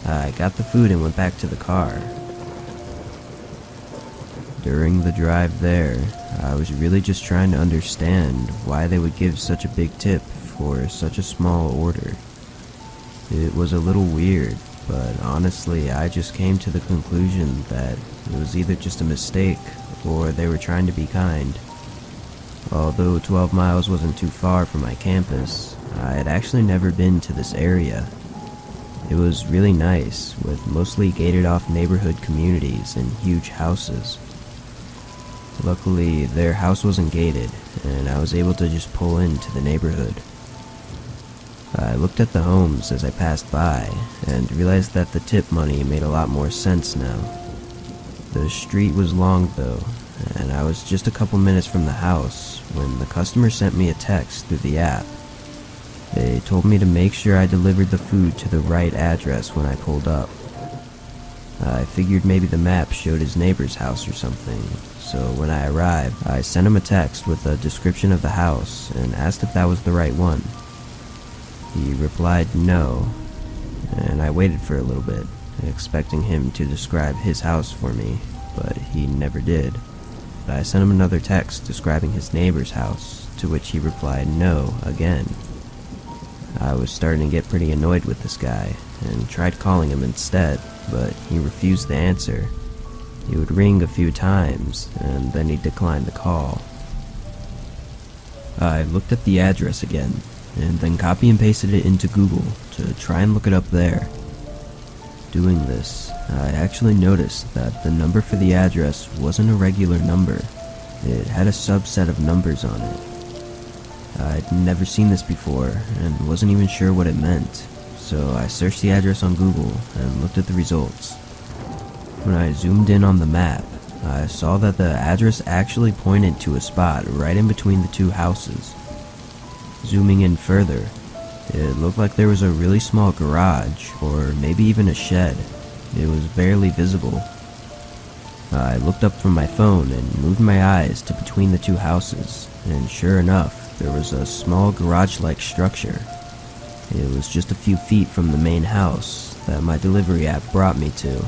I got the food and went back to the car. During the drive there, I was really just trying to understand why they would give such a big tip for such a small order. It was a little weird, but honestly, I just came to the conclusion that it was either just a mistake or they were trying to be kind. Although 12 miles wasn't too far from my campus, I had actually never been to this area. It was really nice, with mostly gated off neighborhood communities and huge houses. Luckily, their house wasn't gated, and I was able to just pull into the neighborhood. I looked at the homes as I passed by, and realized that the tip money made a lot more sense now. The street was long though, and I was just a couple minutes from the house when the customer sent me a text through the app. They told me to make sure I delivered the food to the right address when I pulled up. I figured maybe the map showed his neighbor's house or something, so when I arrived, I sent him a text with a description of the house and asked if that was the right one. He replied no, and I waited for a little bit, expecting him to describe his house for me, but he never did. I sent him another text describing his neighbor's house, to which he replied no again. I was starting to get pretty annoyed with this guy, and tried calling him instead, but he refused to answer. He would ring a few times, and then he'd decline the call. I looked at the address again, and then copy and pasted it into Google to try and look it up there. Doing this, I actually noticed that the number for the address wasn't a regular number. It had a subset of numbers on it. I'd never seen this before and wasn't even sure what it meant, so I searched the address on Google and looked at the results. When I zoomed in on the map, I saw that the address actually pointed to a spot right in between the two houses. Zooming in further, it looked like there was a really small garage, or maybe even a shed. It was barely visible. I looked up from my phone and moved my eyes to between the two houses, and sure enough, there was a small garage-like structure. It was just a few feet from the main house that my delivery app brought me to.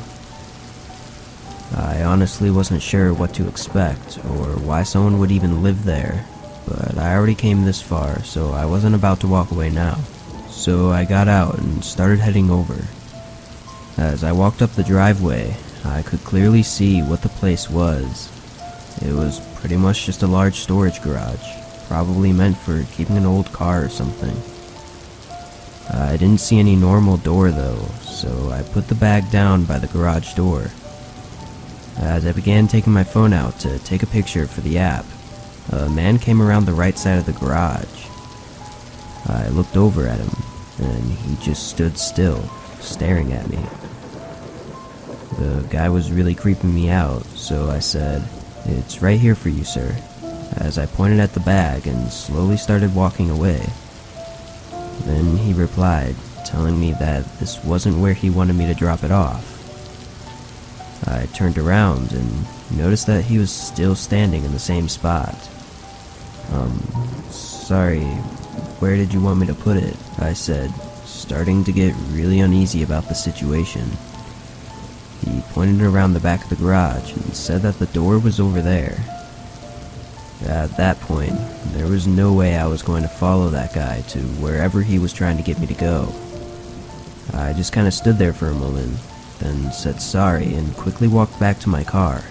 I honestly wasn't sure what to expect, or why someone would even live there, but I already came this far, so I wasn't about to walk away now. So I got out and started heading over. As I walked up the driveway, I could clearly see what the place was. It was pretty much just a large storage garage, probably meant for keeping an old car or something. I didn't see any normal door though, so I put the bag down by the garage door. As I began taking my phone out to take a picture for the app, a man came around the right side of the garage. I looked over at him, and he just stood still, staring at me. The guy was really creeping me out, so I said, "It's right here for you, sir," as I pointed at the bag and slowly started walking away. Then he replied, telling me that this wasn't where he wanted me to drop it off. I turned around and noticed that he was still standing in the same spot. Sorry, where did you want me to put it?" I said, starting to get really uneasy about the situation. He pointed around the back of the garage and said that the door was over there. At that point, there was no way I was going to follow that guy to wherever he was trying to get me to go. I just kind of stood there for a moment, then said sorry and quickly walked back to my car.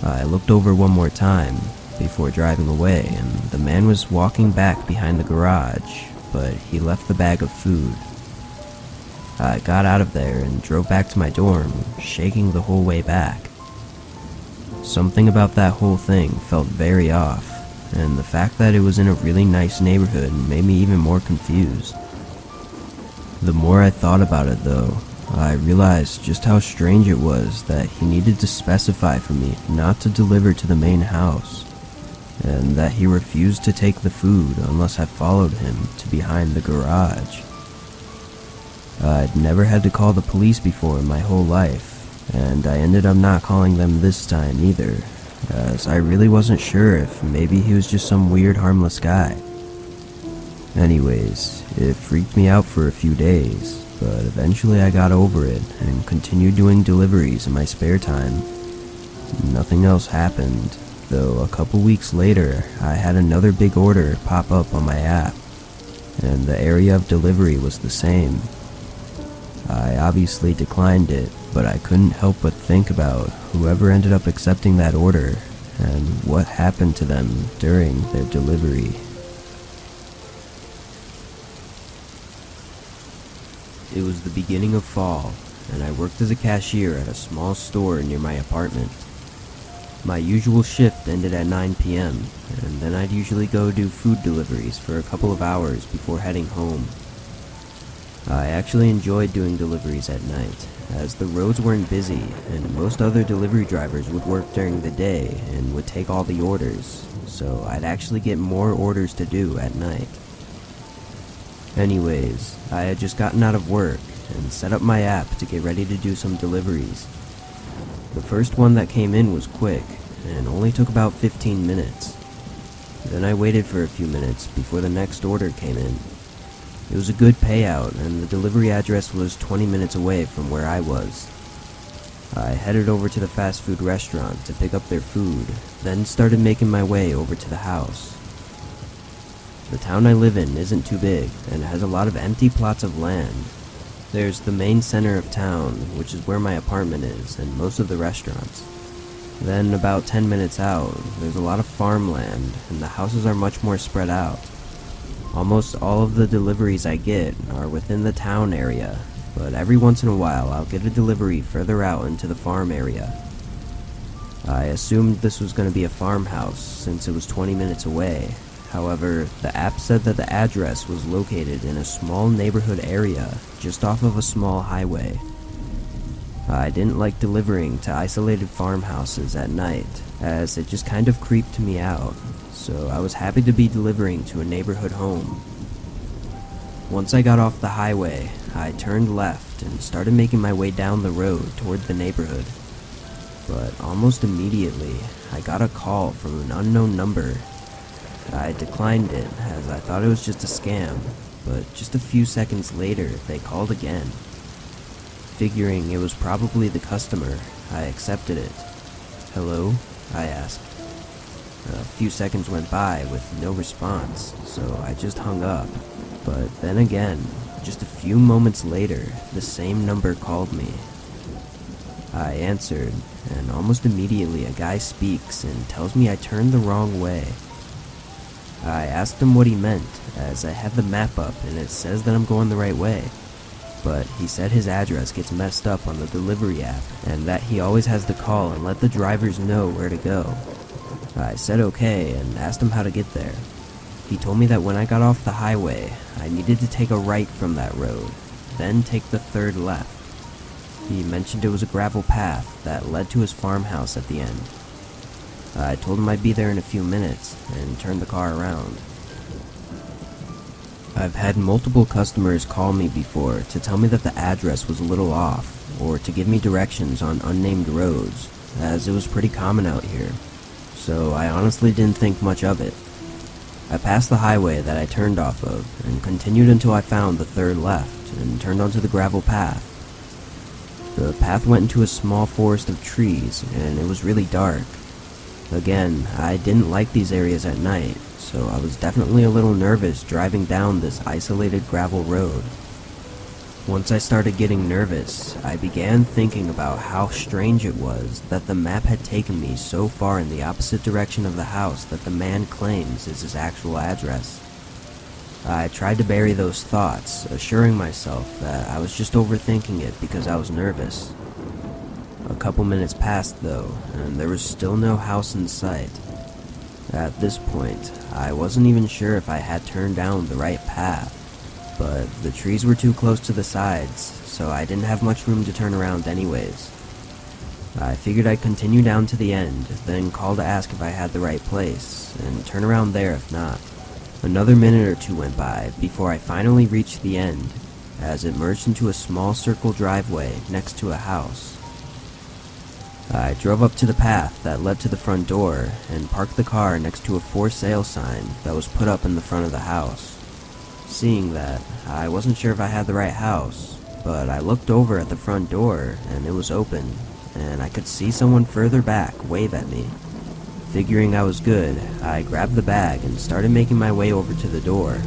I looked over one more time before driving away, and the man was walking back behind the garage, but he left the bag of food. I got out of there and drove back to my dorm, shaking the whole way back. Something about that whole thing felt very off, and the fact that it was in a really nice neighborhood made me even more confused. The more I thought about it though, I realized just how strange it was that he needed to specify for me not to deliver to the main house, and that he refused to take the food unless I followed him to behind the garage. I'd never had to call the police before in my whole life, and I ended up not calling them this time either, as I really wasn't sure if maybe he was just some weird harmless guy. Anyways, it freaked me out for a few days, but eventually I got over it and continued doing deliveries in my spare time. Nothing else happened, though a couple weeks later I had another big order pop up on my app, and the area of delivery was the same. I I obviously declined it, but I couldn't help but think about whoever ended up accepting that order and what happened to them during their delivery. It was the beginning of fall, and I worked as a cashier at a small store near my apartment. My usual shift ended at 9 p.m., and then I'd usually go do food deliveries for a couple of hours before heading home. I actually enjoyed doing deliveries at night, as the roads weren't busy and most other delivery drivers would work during the day and would take all the orders, so I'd actually get more orders to do at night. Anyways, I had just gotten out of work and set up my app to get ready to do some deliveries. The first one that came in was quick and only took about 15 minutes. Then I waited for a few minutes before the next order came in. It was a good payout, and the delivery address was 20 minutes away from where I was. I headed over to the fast food restaurant to pick up their food, then started making my way over to the house. The town I live in isn't too big, and has a lot of empty plots of land. There's the main center of town, which is where my apartment is, and most of the restaurants. Then, about 10 minutes out, there's a lot of farmland, and the houses are much more spread out. Almost all of the deliveries I get are within the town area, but every once in a while I'll get a delivery further out into the farm area. I assumed this was going to be a farmhouse since it was 20 minutes away. However, the app said that the address was located in a small neighborhood area just off of a small highway. I didn't like delivering to isolated farmhouses at night, as it just kind of creeped me out, so I was happy to be delivering to a neighborhood home. Once I got off the highway, I turned left and started making my way down the road toward the neighborhood. But almost immediately, I got a call from an unknown number. I declined it as I thought it was just a scam, but just a few seconds later, they called again. Figuring it was probably the customer, I accepted it. "Hello?" I asked. A few seconds went by with no response, so I just hung up. But then again, just a few moments later, the same number called me. I answered, and almost immediately a guy speaks and tells me I turned the wrong way. I asked him what he meant, as I have the map up and it says that I'm going the right way. But he said his address gets messed up on the delivery app, and that he always has to call and let the drivers know where to go. I said okay and asked him how to get there. He told me that when I got off the highway, I needed to take a right from that road, then take the third left. He mentioned it was a gravel path that led to his farmhouse at the end. I told him I'd be there in a few minutes and turned the car around. I've had multiple customers call me before to tell me that the address was a little off, or to give me directions on unnamed roads, as it was pretty common out here, so I honestly didn't think much of it. I passed the highway that I turned off of, and continued until I found the third left, and turned onto the gravel path. The path went into a small forest of trees, and it was really dark. Again, I didn't like these areas at night, so I was definitely a little nervous driving down this isolated gravel road. Once I started getting nervous, I began thinking about how strange it was that the map had taken me so far in the opposite direction of the house that the man claims is his actual address. I tried to bury those thoughts, assuring myself that I was just overthinking it because I was nervous. A couple minutes passed though, and there was still no house in sight. At this point, I wasn't even sure if I had turned down the right path, but the trees were too close to the sides, so I didn't have much room to turn around anyways. I figured I'd continue down to the end, then call to ask if I had the right place, and turn around there if not. Another minute or two went by before I finally reached the end, as it merged into a small circle driveway next to a house. I drove up to the path that led to the front door and parked the car next to a for sale sign that was put up in the front of the house. Seeing that, I wasn't sure if I had the right house, but I looked over at the front door and it was open, and I could see someone further back wave at me. Figuring I was good, I grabbed the bag and started making my way over to the door.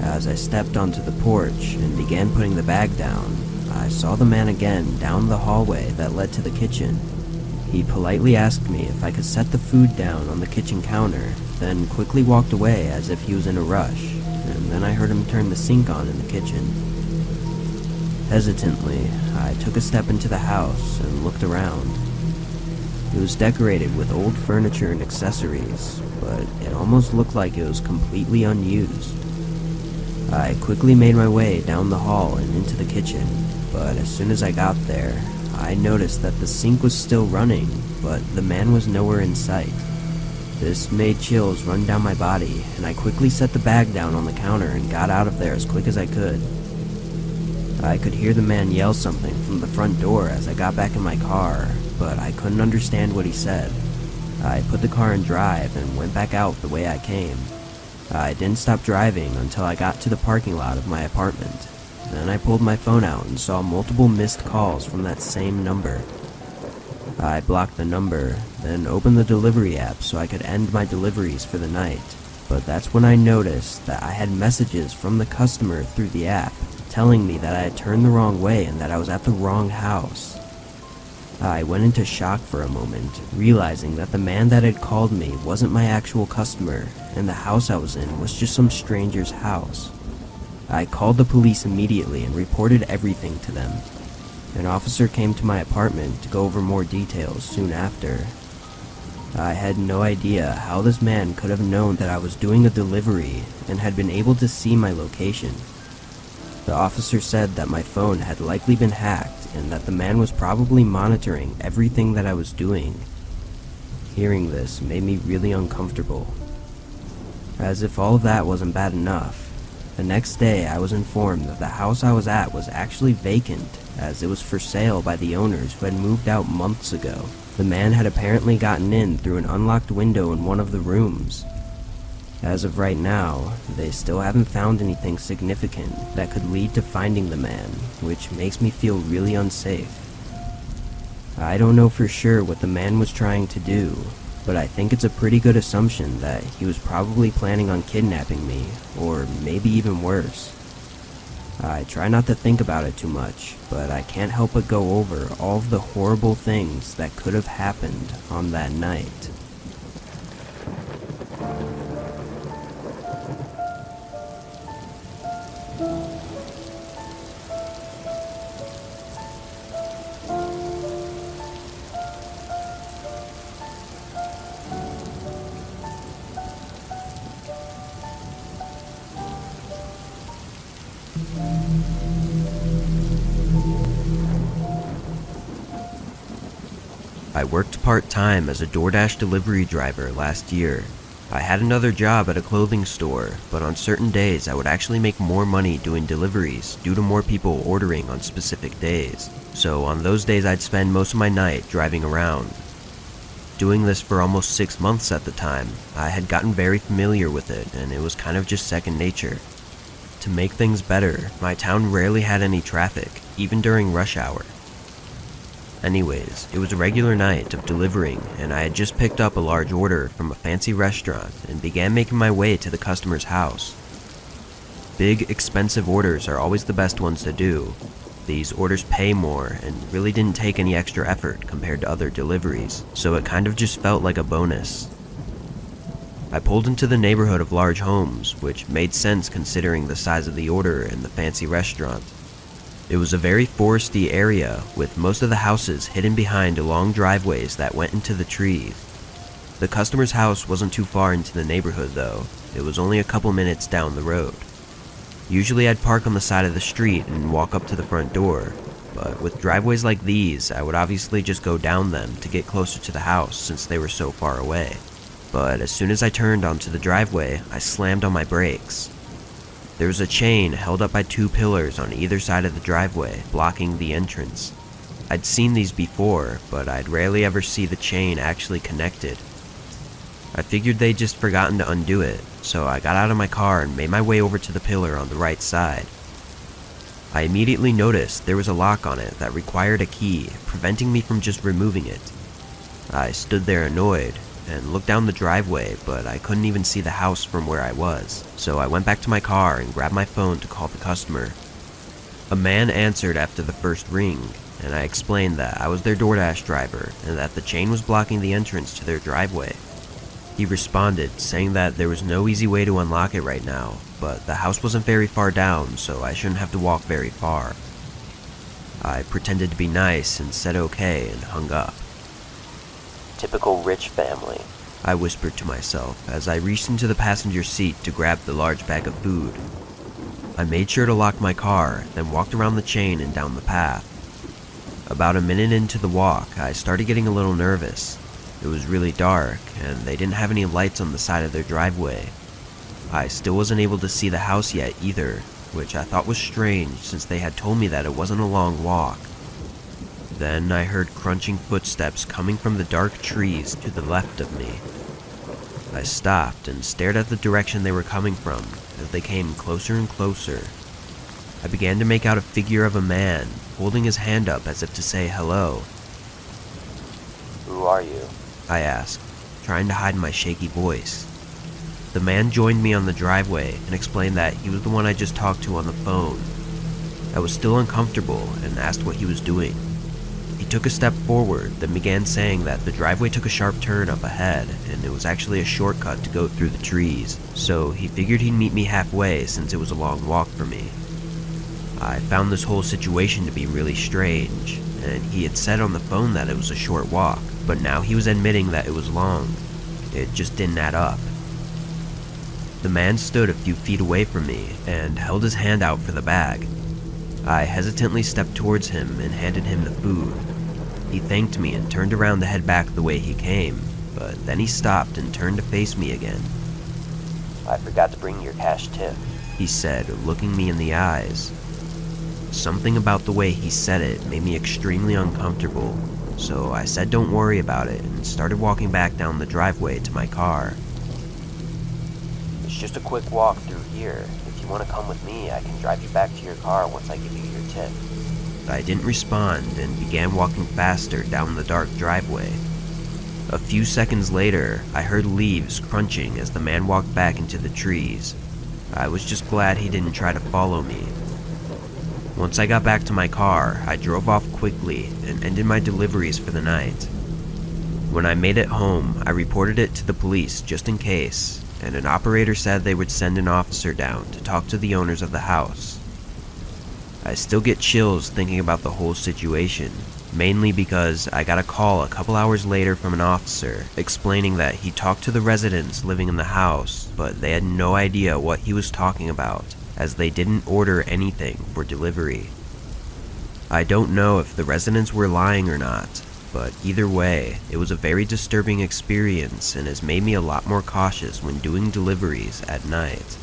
As I stepped onto the porch and began putting the bag down, I saw the man again down the hallway that led to the kitchen. He politely asked me if I could set the food down on the kitchen counter, then quickly walked away as if he was in a rush, and then I heard him turn the sink on in the kitchen. Hesitantly, I took a step into the house and looked around. It was decorated with old furniture and accessories, but it almost looked like it was completely unused. I quickly made my way down the hall and into the kitchen, but as soon as I got there, I noticed that the sink was still running, but the man was nowhere in sight. This made chills run down my body, and I quickly set the bag down on the counter and got out of there as quick as I could. I could hear the man yell something from the front door as I got back in my car, but I couldn't understand what he said. I put the car in drive and went back out the way I came. I didn't stop driving until I got to the parking lot of my apartment. Then I pulled my phone out and saw multiple missed calls from that same number. I blocked the number, then opened the delivery app so I could end my deliveries for the night. But that's when I noticed that I had messages from the customer through the app, telling me that I had turned the wrong way and that I was at the wrong house. I went into shock for a moment, realizing that the man that had called me wasn't my actual customer, and the house I was in was just some stranger's house. I called the police immediately and reported everything to them. An officer came to my apartment to go over more details soon after. I had no idea how this man could have known that I was doing a delivery and had been able to see my location. The officer said that my phone had likely been hacked and that the man was probably monitoring everything that I was doing. Hearing this made me really uncomfortable. As if all of that wasn't bad enough, the next day I was informed that the house I was at was actually vacant, as it was for sale by the owners who had moved out months ago. The man had apparently gotten in through an unlocked window in one of the rooms. As of right now, they still haven't found anything significant that could lead to finding the man, which makes me feel really unsafe. I don't know for sure what the man was trying to do, but I think it's a pretty good assumption that he was probably planning on kidnapping me, or maybe even worse. I try not to think about it too much, but I can't help but go over all of the horrible things that could have happened on that night. I worked part-time as a DoorDash delivery driver last year. I had another job at a clothing store, but on certain days I would actually make more money doing deliveries due to more people ordering on specific days. So on those days I'd spend most of my night driving around. Doing this for almost 6 months at the time, I had gotten very familiar with it and it was kind of just second nature. To make things better, my town rarely had any traffic, even during rush hour. Anyways, it was a regular night of delivering, and I had just picked up a large order from a fancy restaurant and began making my way to the customer's house. Big, expensive orders are always the best ones to do. These orders pay more and really didn't take any extra effort compared to other deliveries, so it kind of just felt like a bonus. I pulled into the neighborhood of large homes, which made sense considering the size of the order and the fancy restaurant. It was a very foresty area, with most of the houses hidden behind long driveways that went into the trees. The customer's house wasn't too far into the neighborhood though, it was only a couple minutes down the road. Usually I'd park on the side of the street and walk up to the front door, but with driveways like these, I would obviously just go down them to get closer to the house since they were so far away. But as soon as I turned onto the driveway, I slammed on my brakes. There was a chain held up by 2 pillars on either side of the driveway, blocking the entrance. I'd seen these before, but I'd rarely ever see the chain actually connected. I figured they'd just forgotten to undo it, so I got out of my car and made my way over to the pillar on the right side. I immediately noticed there was a lock on it that required a key, preventing me from just removing it. I stood there annoyed, and looked down the driveway, but I couldn't even see the house from where I was, so I went back to my car and grabbed my phone to call the customer. A man answered after the first ring, and I explained that I was their DoorDash driver and that the chain was blocking the entrance to their driveway. He responded, saying that there was no easy way to unlock it right now, but the house wasn't very far down, so I shouldn't have to walk very far. I pretended to be nice and said okay and hung up. Typical rich family, I whispered to myself as I reached into the passenger seat to grab the large bag of food. I made sure to lock my car, then walked around the chain and down the path. About a minute into the walk, I started getting a little nervous. It was really dark, and they didn't have any lights on the side of their driveway. I still wasn't able to see the house yet either, which I thought was strange since they had told me that it wasn't a long walk. Then I heard crunching footsteps coming from the dark trees to the left of me. I stopped and stared at the direction they were coming from as they came closer and closer. I began to make out a figure of a man holding his hand up as if to say hello. who are you? I asked, trying to hide my shaky voice. The man joined me on the driveway and explained that he was the one I just talked to on the phone. I was still uncomfortable and asked what he was doing. He took a step forward, then began saying that the driveway took a sharp turn up ahead, and it was actually a shortcut to go through the trees, so he figured he'd meet me halfway since it was a long walk for me. I found this whole situation to be really strange, and he had said on the phone that it was a short walk, but now he was admitting that it was long. It just didn't add up. The man stood a few feet away from me and held his hand out for the bag. I hesitantly stepped towards him and handed him the food. He thanked me and turned around to head back the way he came, but then he stopped and turned to face me again. I forgot to bring your cash tip, He said, looking me in the eyes. Something about the way he said it made me extremely uncomfortable, so I said don't worry about it and started walking back down the driveway to my car. It's just a quick walk through here. If you want to come with me, I can drive you back to your car once I give you your tip. I didn't respond and began walking faster down the dark driveway. A few seconds later, I heard leaves crunching as the man walked back into the trees. I was just glad he didn't try to follow me. Once I got back to my car, I drove off quickly and ended my deliveries for the night. When I made it home, I reported it to the police just in case, and an operator said they would send an officer down to talk to the owners of the house. I still get chills thinking about the whole situation, mainly because I got a call a couple hours later from an officer explaining that he talked to the residents living in the house, but they had no idea what he was talking about, as they didn't order anything for delivery. I don't know if the residents were lying or not, but either way, it was a very disturbing experience and has made me a lot more cautious when doing deliveries at night.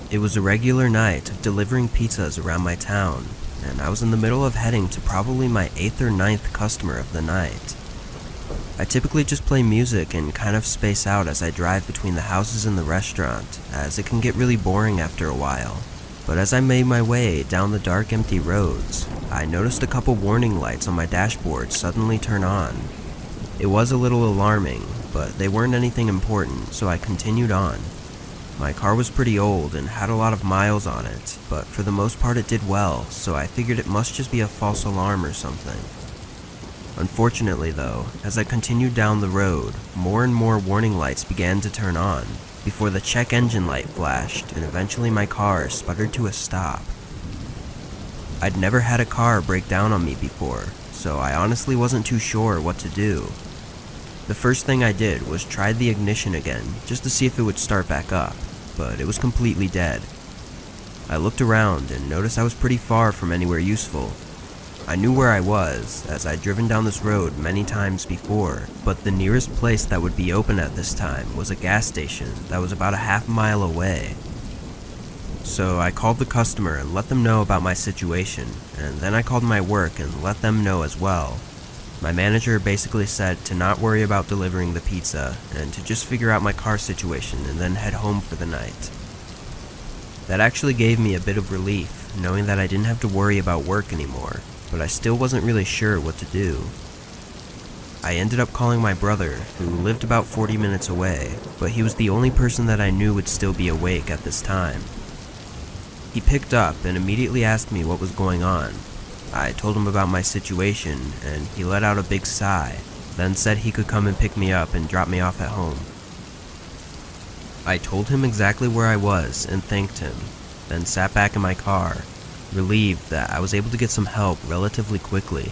It was a regular night of delivering pizzas around my town, and I was in the middle of heading to probably my 8th or 9th customer of the night. I typically just play music and kind of space out as I drive between the houses and the restaurant, as it can get really boring after a while. But as I made my way down the dark, empty roads, I noticed a couple warning lights on my dashboard suddenly turn on. It was a little alarming, but they weren't anything important, so I continued on. My car was pretty old and had a lot of miles on it, but for the most part it did well, so I figured it must just be a false alarm or something. Unfortunately though, as I continued down the road, more and more warning lights began to turn on, before the check engine light flashed and eventually my car sputtered to a stop. I'd never had a car break down on me before, so I honestly wasn't too sure what to do. The first thing I did was try the ignition again, just to see if it would start back up, but it was completely dead. I looked around and noticed I was pretty far from anywhere useful. I knew where I was, as I'd driven down this road many times before, but the nearest place that would be open at this time was a gas station that was about a half-mile away. So I called the customer and let them know about my situation, and then I called my work and let them know as well. My manager basically said to not worry about delivering the pizza, and to just figure out my car situation and then head home for the night. That actually gave me a bit of relief, knowing that I didn't have to worry about work anymore, but I still wasn't really sure what to do. I ended up calling my brother, who lived about 40 minutes away, but he was the only person that I knew would still be awake at this time. He picked up and immediately asked me what was going on. I told him about my situation, and he let out a big sigh, then said he could come and pick me up and drop me off at home. I told him exactly where I was and thanked him, then sat back in my car, relieved that I was able to get some help relatively quickly.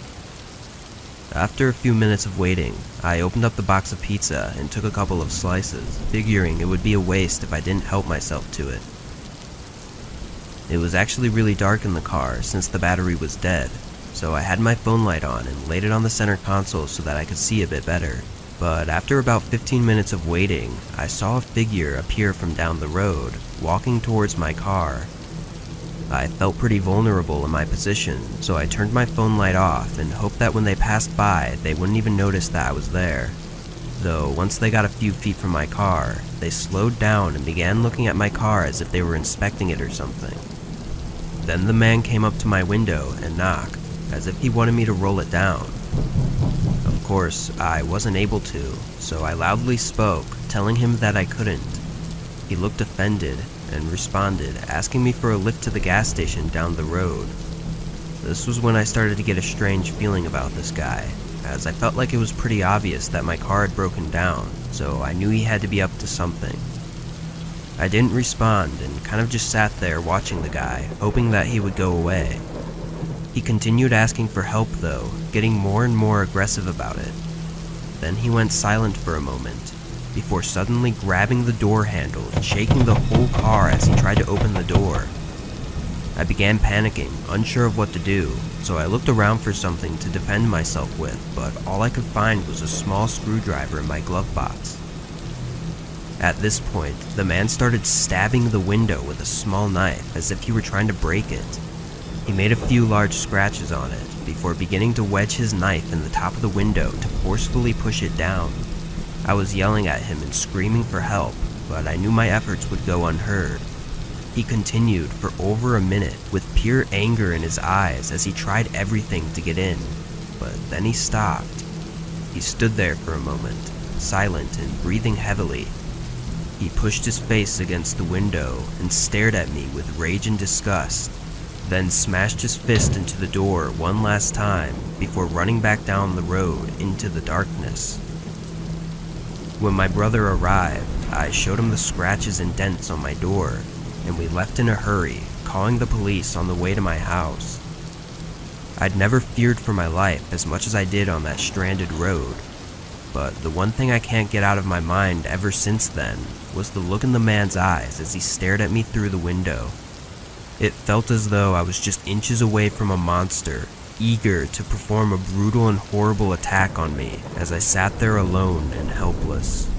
After a few minutes of waiting, I opened up the box of pizza and took a couple of slices, figuring it would be a waste if I didn't help myself to it. It was actually really dark in the car since the battery was dead, so I had my phone light on and laid it on the center console so that I could see a bit better. But after about 15 minutes of waiting, I saw a figure appear from down the road, walking towards my car. I felt pretty vulnerable in my position, so I turned my phone light off and hoped that when they passed by, they wouldn't even notice that I was there. Though once they got a few feet from my car, they slowed down and began looking at my car as if they were inspecting it or something. Then the man came up to my window and knocked, as if he wanted me to roll it down. Of course, I wasn't able to, so I loudly spoke, telling him that I couldn't. He looked offended and responded, asking me for a lift to the gas station down the road. This was when I started to get a strange feeling about this guy, as I felt like it was pretty obvious that my car had broken down, so I knew he had to be up to something. I didn't respond and kind of just sat there watching the guy, hoping that he would go away. He continued asking for help though, getting more and more aggressive about it. Then he went silent for a moment, before suddenly grabbing the door handle and shaking the whole car as he tried to open the door. I began panicking, unsure of what to do, so I looked around for something to defend myself with, but all I could find was a small screwdriver in my glove box. At this point, the man started stabbing the window with a small knife as if he were trying to break it. He made a few large scratches on it, before beginning to wedge his knife in the top of the window to forcefully push it down. I was yelling at him and screaming for help, but I knew my efforts would go unheard. He continued for over a minute with pure anger in his eyes as he tried everything to get in, but then he stopped. He stood there for a moment, silent and breathing heavily. He pushed his face against the window and stared at me with rage and disgust, then smashed his fist into the door one last time before running back down the road into the darkness. When my brother arrived, I showed him the scratches and dents on my door, and we left in a hurry, calling the police on the way to my house. I'd never feared for my life as much as I did on that stranded road, but the one thing I can't get out of my mind ever since then was the look in the man's eyes as he stared at me through the window. It felt as though I was just inches away from a monster, eager to perform a brutal and horrible attack on me as I sat there alone and helpless.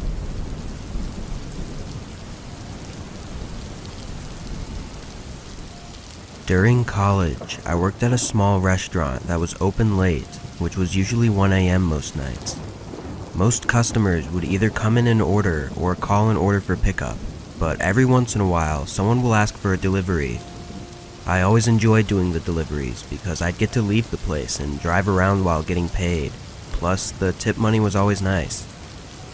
During college, I worked at a small restaurant that was open late, which was usually 1 a.m. most nights. Most customers would either come in and order or call an order for pickup, but every once in a while, someone will ask for a delivery. I always enjoyed doing the deliveries because I'd get to leave the place and drive around while getting paid, plus the tip money was always nice.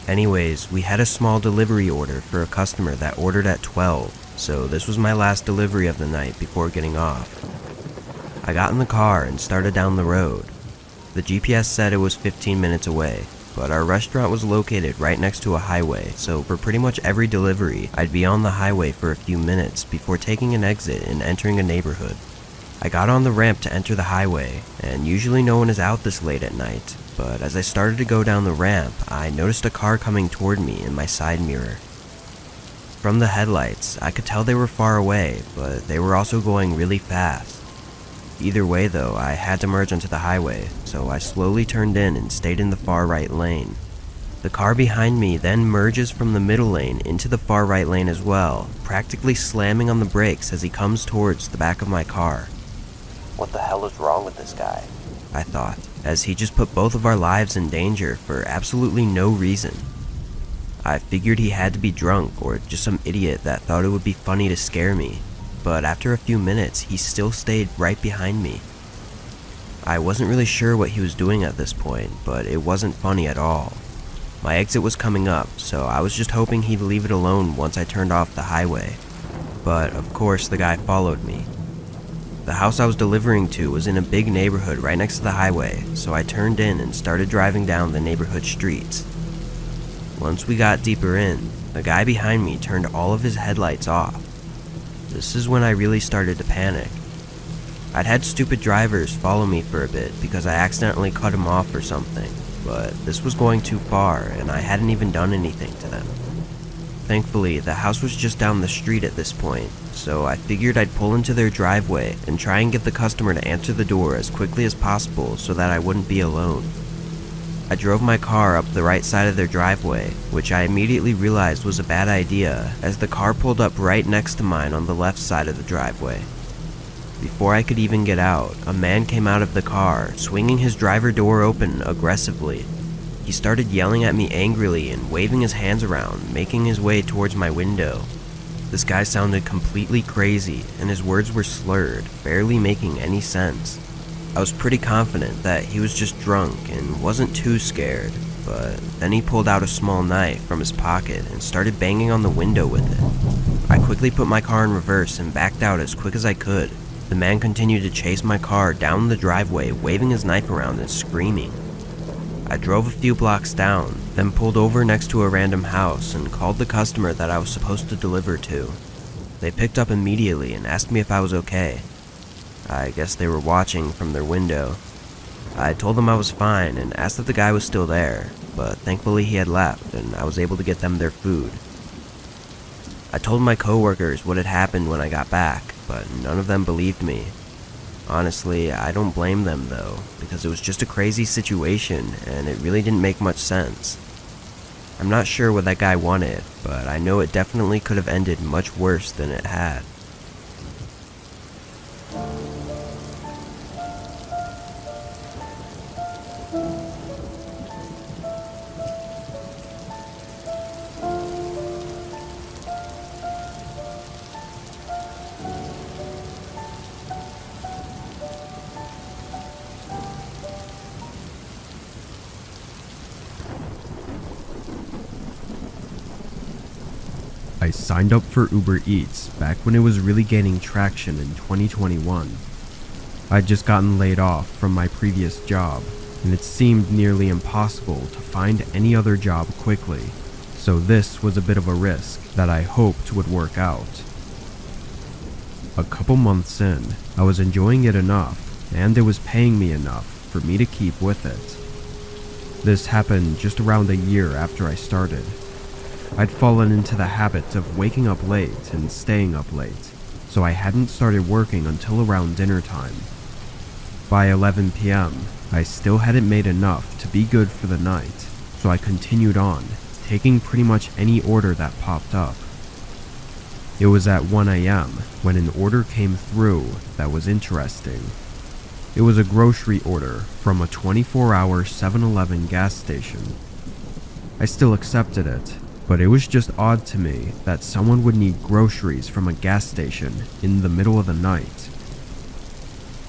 Anyways, we had a small delivery order for a customer that ordered at 12, so this was my last delivery of the night before getting off. I got in the car and started down the road. The GPS said it was 15 minutes away, but our restaurant was located right next to a highway, so for pretty much every delivery, I'd be on the highway for a few minutes before taking an exit and entering a neighborhood. I got on the ramp to enter the highway, and usually no one is out this late at night, but as I started to go down the ramp, I noticed a car coming toward me in my side mirror. From the headlights, I could tell they were far away, but they were also going really fast. Either way though, I had to merge onto the highway, so I slowly turned in and stayed in the far right lane. The car behind me then merges from the middle lane into the far right lane as well, practically slamming on the brakes as he comes towards the back of my car. What the hell is wrong with this guy? I thought, as he just put both of our lives in danger for absolutely no reason. I figured he had to be drunk or just some idiot that thought it would be funny to scare me, but after a few minutes he still stayed right behind me. I wasn't really sure what he was doing at this point, but it wasn't funny at all. My exit was coming up, so I was just hoping he'd leave it alone once I turned off the highway. But of course the guy followed me. The house I was delivering to was in a big neighborhood right next to the highway, so I turned in and started driving down the neighborhood streets. Once we got deeper in, the guy behind me turned all of his headlights off. This is when I really started to panic. I'd had stupid drivers follow me for a bit because I accidentally cut him off or something, but this was going too far and I hadn't even done anything to them. Thankfully, the house was just down the street at this point, so I figured I'd pull into their driveway and try and get the customer to answer the door as quickly as possible so that I wouldn't be alone. I drove my car up the right side of their driveway, which I immediately realized was a bad idea as the car pulled up right next to mine on the left side of the driveway. Before I could even get out, a man came out of the car, swinging his driver door open aggressively. He started yelling at me angrily and waving his hands around, making his way towards my window. This guy sounded completely crazy, and his words were slurred, barely making any sense. I was pretty confident that he was just drunk and wasn't too scared, but then he pulled out a small knife from his pocket and started banging on the window with it. I quickly put my car in reverse and backed out as quick as I could. The man continued to chase my car down the driveway, waving his knife around and screaming. I drove a few blocks down, then pulled over next to a random house and called the customer that I was supposed to deliver to. They picked up immediately and asked me if I was okay. I guess they were watching from their window. I told them I was fine and asked if the guy was still there, but thankfully he had left and I was able to get them their food. I told my coworkers what had happened when I got back, but none of them believed me. Honestly, I don't blame them though, because it was just a crazy situation and it really didn't make much sense. I'm not sure what that guy wanted, but I know it definitely could have ended much worse than it had. I signed up for Uber Eats back when it was really gaining traction in 2021. I'd just gotten laid off from my previous job, and it seemed nearly impossible to find any other job quickly, so this was a bit of a risk that I hoped would work out. A couple months in, I was enjoying it enough, and it was paying me enough for me to keep with it. This happened just around a year after I started. I'd fallen into the habit of waking up late and staying up late, so I hadn't started working until around dinner time. By 11 p.m., I still hadn't made enough to be good for the night, so I continued on, taking pretty much any order that popped up. It was at 1 a.m. when an order came through that was interesting. It was a grocery order from a 24-hour 7-Eleven gas station. I still accepted it, but it was just odd to me that someone would need groceries from a gas station in the middle of the night.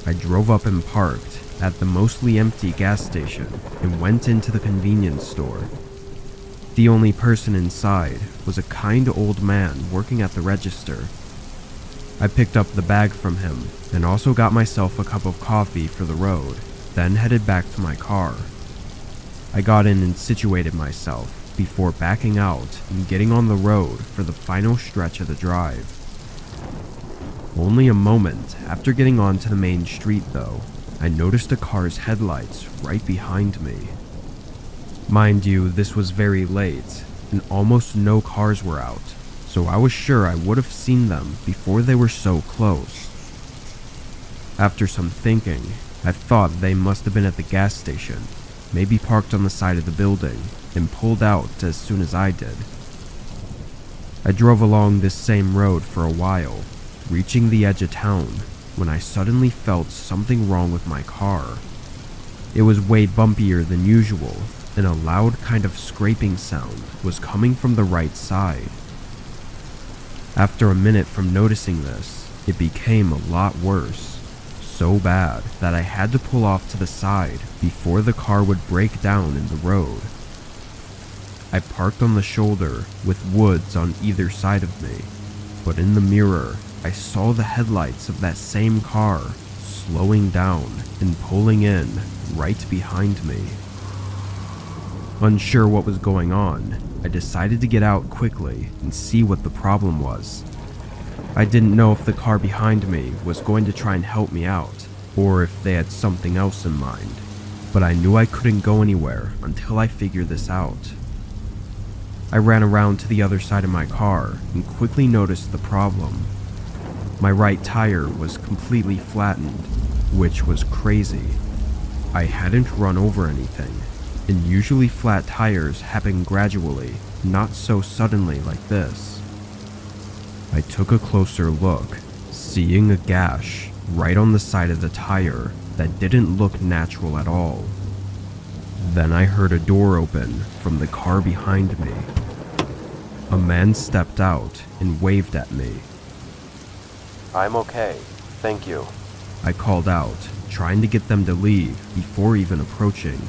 I drove up and parked at the mostly empty gas station and went into the convenience store. The only person inside was a kind old man working at the register. I picked up the bag from him and also got myself a cup of coffee for the road, then headed back to my car. I got in and situated myself before backing out and getting on the road for the final stretch of the drive. Only a moment after getting onto the main street though, I noticed a car's headlights right behind me. Mind you, this was very late and almost no cars were out, so I was sure I would have seen them before they were so close. After some thinking, I thought they must have been at the gas station, maybe parked on the side of the building, and pulled out as soon as I did. I drove along this same road for a while, reaching the edge of town, when I suddenly felt something wrong with my car. It was way bumpier than usual, and a loud kind of scraping sound was coming from the right side. After a minute from noticing this, it became a lot worse. so bad that I had to pull off to the side before the car would break down in the road. I parked on the shoulder with woods on either side of me, but in the mirror, I saw the headlights of that same car slowing down and pulling in right behind me. Unsure what was going on, I decided to get out quickly and see what the problem was. I didn't know if the car behind me was going to try and help me out, or if they had something else in mind, but I knew I couldn't go anywhere until I figured this out. I ran around to the other side of my car and quickly noticed the problem. My right tire was completely flattened, which was crazy. I hadn't run over anything, and usually flat tires happen gradually, not so suddenly like this. I took a closer look, seeing a gash right on the side of the tire that didn't look natural at all. Then I heard a door open from the car behind me. A man stepped out and waved at me. I'm okay, thank you. I called out, trying to get them to leave before even approaching,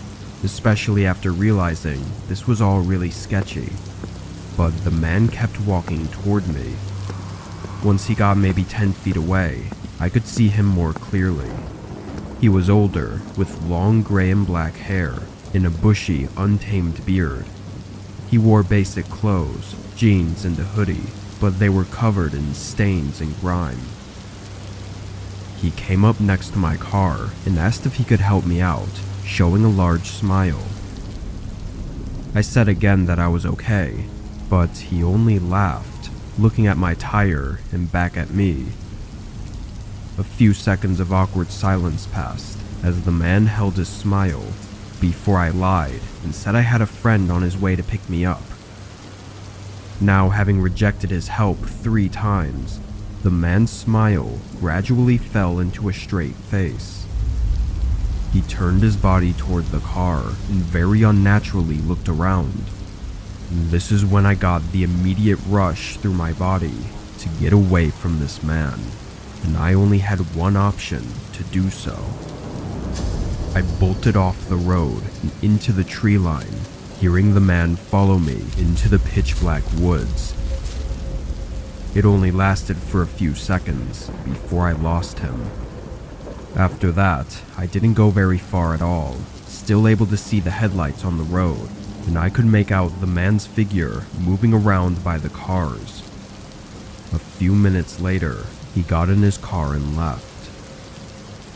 especially after realizing this was all really sketchy. But the man kept walking toward me. Once he got maybe 10 feet away, I could see him more clearly. He was older, with long gray and black hair and a bushy, untamed beard. He wore basic clothes, jeans and a hoodie, but they were covered in stains and grime. He came up next to my car and asked if he could help me out, showing a large smile. I said again that I was okay, but he only laughed, looking at my tire and back at me. A few seconds of awkward silence passed as the man held his smile before I lied and said I had a friend on his way to pick me up. Now, having rejected his help 3 times, the man's smile gradually fell into a straight face. He turned his body toward the car and very unnaturally looked around. This is when I got the immediate rush through my body to get away from this man, and I only had one option to do so. I bolted off the road and into the tree line, hearing the man follow me into the pitch-black woods. It only lasted for a few seconds before I lost him. After that, I didn't go very far at all, still able to see the headlights on the road, and I could make out the man's figure moving around by the cars. A few minutes later, he got in his car and left.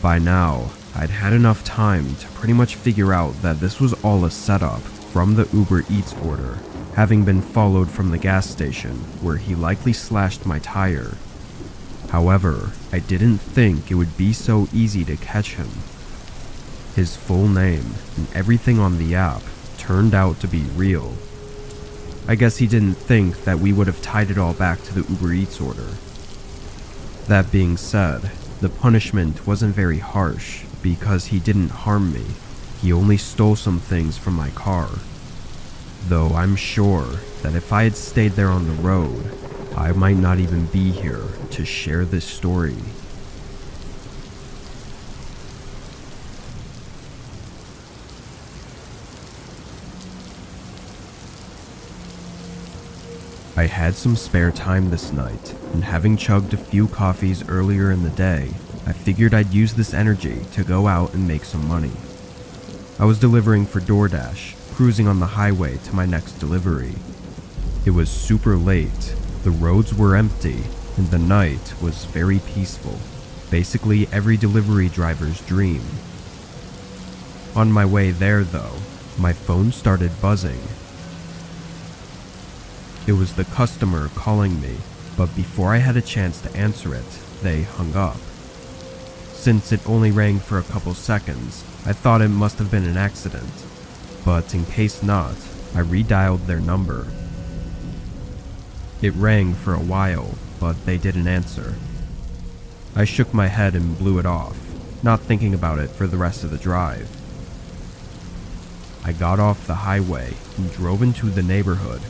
By now, I'd had enough time to pretty much figure out that this was all a setup from the Uber Eats order, having been followed from the gas station where he likely slashed my tire. However, I didn't think it would be so easy to catch him. His full name and everything on the app turned out to be real. I guess he didn't think that we would have tied it all back to the Uber Eats order. That being said, the punishment wasn't very harsh because he didn't harm me. He only stole some things from my car. Though I'm sure that if I had stayed there on the road, I might not even be here to share this story. I had some spare time this night, and having chugged a few coffees earlier in the day, I figured I'd use this energy to go out and make some money. I was delivering for DoorDash, cruising on the highway to my next delivery. It was super late, the roads were empty, and the night was very peaceful, basically every delivery driver's dream. On my way there though, my phone started buzzing. It was the customer calling me, but before I had a chance to answer it, they hung up. Since it only rang for a couple seconds, I thought it must have been an accident, but in case not, I redialed their number. It rang for a while, but they didn't answer. I shook my head and blew it off, not thinking about it for the rest of the drive. I got off the highway and drove into the neighborhood.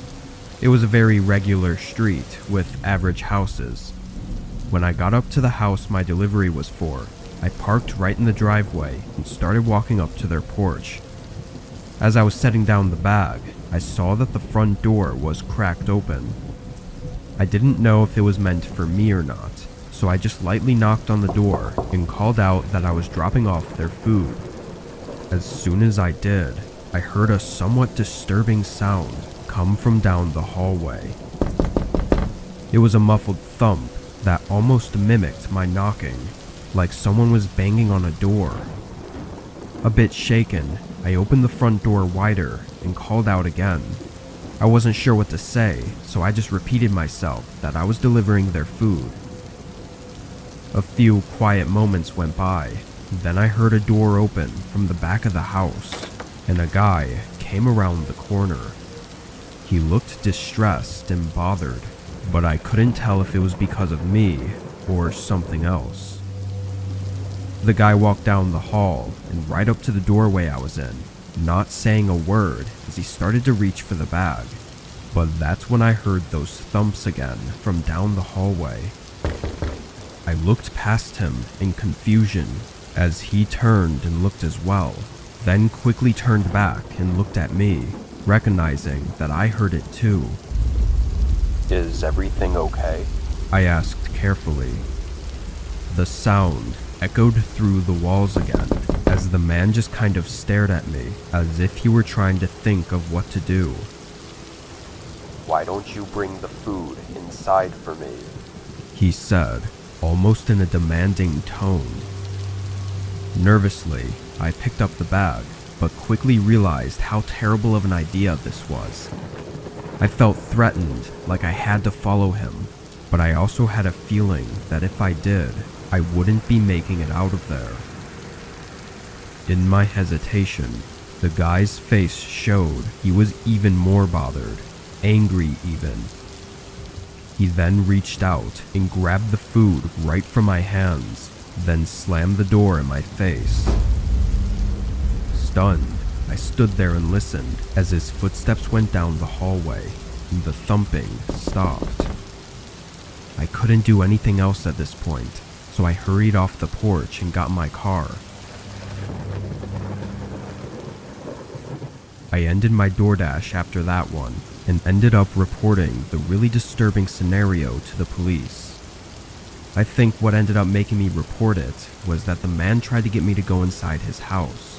It was a very regular street with average houses. When I got up to the house my delivery was for, I parked right in the driveway and started walking up to their porch. As I was setting down the bag, I saw that the front door was cracked open. I didn't know if it was meant for me or not, so I just lightly knocked on the door and called out that I was dropping off their food. As soon as I did, I heard a somewhat disturbing sound come from down the hallway. It was a muffled thump that almost mimicked my knocking, like someone was banging on a door. A bit shaken, I opened the front door wider and called out again. I wasn't sure what to say, so I just repeated myself that I was delivering their food. A few quiet moments went by, then I heard a door open from the back of the house, and a guy came around the corner. He looked distressed and bothered, but I couldn't tell if it was because of me or something else. The guy walked down the hall and right up to the doorway I was in, not saying a word as he started to reach for the bag. But that's when I heard those thumps again from down the hallway. I looked past him in confusion as he turned and looked as well, then quickly turned back and looked at me, recognizing that I heard it too. Is everything okay? I asked carefully. The sound echoed through the walls again as the man just kind of stared at me as if he were trying to think of what to do. Why don't you bring the food inside for me? He said, almost in a demanding tone. Nervously, I picked up the bag, but quickly realized how terrible of an idea this was. I felt threatened, like I had to follow him, but I also had a feeling that if I did, I wouldn't be making it out of there. In my hesitation, the guy's face showed he was even more bothered, angry even. He then reached out and grabbed the food right from my hands, then slammed the door in my face. Stunned, I stood there and listened as his footsteps went down the hallway and the thumping stopped. I couldn't do anything else at this point, so I hurried off the porch and got in my car. I ended my DoorDash after that one and ended up reporting the really disturbing scenario to the police. I think what ended up making me report it was that the man tried to get me to go inside his house.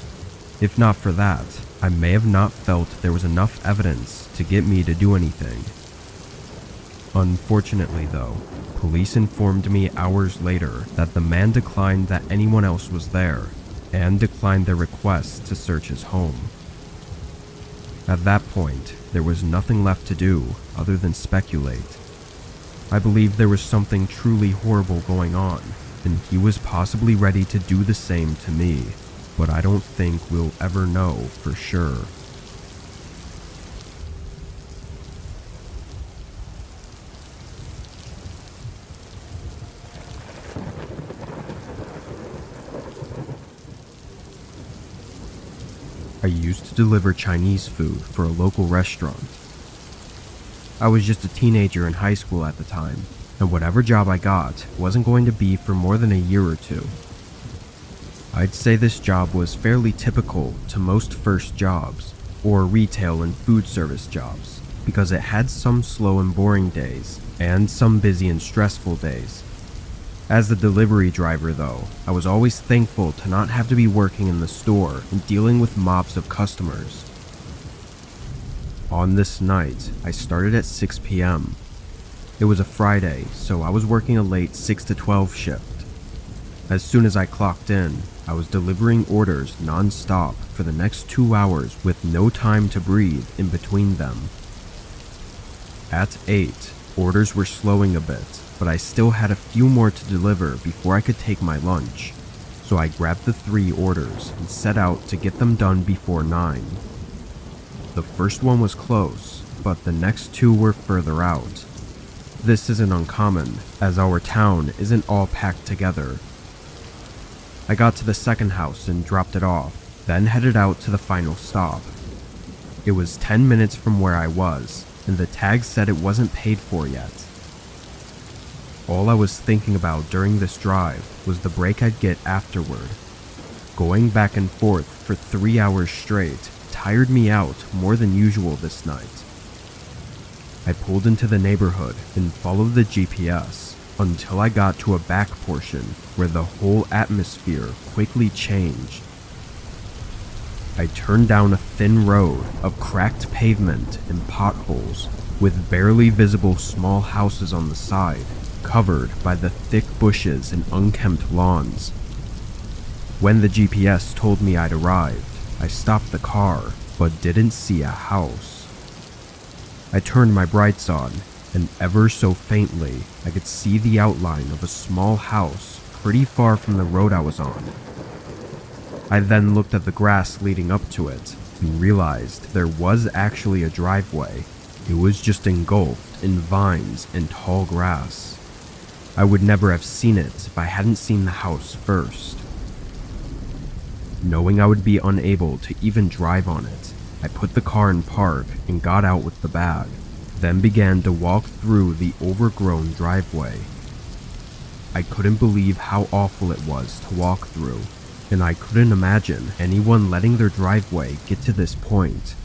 If not for that, I may have not felt there was enough evidence to get me to do anything. Unfortunately though, police informed me hours later that the man declined that anyone else was there and declined their request to search his home. At that point, there was nothing left to do other than speculate. I believed there was something truly horrible going on, and he was possibly ready to do the same to me, but I don't think we'll ever know for sure. I used to deliver Chinese food for a local restaurant. I was just a teenager in high school at the time, and whatever job I got wasn't going to be for more than a year or two. I'd say this job was fairly typical to most first jobs, or retail and food service jobs, because it had some slow and boring days, and some busy and stressful days. As the delivery driver though, I was always thankful to not have to be working in the store and dealing with mobs of customers. On this night, I started at 6 p.m. It was a Friday, so I was working a late 6 to 12 shift. As soon as I clocked in, I was delivering orders non-stop for the next 2 hours with no time to breathe in between them. At 8, orders were slowing a bit, but I still had a few more to deliver before I could take my lunch, so I grabbed the 3 orders and set out to get them done before 9. The first one was close, but the next 2 were further out. This isn't uncommon, as our town isn't all packed together. I got to the second house and dropped it off, then headed out to the final stop. It was 10 minutes from where I was, and the tag said it wasn't paid for yet. all I was thinking about during this drive was the break I'd get afterward. Going back and forth for 3 hours straight tired me out more than usual this night. I pulled into the neighborhood and followed the GPS until I got to a back portion where the whole atmosphere quickly changed. I turned down a thin road of cracked pavement and potholes with barely visible small houses on the side, covered by the thick bushes and unkempt lawns. When the GPS told me I'd arrived, I stopped the car but didn't see a house. I turned my brights on, and ever so faintly, I could see the outline of a small house pretty far from the road I was on. I then looked at the grass leading up to it and realized there was actually a driveway. It was just engulfed in vines and tall grass. I would never have seen it if I hadn't seen the house first. Knowing I would be unable to even drive on it, I put the car in park and got out with the bag, then began to walk through the overgrown driveway. I couldn't believe how awful it was to walk through, and I couldn't imagine anyone letting their driveway get to this point.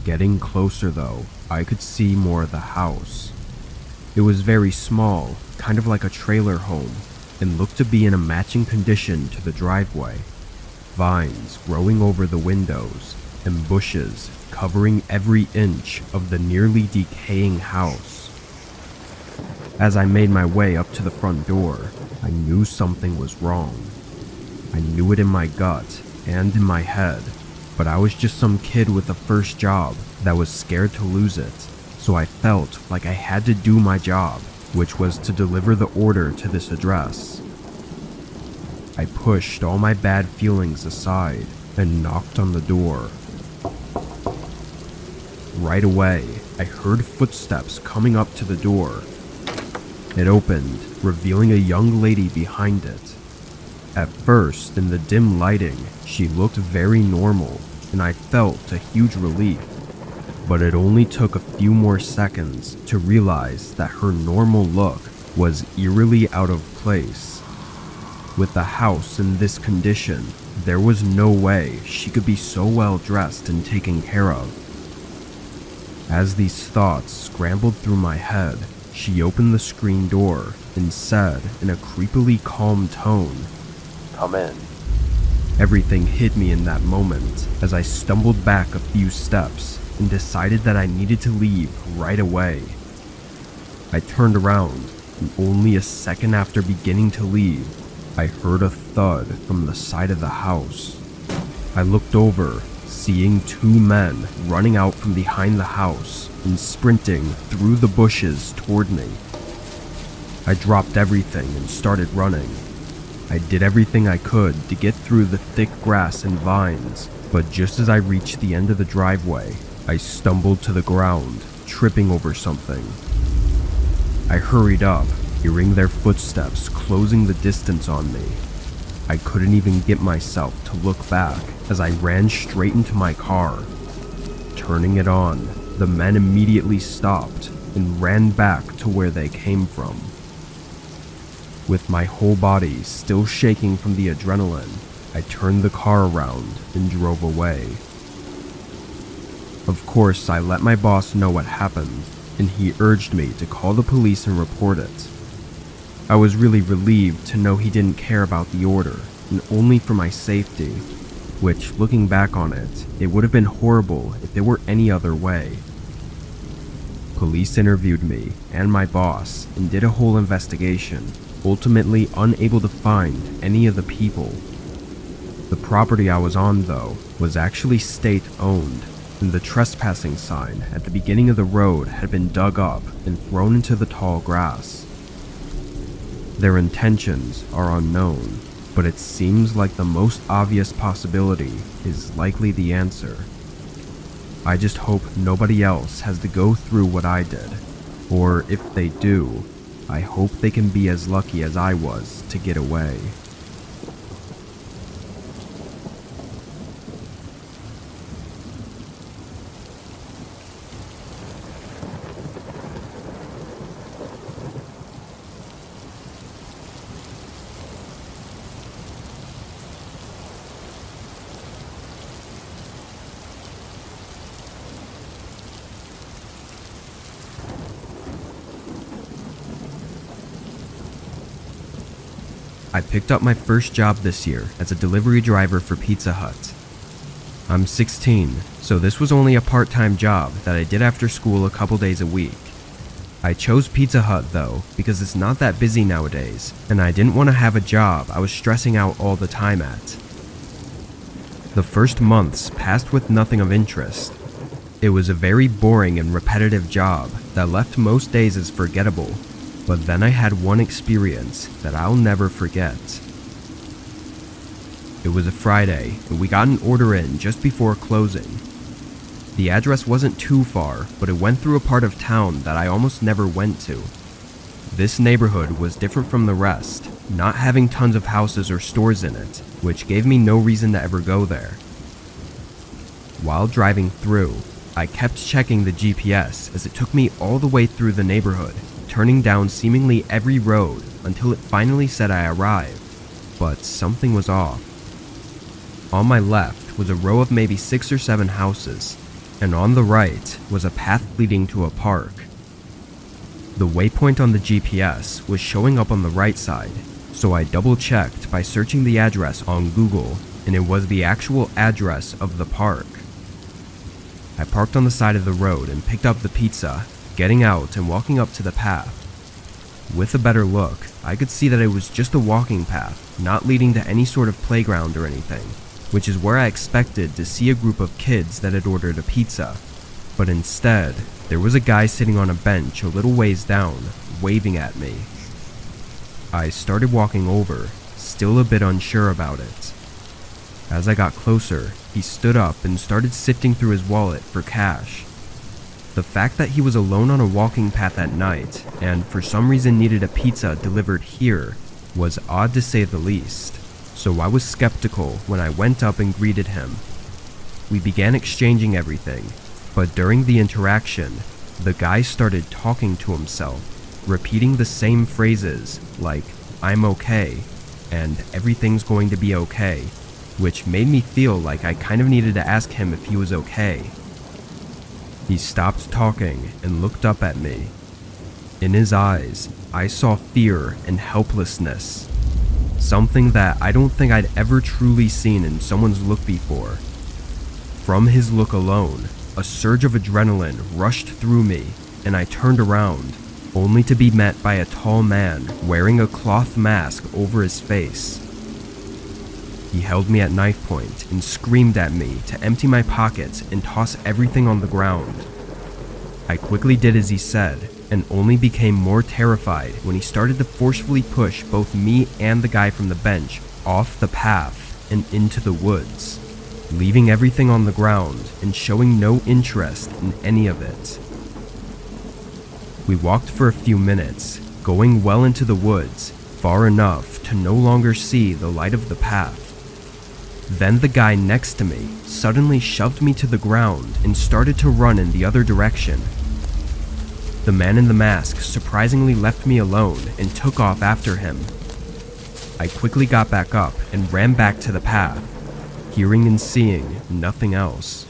Getting closer though, I could see more of the house. It was very small, kind of like a trailer home, and looked to be in a matching condition to the driveway. Vines growing over the windows, and bushes covering every inch of the nearly decaying house. As I made my way up to the front door, I knew something was wrong. I knew it in my gut and in my head, but I was just some kid with a first job that was scared to lose it, so I felt like I had to do my job, which was to deliver the order to this address. I pushed all my bad feelings aside and knocked on the door. Right away, I heard footsteps coming up to the door. It opened, revealing a young lady behind it. At first, in the dim lighting, she looked very normal, and I felt a huge relief. But it only took a few more seconds to realize that her normal look was eerily out of place. With the house in this condition, there was no way she could be so well dressed and taken care of. As these thoughts scrambled through my head, she opened the screen door and said in a creepily calm tone, "Come in." Everything hit me in that moment as I stumbled back a few steps and decided that I needed to leave right away. I turned around, and only a second after beginning to leave, I heard a thud from the side of the house. I looked over, seeing two men running out from behind the house and sprinting through the bushes toward me. I dropped everything and started running. I did everything I could to get through the thick grass and vines, but just as I reached the end of the driveway, I stumbled to the ground, tripping over something. I hurried up, hearing their footsteps closing the distance on me. I couldn't even get myself to look back as I ran straight into my car. Turning it on, the men immediately stopped and ran back to where they came from. With my whole body still shaking from the adrenaline, I turned the car around and drove away. Of course, I let my boss know what happened, and he urged me to call the police and report it. I was really relieved to know he didn't care about the order, and only for my safety, which, looking back on it, it would have been horrible if it were any other way. Police interviewed me and my boss and did a whole investigation, ultimately unable to find any of the people. The property I was on, though, was actually state-owned, and the trespassing sign at the beginning of the road had been dug up and thrown into the tall grass. Their intentions are unknown, but it seems like the most obvious possibility is likely the answer. I just hope nobody else has to go through what I did, or if they do, I hope they can be as lucky as I was to get away. I picked up my first job this year as a delivery driver for Pizza Hut. I'm 16, so this was only a part-time job that I did after school a couple days a week. I chose Pizza Hut though because it's not that busy nowadays, and I didn't want to have a job I was stressing out all the time at. The first months passed with nothing of interest. It was a very boring and repetitive job that left most days as forgettable, but then I had one experience that I'll never forget. It was a Friday, and we got an order in just before closing. The address wasn't too far, but it went through a part of town that I almost never went to. This neighborhood was different from the rest, not having tons of houses or stores in it, which gave me no reason to ever go there. While driving through, I kept checking the GPS as it took me all the way through the neighborhood, turning down seemingly every road until it finally said I arrived, but something was off. On my left was a row of maybe 6 or 7 houses, and on the right was a path leading to a park. The waypoint on the GPS was showing up on the right side, so I double-checked by searching the address on Google, and it was the actual address of the park. I parked on the side of the road and picked up the pizza, getting out and walking up to the path. With a better look, I could see that it was just a walking path, not leading to any sort of playground or anything, which is where I expected to see a group of kids that had ordered a pizza. But instead, there was a guy sitting on a bench a little ways down, waving at me. I started walking over, still a bit unsure about it. As I got closer, he stood up and started sifting through his wallet for cash. The fact that he was alone on a walking path at night, and for some reason needed a pizza delivered here, was odd to say the least, so I was skeptical when I went up and greeted him. We began exchanging everything, but during the interaction, the guy started talking to himself, repeating the same phrases like, "I'm okay," and "everything's going to be okay," which made me feel like I kind of needed to ask him if he was okay. He stopped talking and looked up at me. In his eyes, I saw fear and helplessness, something that I don't think I'd ever truly seen in someone's look before. From his look alone, a surge of adrenaline rushed through me, and I turned around, only to be met by a tall man wearing a cloth mask over his face. He held me at knife point and screamed at me to empty my pockets and toss everything on the ground. I quickly did as he said, and only became more terrified when he started to forcefully push both me and the guy from the bench off the path and into the woods, leaving everything on the ground and showing no interest in any of it. We walked for a few minutes, going well into the woods, far enough to no longer see the light of the path. Then the guy next to me suddenly shoved me to the ground and started to run in the other direction. The man in the mask surprisingly left me alone and took off after him. I quickly got back up and ran back to the path, hearing and seeing nothing else.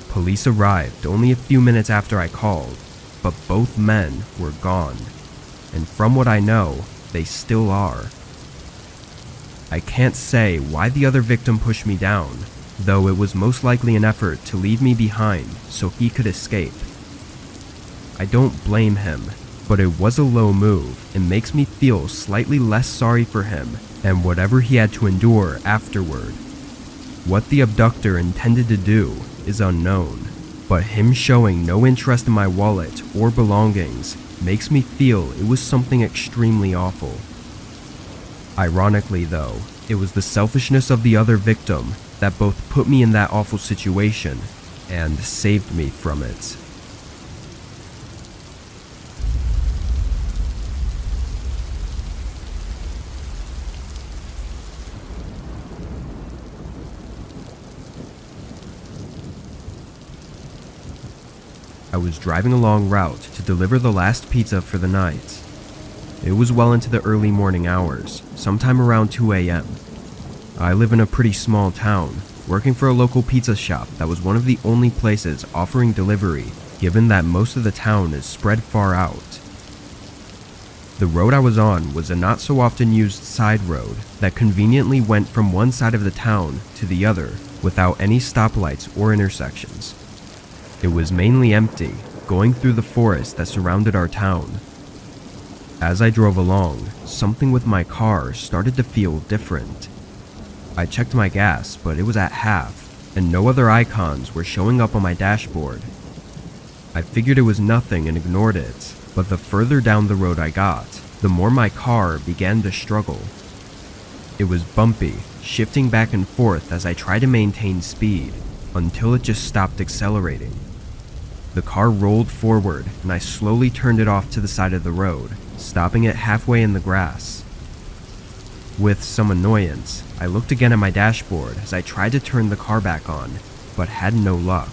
Police arrived only a few minutes after I called, but both men were gone, and from what I know, they still are. I can't say why the other victim pushed me down, though it was most likely an effort to leave me behind so he could escape. I don't blame him, but it was a low move and makes me feel slightly less sorry for him and whatever he had to endure afterward. What the abductor intended to do is unknown, but him showing no interest in my wallet or belongings makes me feel it was something extremely awful. Ironically though, it was the selfishness of the other victim that both put me in that awful situation and saved me from it. I was driving a long route to deliver the last pizza for the night. It was well into the early morning hours, sometime around 2 a.m. I live in a pretty small town, working for a local pizza shop that was one of the only places offering delivery, given that most of the town is spread far out. The road I was on was a not so often used side road that conveniently went from one side of the town to the other without any stoplights or intersections. It was mainly empty, going through the forest that surrounded our town. As I drove along, something with my car started to feel different. I checked my gas, but it was at half, and no other icons were showing up on my dashboard. I figured it was nothing and ignored it, but the further down the road I got, the more my car began to struggle. It was bumpy, shifting back and forth as I tried to maintain speed, until it just stopped accelerating. The car rolled forward, and I slowly turned it off to the side of the road, stopping it halfway in the grass. With some annoyance, I looked again at my dashboard as I tried to turn the car back on, but had no luck.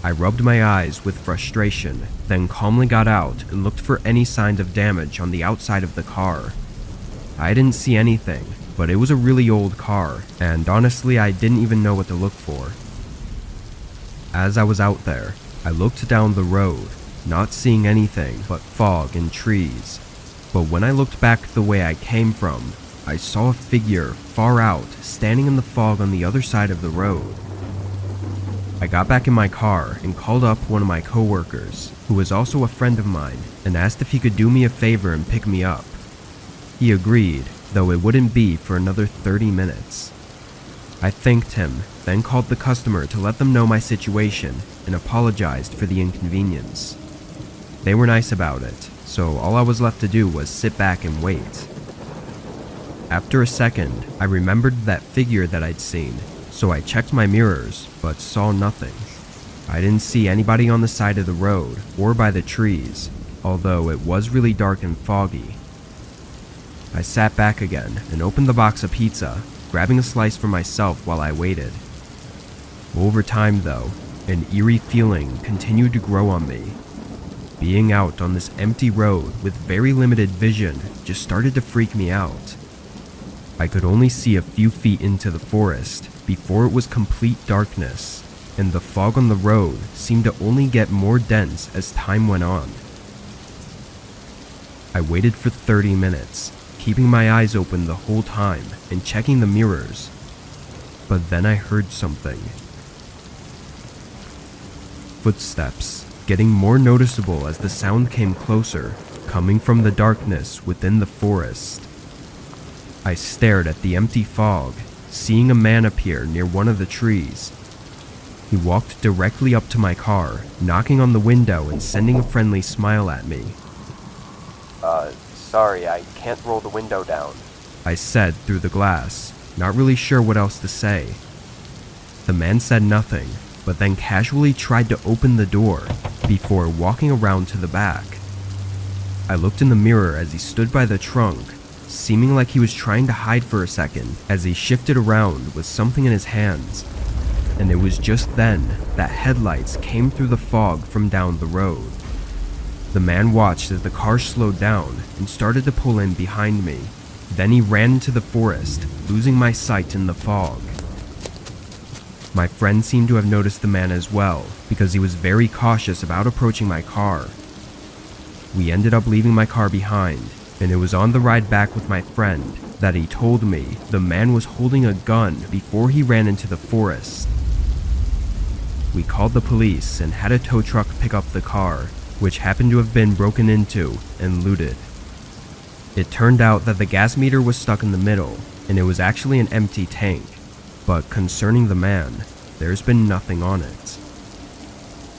I rubbed my eyes with frustration, then calmly got out and looked for any signs of damage on the outside of the car. I didn't see anything, but it was a really old car, and honestly I didn't even know what to look for. As I was out there, I looked down the road, not seeing anything but fog and trees. But when I looked back the way I came from, I saw a figure far out, standing in the fog on the other side of the road. I got back in my car and called up one of my coworkers, who was also a friend of mine, and asked if he could do me a favor and pick me up. He agreed, though it wouldn't be for another 30 minutes. I thanked him, then called the customer to let them know my situation and apologized for the inconvenience. They were nice about it, so all I was left to do was sit back and wait. After a second, I remembered that figure that I'd seen, so I checked my mirrors, but saw nothing. I didn't see anybody on the side of the road or by the trees, although it was really dark and foggy. I sat back again and opened the box of pizza, grabbing a slice for myself while I waited. Over time though, an eerie feeling continued to grow on me. Being out on this empty road with very limited vision just started to freak me out. I could only see a few feet into the forest before it was complete darkness, and the fog on the road seemed to only get more dense as time went on. I waited for 30 minutes, keeping my eyes open the whole time and checking the mirrors. But then I heard something. Footsteps, getting more noticeable as the sound came closer, coming from the darkness within the forest. I stared at the empty fog, seeing a man appear near one of the trees. He walked directly up to my car, knocking on the window and sending a friendly smile at me. Sorry, I can't roll the window down, I said through the glass, not really sure what else to say. The man said nothing, but then casually tried to open the door before walking around to the back. I looked in the mirror as he stood by the trunk, seeming like he was trying to hide for a second as he shifted around with something in his hands. And it was just then that headlights came through the fog from down the road. The man watched as the car slowed down and started to pull in behind me. Then he ran into the forest, losing my sight in the fog. My friend seemed to have noticed the man as well, because he was very cautious about approaching my car. We ended up leaving my car behind, and it was on the ride back with my friend that he told me the man was holding a gun before he ran into the forest. We called the police and had a tow truck pick up the car, which happened to have been broken into and looted. It turned out that the gas meter was stuck in the middle, and it was actually an empty tank. But concerning the man, there's been nothing on it.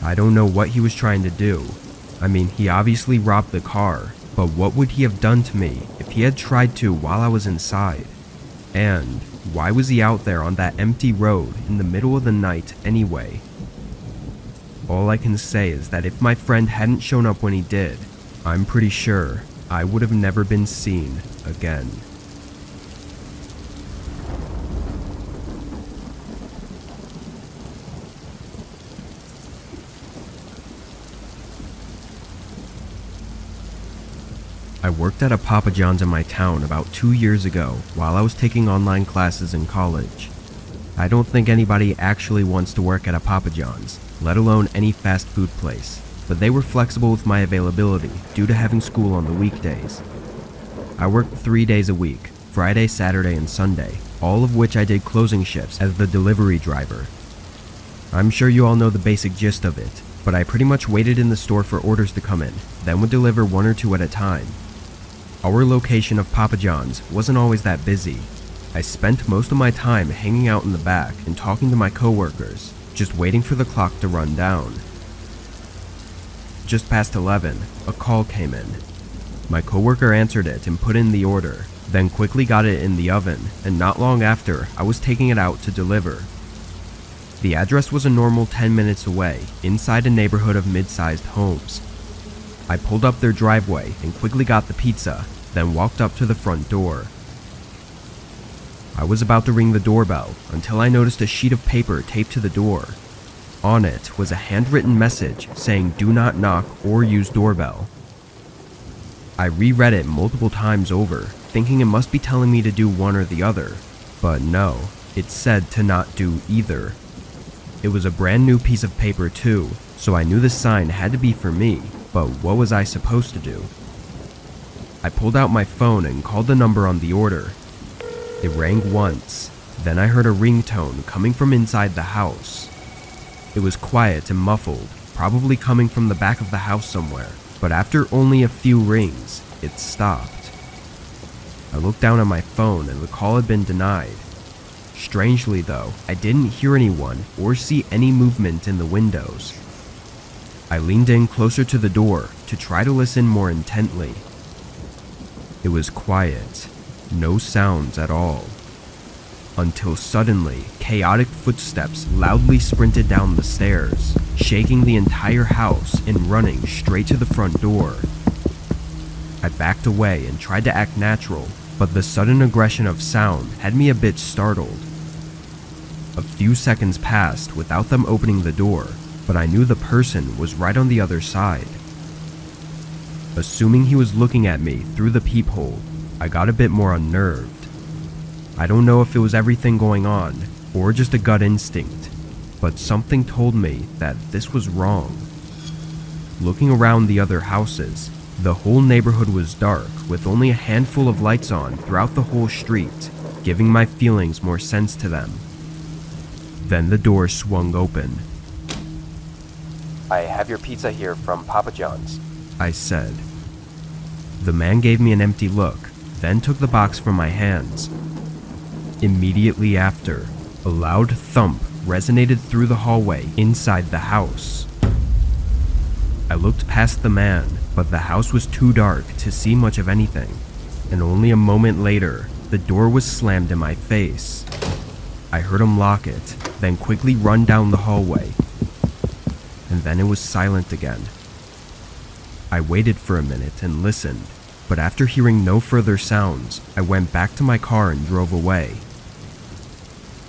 I don't know what he was trying to do. I mean, he obviously robbed the car, but what would he have done to me if he had tried to while I was inside? And why was he out there on that empty road in the middle of the night anyway? All I can say is that if my friend hadn't shown up when he did, I'm pretty sure I would have never been seen again. I worked at a Papa John's in my town about 2 years ago while I was taking online classes in college. I don't think anybody actually wants to work at a Papa John's, let alone any fast food place. but they were flexible with my availability due to having school on the weekdays. I worked 3 days a week, Friday, Saturday, and Sunday, all of which I did closing shifts as the delivery driver. I'm sure you all know the basic gist of it, but I pretty much waited in the store for orders to come in, then would deliver 1 or 2 at a time. Our location of Papa John's wasn't always that busy. I spent most of my time hanging out in the back and talking to my coworkers, just waiting for the clock to run down. Just past 11, a call came in. My coworker answered it and put in the order, then quickly got it in the oven, and not long after, I was taking it out to deliver. The address was a normal 10 minutes away, inside a neighborhood of mid-sized homes. I pulled up their driveway and quickly got the pizza, then walked up to the front door. I was about to ring the doorbell until I noticed a sheet of paper taped to the door. On it was a handwritten message saying "Do not knock or use doorbell." I reread it multiple times over, thinking it must be telling me to do one or the other, but no, it said to not do either. It was a brand new piece of paper too, so I knew the sign had to be for me, but what was I supposed to do? I pulled out my phone and called the number on the order. It rang once, then I heard a ringtone coming from inside the house. It was quiet and muffled, probably coming from the back of the house somewhere, but after only a few rings, it stopped. I looked down at my phone and the call had been denied. Strangely though, I didn't hear anyone or see any movement in the windows. I leaned in closer to the door to try to listen more intently. It was quiet, no sounds at all. Until suddenly, chaotic footsteps loudly sprinted down the stairs, shaking the entire house and running straight to the front door. I backed away and tried to act natural, but the sudden aggression of sound had me a bit startled. A few seconds passed without them opening the door, but I knew the person was right on the other side. Assuming he was looking at me through the peephole, I got a bit more unnerved. I don't know if it was everything going on, or just a gut instinct, but something told me that this was wrong. Looking around the other houses, the whole neighborhood was dark with only a handful of lights on throughout the whole street, giving my feelings more sense to them. Then the door swung open. I have your pizza here from Papa John's, I said. The man gave me an empty look, then took the box from my hands. Immediately after, a loud thump resonated through the hallway inside the house. I looked past the man, but the house was too dark to see much of anything, and only a moment later, the door was slammed in my face. I heard him lock it, then quickly run down the hallway, and then it was silent again. I waited for a minute and listened, but after hearing no further sounds, I went back to my car and drove away.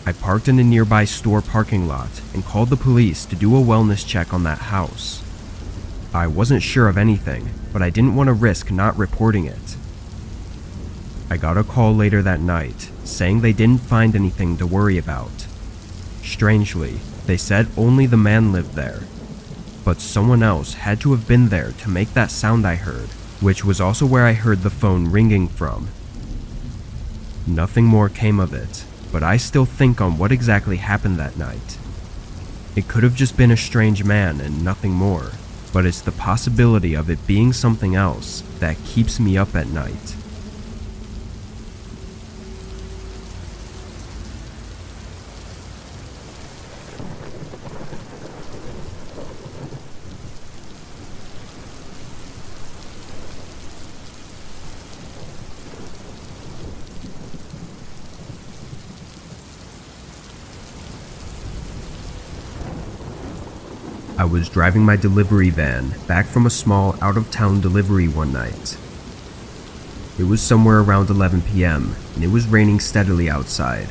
I parked in a nearby store parking lot and called the police to do a wellness check on that house. I wasn't sure of anything, but I didn't want to risk not reporting it. I got a call later that night saying they didn't find anything to worry about. Strangely, they said only the man lived there, but someone else had to have been there to make that sound I heard, which was also where I heard the phone ringing from. Nothing more came of it, but I still think on what exactly happened that night. It could have just been a strange man and nothing more, but it's the possibility of it being something else that keeps me up at night. I was driving my delivery van back from a small out-of-town delivery one night. It was somewhere around 11 p.m. and it was raining steadily outside.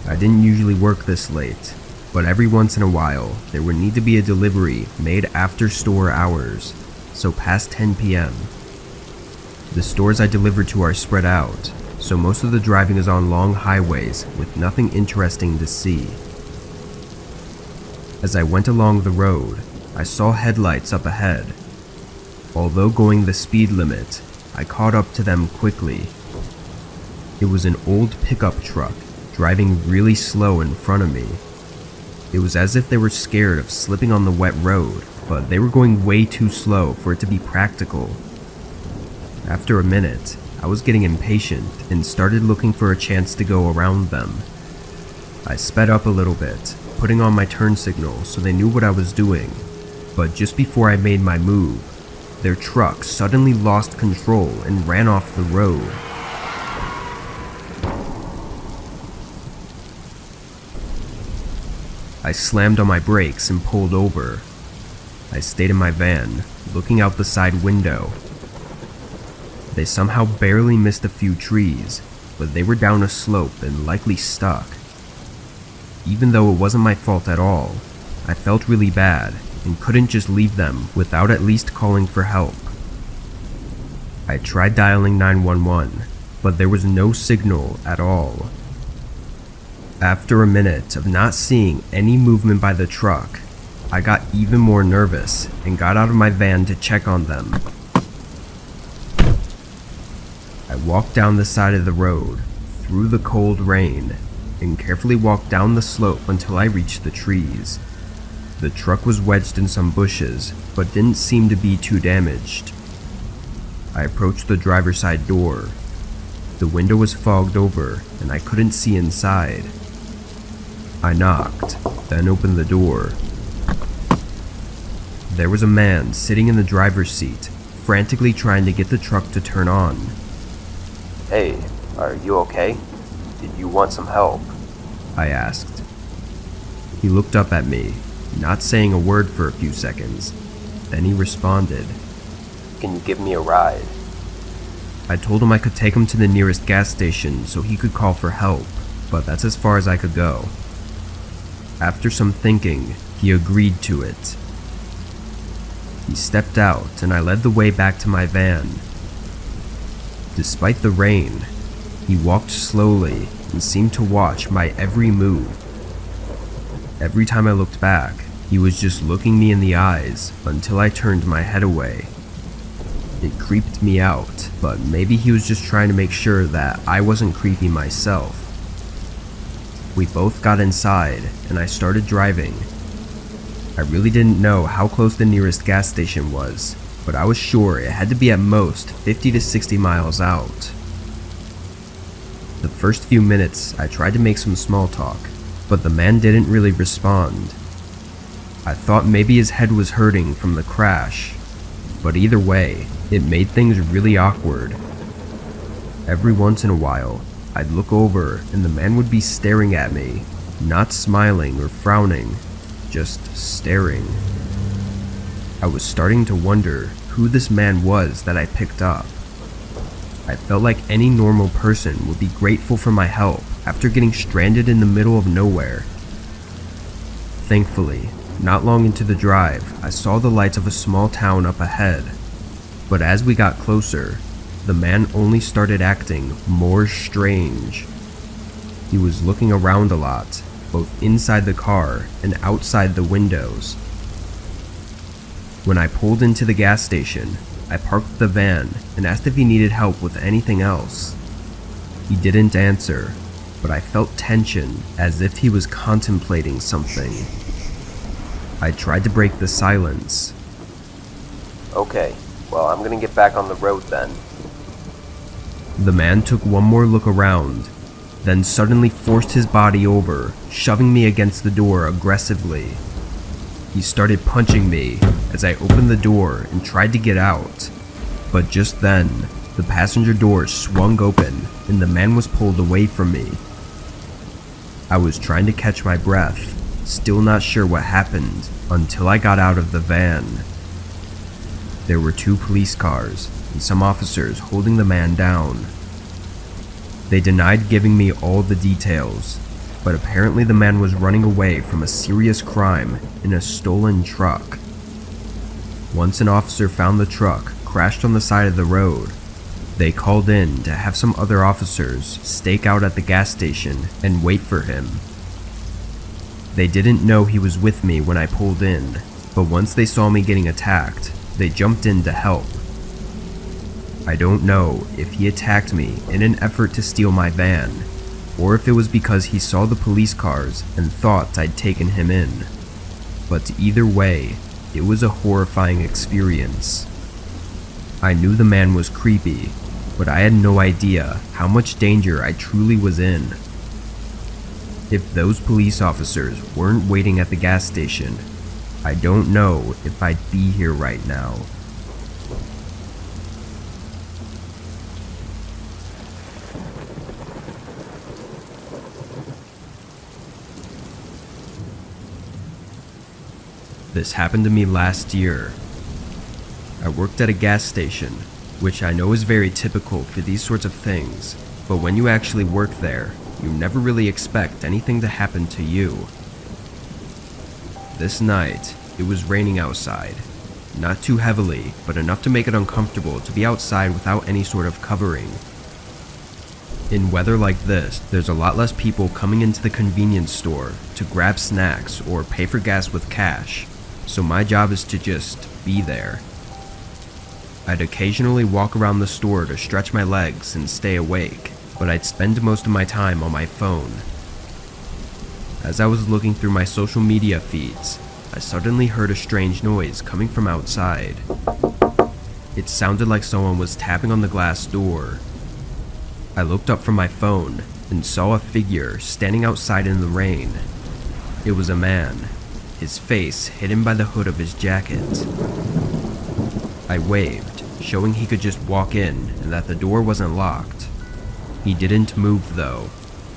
I didn't usually work this late, but every once in a while there would need to be a delivery made after store hours, so past 10 p.m. The stores I delivered to are spread out, so most of the driving is on long highways with nothing interesting to see. As I went along the road, I saw headlights up ahead. Although going the speed limit, I caught up to them quickly. It was an old pickup truck driving really slow in front of me. It was as if they were scared of slipping on the wet road, but they were going way too slow for it to be practical. After a minute, I was getting impatient and started looking for a chance to go around them. I sped up a little bit, putting on my turn signal so they knew what I was doing, but just before I made my move, their truck suddenly lost control and ran off the road. I slammed on my brakes and pulled over. I stayed in my van, looking out the side window. They somehow barely missed a few trees, but they were down a slope and likely stuck. Even though it wasn't my fault at all, I felt really bad and couldn't just leave them without at least calling for help. I tried dialing 911, but there was no signal at all. After a minute of not seeing any movement by the truck, I got even more nervous and got out of my van to check on them. I walked down the side of the road, through the cold rain, and carefully walked down the slope until I reached the trees. The truck was wedged in some bushes, but didn't seem to be too damaged. I approached the driver's side door. The window was fogged over, and I couldn't see inside. I knocked, then opened the door. There was a man sitting in the driver's seat, frantically trying to get the truck to turn on. Hey, are you okay? Did you want some help? I asked. He looked up at me, not saying a word for a few seconds. Then he responded. Can you give me a ride? I told him I could take him to the nearest gas station so he could call for help, but that's as far as I could go. After some thinking, he agreed to it. He stepped out and I led the way back to my van. Despite the rain, he walked slowly and seemed to watch my every move. Every time I looked back, he was just looking me in the eyes until I turned my head away. It creeped me out, but maybe he was just trying to make sure that I wasn't creepy myself. We both got inside and I started driving. I really didn't know how close the nearest gas station was, but I was sure it had to be at most 50 to 60 miles out. The first few minutes I tried to make some small talk, but the man didn't really respond. I thought maybe his head was hurting from the crash, but either way, it made things really awkward. Every once in a while, I'd look over and the man would be staring at me, not smiling or frowning, just staring. I was starting to wonder who this man was that I picked up. I felt like any normal person would be grateful for my help after getting stranded in the middle of nowhere. Thankfully, not long into the drive, I saw the lights of a small town up ahead. But as we got closer, the man only started acting more strange. He was looking around a lot, both inside the car and outside the windows. When I pulled into the gas station, I parked the van and asked if he needed help with anything else. He didn't answer, but I felt tension as if he was contemplating something. I tried to break the silence. Okay, well, I'm gonna get back on the road then. The man took one more look around, then suddenly forced his body over, shoving me against the door aggressively. He started punching me as I opened the door and tried to get out, but just then, the passenger door swung open and the man was pulled away from me. I was trying to catch my breath, still not sure what happened, until I got out of the van. There were 2 police cars and some officers holding the man down. They denied giving me all the details, but apparently the man was running away from a serious crime in a stolen truck. Once an officer found the truck crashed on the side of the road, they called in to have some other officers stake out at the gas station and wait for him. They didn't know he was with me when I pulled in, but once they saw me getting attacked, they jumped in to help. I don't know if he attacked me in an effort to steal my van, or if it was because he saw the police cars and thought I'd taken him in. But either way, it was a horrifying experience. I knew the man was creepy, but I had no idea how much danger I truly was in. If those police officers weren't waiting at the gas station, I don't know if I'd be here right now. This happened to me last year. I worked at a gas station, which I know is very typical for these sorts of things, but when you actually work there, you never really expect anything to happen to you. This night, it was raining outside. Not too heavily, but enough to make it uncomfortable to be outside without any sort of covering. In weather like this, there's a lot less people coming into the convenience store to grab snacks or pay for gas with cash, so my job is to just be there. I'd occasionally walk around the store to stretch my legs and stay awake, but I'd spend most of my time on my phone. As I was looking through my social media feeds, I suddenly heard a strange noise coming from outside. It sounded like someone was tapping on the glass door. I looked up from my phone and saw a figure standing outside in the rain. It was a man, his face hidden by the hood of his jacket. I waved, showing he could just walk in and that the door wasn't locked. He didn't move though.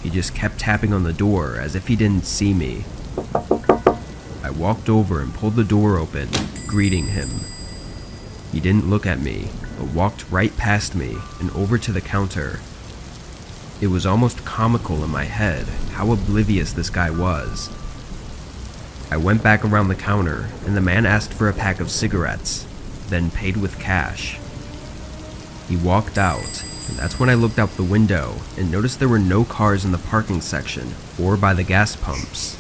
He just kept tapping on the door as if he didn't see me. I walked over and pulled the door open, greeting him. He didn't look at me, but walked right past me and over to the counter. It was almost comical in my head how oblivious this guy was. I went back around the counter and the man asked for a pack of cigarettes, then paid with cash. He walked out, and that's when I looked out the window and noticed there were no cars in the parking section or by the gas pumps.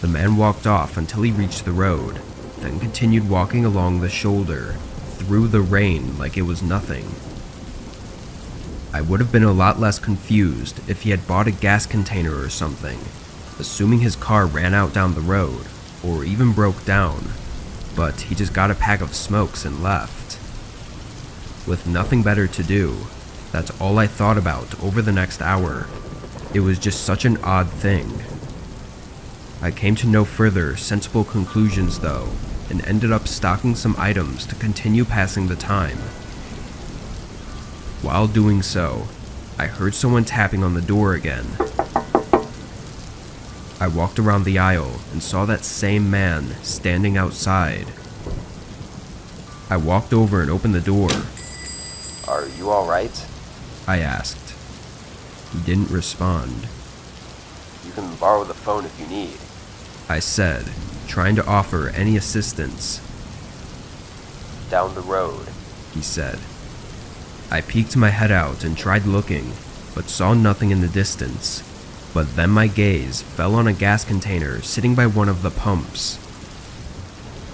The man walked off until he reached the road, then continued walking along the shoulder, through the rain like it was nothing. I would have been a lot less confused if he had bought a gas container or something, assuming his car ran out down the road, or even broke down, but he just got a pack of smokes and left. With nothing better to do, that's all I thought about over the next hour. It was just such an odd thing. I came to no further sensible conclusions though, and ended up stocking some items to continue passing the time. While doing so, I heard someone tapping on the door again. I walked around the aisle and saw that same man standing outside. I walked over and opened the door. Are you alright? I asked. He didn't respond. You can borrow the phone if you need. I said, trying to offer any assistance. Down the road, he said. I peeked my head out and tried looking, but saw nothing in the distance. But then my gaze fell on a gas container sitting by one of the pumps.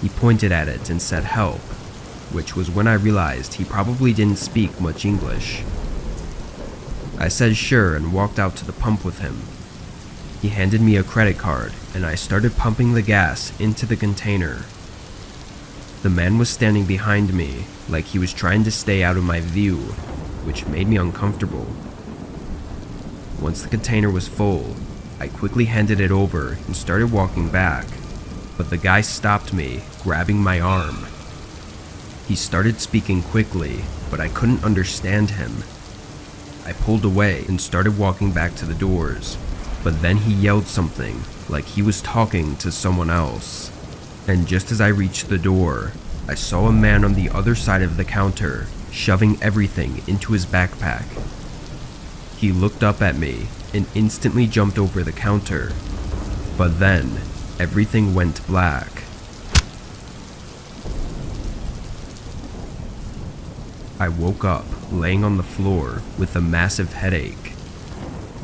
He pointed at it and said help, which was when I realized he probably didn't speak much English. I said sure and walked out to the pump with him. He handed me a credit card and I started pumping the gas into the container. The man was standing behind me, like he was trying to stay out of my view, which made me uncomfortable. Once the container was full, I quickly handed it over and started walking back, but the guy stopped me, grabbing my arm. He started speaking quickly, but I couldn't understand him. I pulled away and started walking back to the doors, but then he yelled something, like he was talking to someone else. And just as I reached the door, I saw a man on the other side of the counter, shoving everything into his backpack. He looked up at me and instantly jumped over the counter, but then everything went black. I woke up laying on the floor with a massive headache.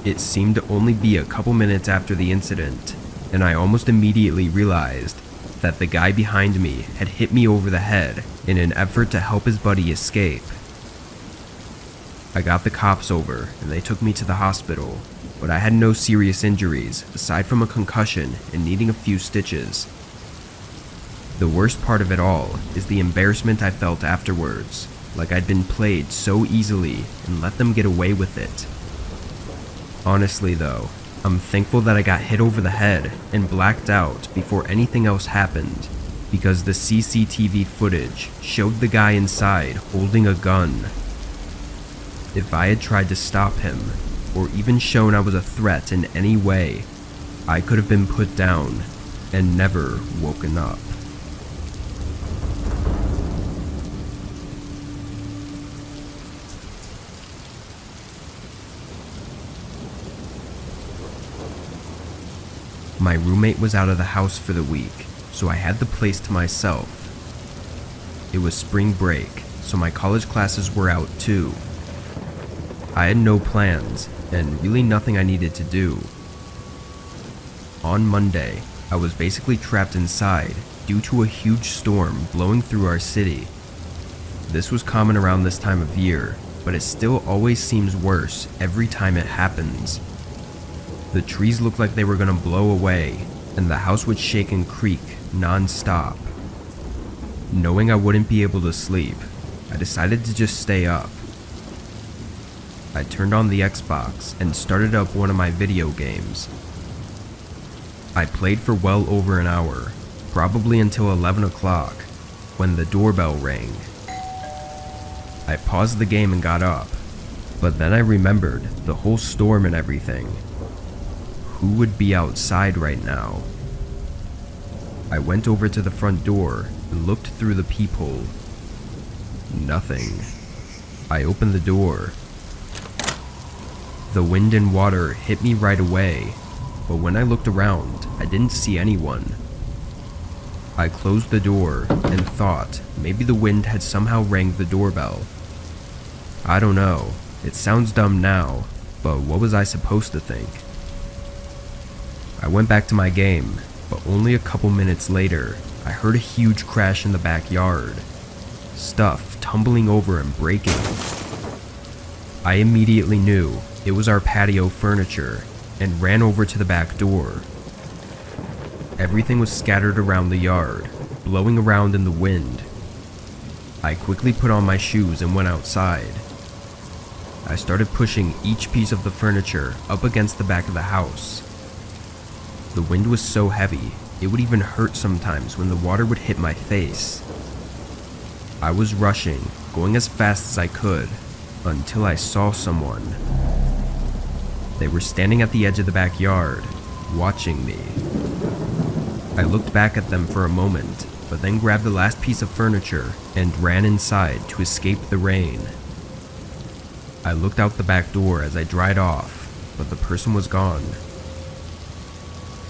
It seemed to only be a couple minutes after the incident, and I almost immediately realized that the guy behind me had hit me over the head in an effort to help his buddy escape. I got the cops over and they took me to the hospital, but I had no serious injuries aside from a concussion and needing a few stitches. The worst part of it all is the embarrassment I felt afterwards, like I'd been played so easily and let them get away with it. Honestly though, I'm thankful that I got hit over the head and blacked out before anything else happened, because the CCTV footage showed the guy inside holding a gun. If I had tried to stop him, or even shown I was a threat in any way, I could have been put down and never woken up. My roommate was out of the house for the week, so I had the place to myself. It was spring break, so my college classes were out too. I had no plans, and really nothing I needed to do. On Monday, I was basically trapped inside due to a huge storm blowing through our city. This was common around this time of year, but it still always seems worse every time it happens. The trees looked like they were gonna blow away, and the house would shake and creak non-stop. Knowing I wouldn't be able to sleep, I decided to just stay up. I turned on the Xbox and started up one of my video games. I played for well over an hour, probably until 11 o'clock, when the doorbell rang. I paused the game and got up, but then I remembered the whole storm and everything. Who would be outside right now? I went over to the front door and looked through the peephole. Nothing. I opened the door. The wind and water hit me right away, but when I looked around, I didn't see anyone. I closed the door and thought maybe the wind had somehow rang the doorbell. I don't know, it sounds dumb now, but what was I supposed to think? I went back to my game, but only a couple minutes later, I heard a huge crash in the backyard. Stuff tumbling over and breaking. I immediately knew it was our patio furniture and ran over to the back door. Everything was scattered around the yard, blowing around in the wind. I quickly put on my shoes and went outside. I started pushing each piece of the furniture up against the back of the house. The wind was so heavy, it would even hurt sometimes when the water would hit my face. I was rushing, going as fast as I could, until I saw someone. They were standing at the edge of the backyard, watching me. I looked back at them for a moment, but then grabbed the last piece of furniture and ran inside to escape the rain. I looked out the back door as I dried off, but the person was gone.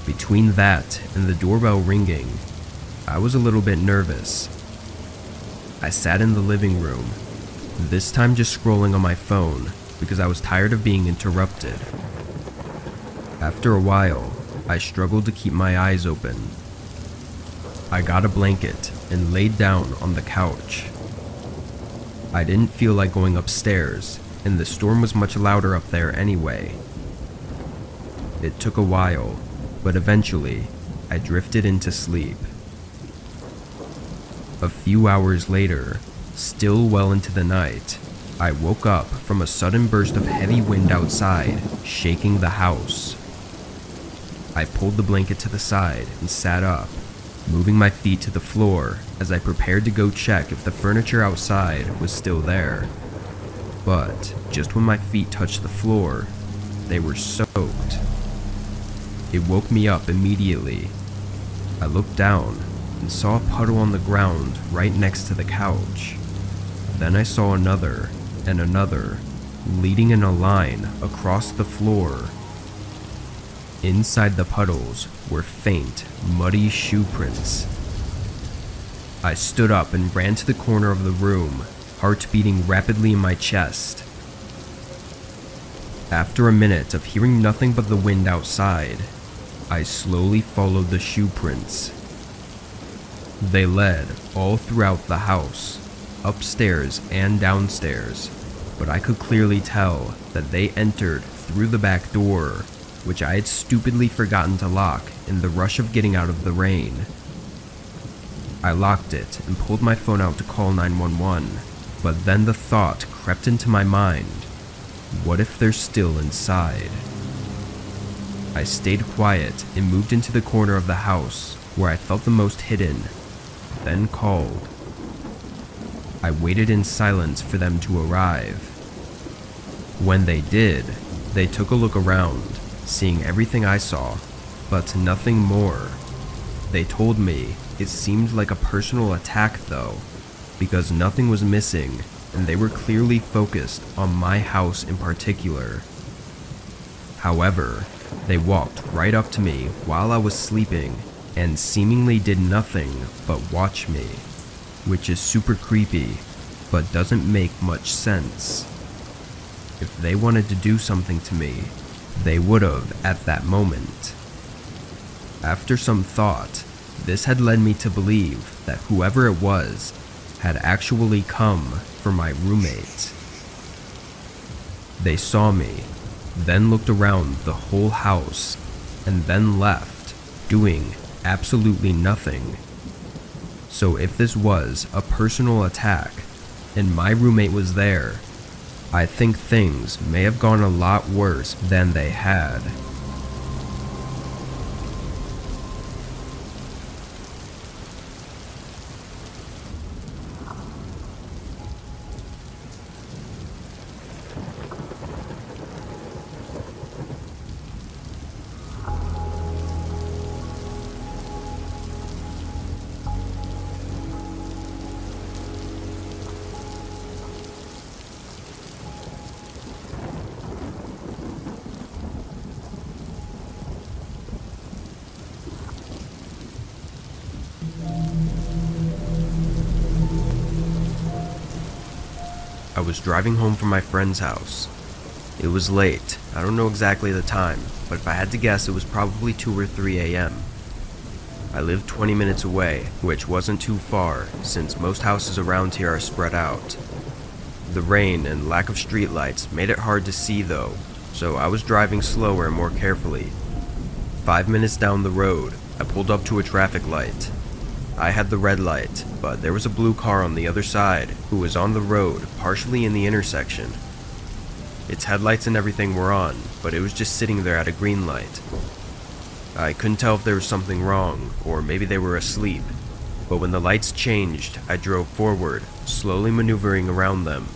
Between that and the doorbell ringing, I was a little bit nervous. I sat in the living room, this time just scrolling on my phone because I was tired of being interrupted. After a while, I struggled to keep my eyes open. I got a blanket and laid down on the couch. I didn't feel like going upstairs, and the storm was much louder up there anyway. It took a while, but eventually, I drifted into sleep. A few hours later, still well into the night, I woke up from a sudden burst of heavy wind outside, shaking the house. I pulled the blanket to the side and sat up, moving my feet to the floor as I prepared to go check if the furniture outside was still there. But just when my feet touched the floor, they were soaked. It woke me up immediately. I looked down and saw a puddle on the ground right next to the couch. Then I saw another and another, leading in a line across the floor. Inside the puddles were faint, muddy shoe prints. I stood up and ran to the corner of the room, heart beating rapidly in my chest. After a minute of hearing nothing but the wind outside, I slowly followed the shoe prints. They led all throughout the house, upstairs and downstairs, but I could clearly tell that they entered through the back door, which I had stupidly forgotten to lock in the rush of getting out of the rain. I locked it and pulled my phone out to call 911, but then the thought crept into my mind, what if they're still inside? I stayed quiet and moved into the corner of the house where I felt the most hidden, then called. I waited in silence for them to arrive. When they did, they took a look around, seeing everything I saw, but nothing more. They told me it seemed like a personal attack though, because nothing was missing and they were clearly focused on my house in particular. However, they walked right up to me while I was sleeping and seemingly did nothing but watch me, which is super creepy, but doesn't make much sense. If they wanted to do something to me, they would've at that moment. After some thought, this had led me to believe that whoever it was had actually come for my roommate. They saw me, then looked around the whole house, and then left, doing absolutely nothing. So if this was a personal attack, and my roommate was there, I think things may have gone a lot worse than they had. I was driving home from my friend's house. It was late, I don't know exactly the time, but if I had to guess it was probably 2 or 3 a.m. I lived 20 minutes away, which wasn't too far since most houses around here are spread out. The rain and lack of streetlights made it hard to see though, so I was driving slower and more carefully. 5 minutes down the road, I pulled up to a traffic light. I had the red light, but there was a blue car on the other side who was on the road, partially in the intersection. Its headlights and everything were on, but it was just sitting there at a green light. I couldn't tell if there was something wrong, or maybe they were asleep, but when the lights changed, I drove forward, slowly maneuvering around them.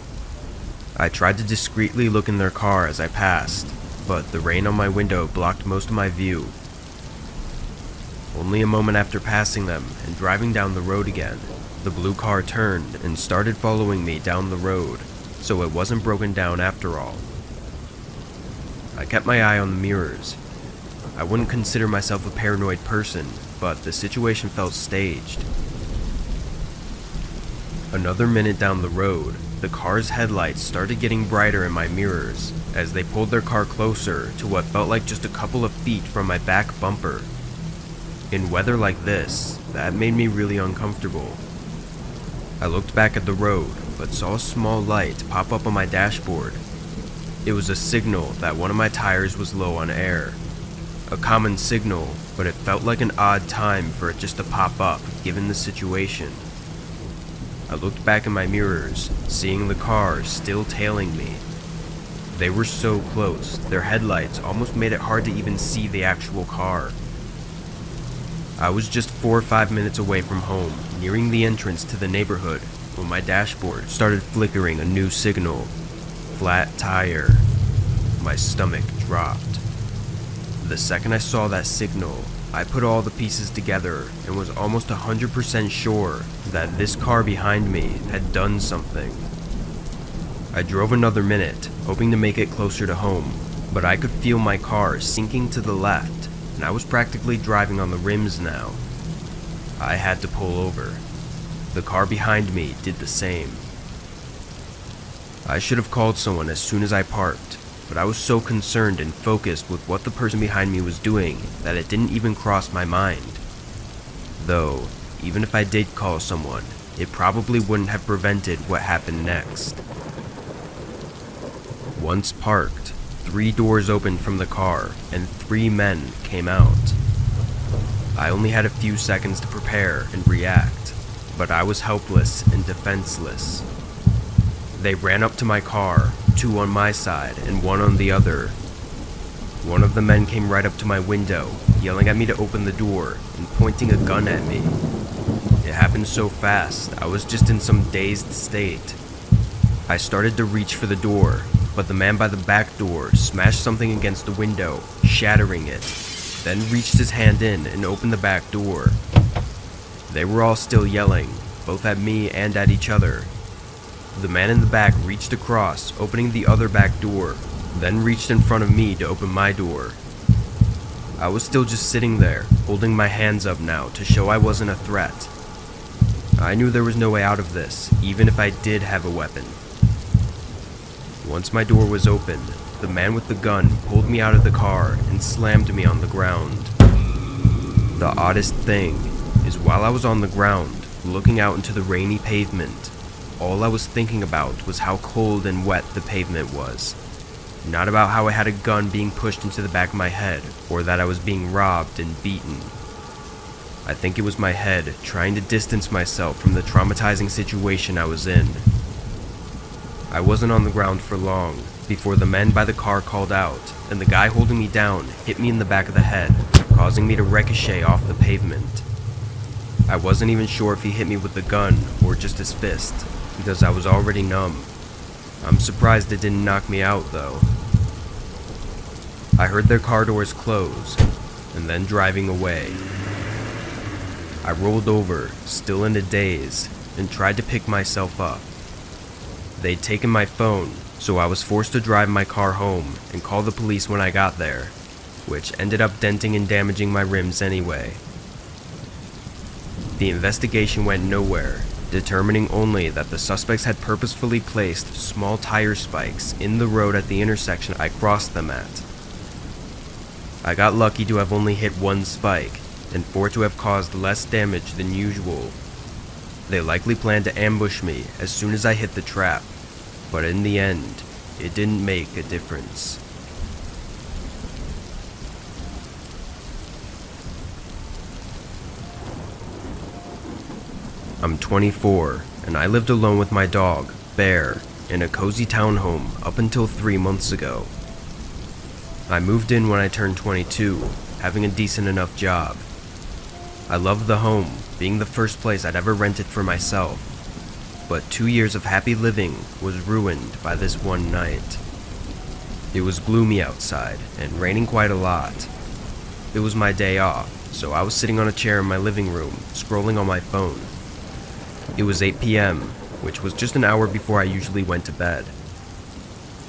I tried to discreetly look in their car as I passed, but the rain on my window blocked most of my view. Only a moment after passing them and driving down the road again, the blue car turned and started following me down the road, so it wasn't broken down after all. I kept my eye on the mirrors. I wouldn't consider myself a paranoid person, but the situation felt staged. Another minute down the road, the car's headlights started getting brighter in my mirrors as they pulled their car closer to what felt like just a couple of feet from my back bumper. In weather like this, that made me really uncomfortable. I looked back at the road, but saw a small light pop up on my dashboard. It was a signal that one of my tires was low on air. A common signal, but it felt like an odd time for it just to pop up, given the situation. I looked back in my mirrors, seeing the car still tailing me. They were so close, their headlights almost made it hard to even see the actual car. I was just 4 or 5 minutes away from home, nearing the entrance to the neighborhood, when my dashboard started flickering a new signal. Flat tire. My stomach dropped. The second I saw that signal, I put all the pieces together and was almost 100% sure that this car behind me had done something. I drove another minute, hoping to make it closer to home, but I could feel my car sinking to the left, and I was practically driving on the rims now. I had to pull over. The car behind me did the same. I should have called someone as soon as I parked, but I was so concerned and focused with what the person behind me was doing that it didn't even cross my mind. Though, even if I did call someone, it probably wouldn't have prevented what happened next. Once parked, 3 doors opened from the car and 3 men came out. I only had a few seconds to prepare and react, but I was helpless and defenseless. They ran up to my car, 2 on my side and 1 on the other. One of the men came right up to my window, yelling at me to open the door and pointing a gun at me. It happened so fast, I was just in some dazed state. I started to reach for the door, but the man by the back door smashed something against the window, shattering it, then reached his hand in and opened the back door. They were all still yelling, both at me and at each other. The man in the back reached across, opening the other back door, then reached in front of me to open my door. I was still just sitting there, holding my hands up now to show I wasn't a threat. I knew there was no way out of this, even if I did have a weapon. Once my door was opened, the man with the gun pulled me out of the car and slammed me on the ground. The oddest thing is while I was on the ground, looking out into the rainy pavement, all I was thinking about was how cold and wet the pavement was. Not about how I had a gun being pushed into the back of my head, or that I was being robbed and beaten. I think it was my head trying to distance myself from the traumatizing situation I was in. I wasn't on the ground for long before the men by the car called out, and the guy holding me down hit me in the back of the head, causing me to ricochet off the pavement. I wasn't even sure if he hit me with the gun or just his fist, because I was already numb. I'm surprised it didn't knock me out, though. I heard their car doors close, and then driving away. I rolled over, still in a daze, and tried to pick myself up. They'd taken my phone, so I was forced to drive my car home and call the police when I got there, which ended up denting and damaging my rims anyway. The investigation went nowhere, determining only that the suspects had purposefully placed small tire spikes in the road at the intersection I crossed them at. I got lucky to have only hit 1 spike, and for it to have caused less damage than usual. They likely planned to ambush me as soon as I hit the trap, but in the end, it didn't make a difference. I'm 24, and I lived alone with my dog, Bear, in a cozy townhome up until 3 months ago. I moved in when I turned 22, having a decent enough job. I loved the home, being the first place I'd ever rented for myself, but 2 years of happy living was ruined by this one night. It was gloomy outside and raining quite a lot. It was my day off, so I was sitting on a chair in my living room, scrolling on my phone. It was 8 p.m., which was just an hour before I usually went to bed.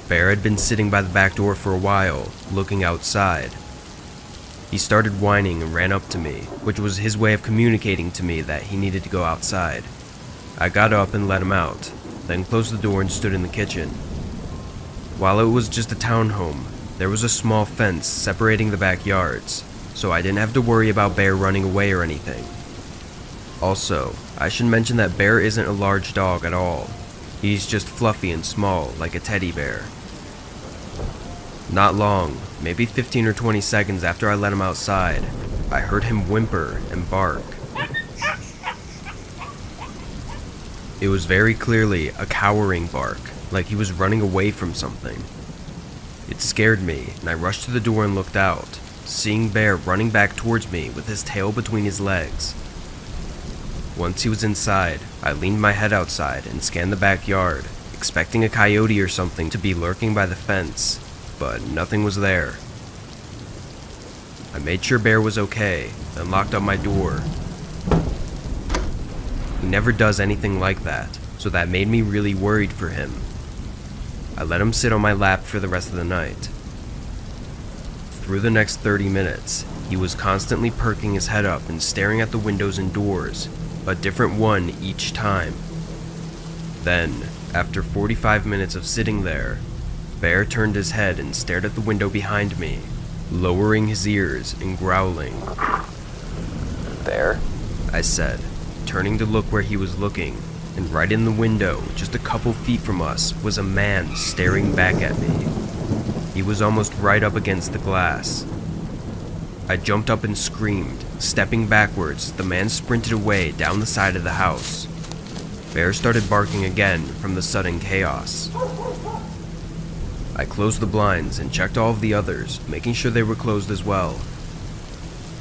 Bear had been sitting by the back door for a while, looking outside. He started whining and ran up to me, which was his way of communicating to me that he needed to go outside. I got up and let him out, then closed the door and stood in the kitchen. While it was just a townhome, there was a small fence separating the backyards, so I didn't have to worry about Bear running away or anything. Also, I should mention that Bear isn't a large dog at all. He's just fluffy and small, like a teddy bear. Not long, maybe 15 or 20 seconds after I let him outside, I heard him whimper and bark. It was very clearly a cowering bark, like he was running away from something. It scared me, and I rushed to the door and looked out, seeing Bear running back towards me with his tail between his legs. Once he was inside, I leaned my head outside and scanned the backyard, expecting a coyote or something to be lurking by the fence, but nothing was there. I made sure Bear was okay, then locked up my door. He never does anything like that, so that made me really worried for him. I let him sit on my lap for the rest of the night. Through the next 30 minutes, he was constantly perking his head up and staring at the windows and doors, a different one each time. Then, after 45 minutes of sitting there, Bear turned his head and stared at the window behind me, lowering his ears and growling. Bear? I said. turning to look where he was looking, and right in the window, just a couple feet from us, was a man staring back at me. He was almost right up against the glass. I jumped up and screamed. Stepping backwards, the man sprinted away down the side of the house. Bear started barking again from the sudden chaos. I closed the blinds and checked all of the others, making sure they were closed as well.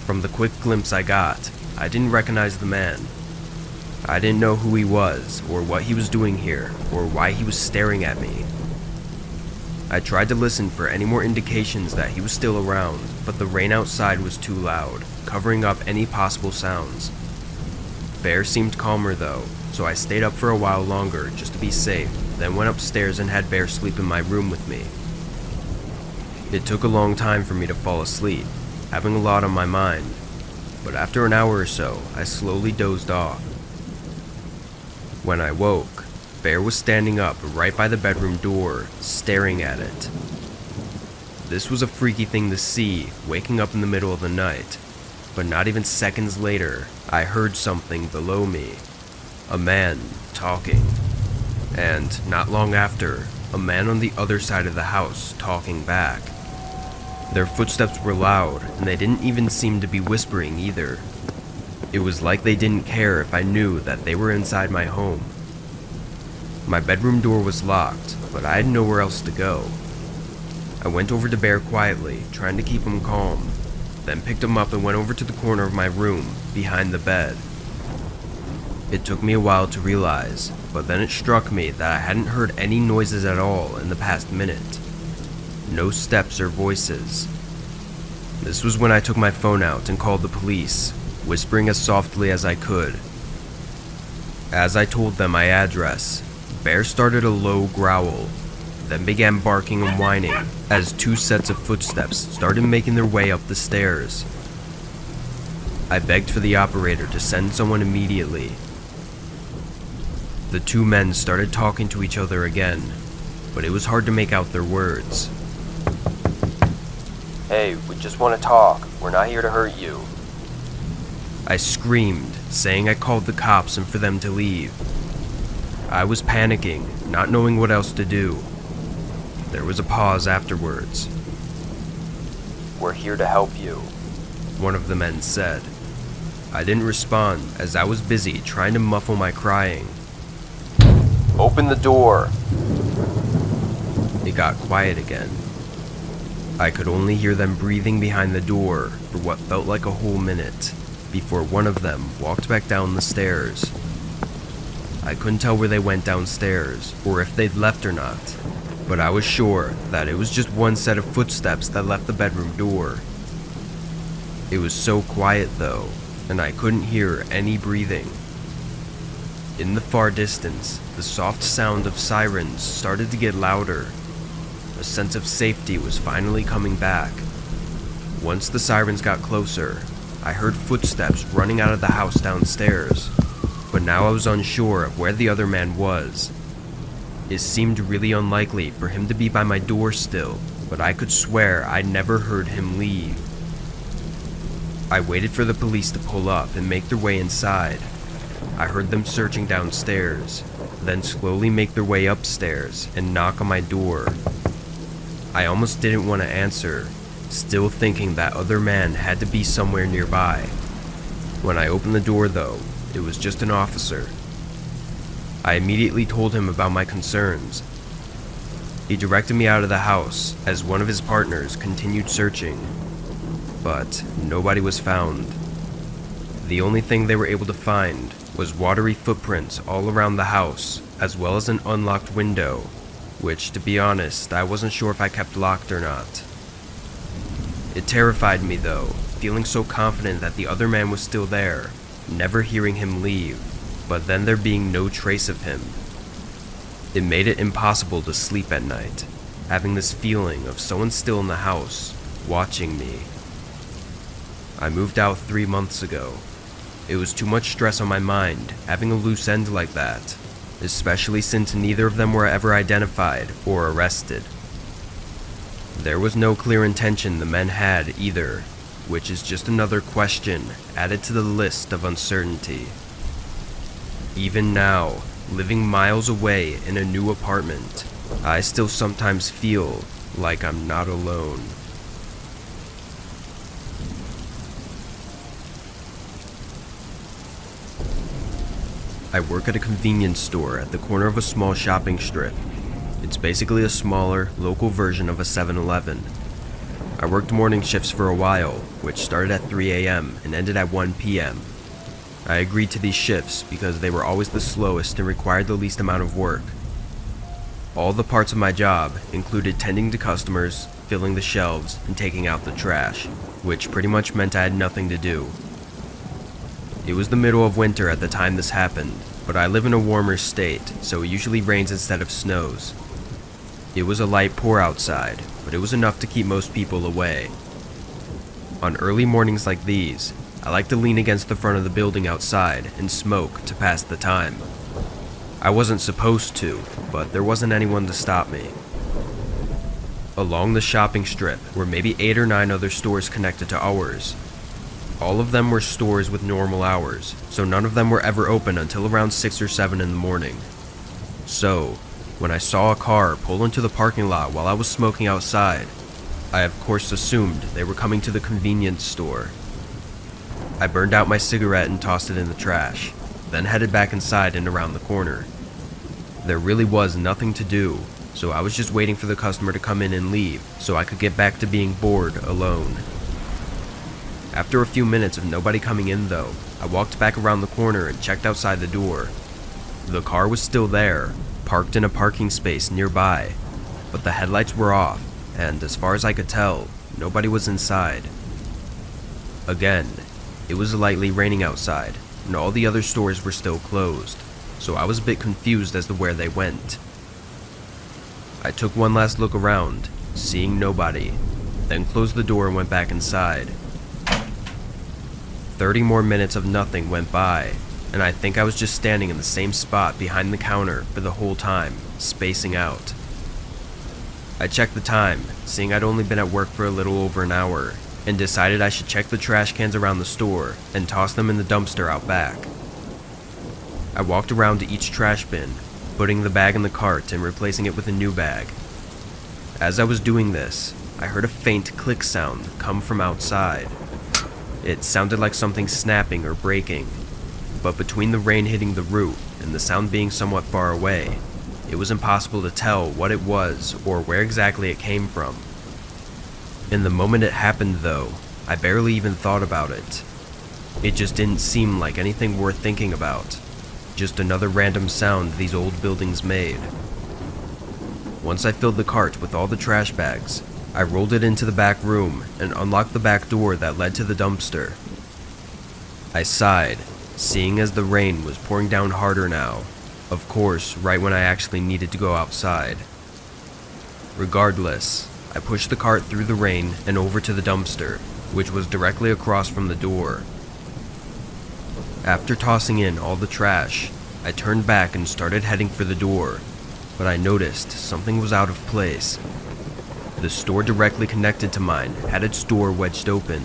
From the quick glimpse I got, I didn't recognize the man. I didn't know who he was, or what he was doing here, or why he was staring at me. I tried to listen for any more indications that he was still around, but the rain outside was too loud, covering up any possible sounds. Bear seemed calmer though, so I stayed up for a while longer just to be safe, then went upstairs and had Bear sleep in my room with me. It took a long time for me to fall asleep, having a lot on my mind, but after an hour or so, I slowly dozed off. When I woke, Bear was standing up right by the bedroom door, staring at it. This was a freaky thing to see, waking up in the middle of the night, but not even seconds later, I heard something below me. A man talking. And not long after, a man on the other side of the house talking back. Their footsteps were loud, and they didn't even seem to be whispering either. It was like they didn't care if I knew that they were inside my home. My bedroom door was locked, but I had nowhere else to go. I went over to Bear quietly, trying to keep him calm, then picked him up and went over to the corner of my room, behind the bed. It took me a while to realize, but then it struck me that I hadn't heard any noises at all in the past minute. No steps or voices. This was when I took my phone out and called the police, whispering as softly as I could. As I told them my address, Bear started a low growl, then began barking and whining as two sets of footsteps started making their way up the stairs. I begged for the operator to send someone immediately. The two men started talking to each other again, but it was hard to make out their words. Hey, we just want to talk. We're not here to hurt you. I screamed, saying I called the cops and for them to leave. I was panicking, not knowing what else to do. There was a pause afterwards. We're here to help you, one of the men said. I didn't respond as I was busy trying to muffle my crying. Open the door. It got quiet again. I could only hear them breathing behind the door for what felt like a whole minute, before one of them walked back down the stairs. I couldn't tell where they went downstairs, or if they'd left or not, but I was sure that it was just one set of footsteps that left the bedroom door. It was so quiet though, and I couldn't hear any breathing. In the far distance, the soft sound of sirens started to get louder. A sense of safety was finally coming back. Once the sirens got closer, I heard footsteps running out of the house downstairs, but now I was unsure of where the other man was. It seemed really unlikely for him to be by my door still, but I could swear I never heard him leave. I waited for the police to pull up and make their way inside. I heard them searching downstairs, then slowly make their way upstairs and knock on my door. I almost didn't want to answer, still thinking that other man had to be somewhere nearby. When I opened the door though, it was just an officer. I immediately told him about my concerns. He directed me out of the house as one of his partners continued searching, but nobody was found. The only thing they were able to find was watery footprints all around the house, as well as an unlocked window, which, to be honest, I wasn't sure if I kept locked or not. It terrified me though, feeling so confident that the other man was still there, never hearing him leave, but then there being no trace of him. It made it impossible to sleep at night, having this feeling of someone still in the house, watching me. I moved out 3 months ago. It was too much stress on my mind, having a loose end like that, especially since neither of them were ever identified or arrested. There was no clear intention the men had either, which is just another question added to the list of uncertainty. Even now, living miles away in a new apartment, I still sometimes feel like I'm not alone. I work at a convenience store at the corner of a small shopping strip. It's basically a smaller, local version of a 7-Eleven. I worked morning shifts for a while, which started at 3 a.m. and ended at 1 p.m. I agreed to these shifts because they were always the slowest and required the least amount of work. All the parts of my job included tending to customers, filling the shelves, and taking out the trash, which pretty much meant I had nothing to do. It was the middle of winter at the time this happened, but I live in a warmer state, so it usually rains instead of snows. It was a light pour outside, but it was enough to keep most people away. On early mornings like these, I like to lean against the front of the building outside and smoke to pass the time. I wasn't supposed to, but there wasn't anyone to stop me. Along the shopping strip were maybe 8 or 9 other stores connected to ours. All of them were stores with normal hours, so none of them were ever open until around 6 or 7 in the morning. So, when I saw a car pull into the parking lot while I was smoking outside, I of course assumed they were coming to the convenience store. I burned out my cigarette and tossed it in the trash, then headed back inside and around the corner. There really was nothing to do, so I was just waiting for the customer to come in and leave so I could get back to being bored alone. After a few minutes of nobody coming in though, I walked back around the corner and checked outside the door. The car was still there, parked in a parking space nearby, but the headlights were off, and as far as I could tell, nobody was inside. Again, it was lightly raining outside, and all the other stores were still closed, so I was a bit confused as to where they went. I took one last look around, seeing nobody, then closed the door and went back inside. 30 more minutes of nothing went by, and I think I was just standing in the same spot behind the counter for the whole time, spacing out. I checked the time, seeing I'd only been at work for a little over an hour, and decided I should check the trash cans around the store and toss them in the dumpster out back. I walked around to each trash bin, putting the bag in the cart and replacing it with a new bag. As I was doing this, I heard a faint click sound come from outside. It sounded like something snapping or breaking, but between the rain hitting the roof and the sound being somewhat far away, it was impossible to tell what it was or where exactly it came from. In the moment it happened though, I barely even thought about it. It just didn't seem like anything worth thinking about, just another random sound these old buildings made. Once I filled the cart with all the trash bags, I rolled it into the back room and unlocked the back door that led to the dumpster. I sighed, seeing as the rain was pouring down harder now, of course, right when I actually needed to go outside. Regardless, I pushed the cart through the rain and over to the dumpster, which was directly across from the door. After tossing in all the trash, I turned back and started heading for the door, but I noticed something was out of place. The store directly connected to mine had its door wedged open.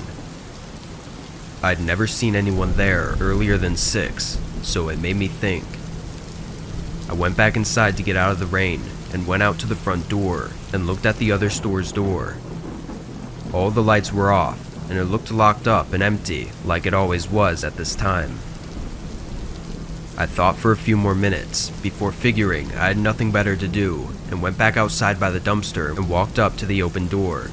I'd never seen anyone there earlier than 6, so it made me think. I went back inside to get out of the rain and went out to the front door and looked at the other store's door. All the lights were off, and it looked locked up and empty like it always was at this time. I thought for a few more minutes before figuring I had nothing better to do and went back outside by the dumpster and walked up to the open door.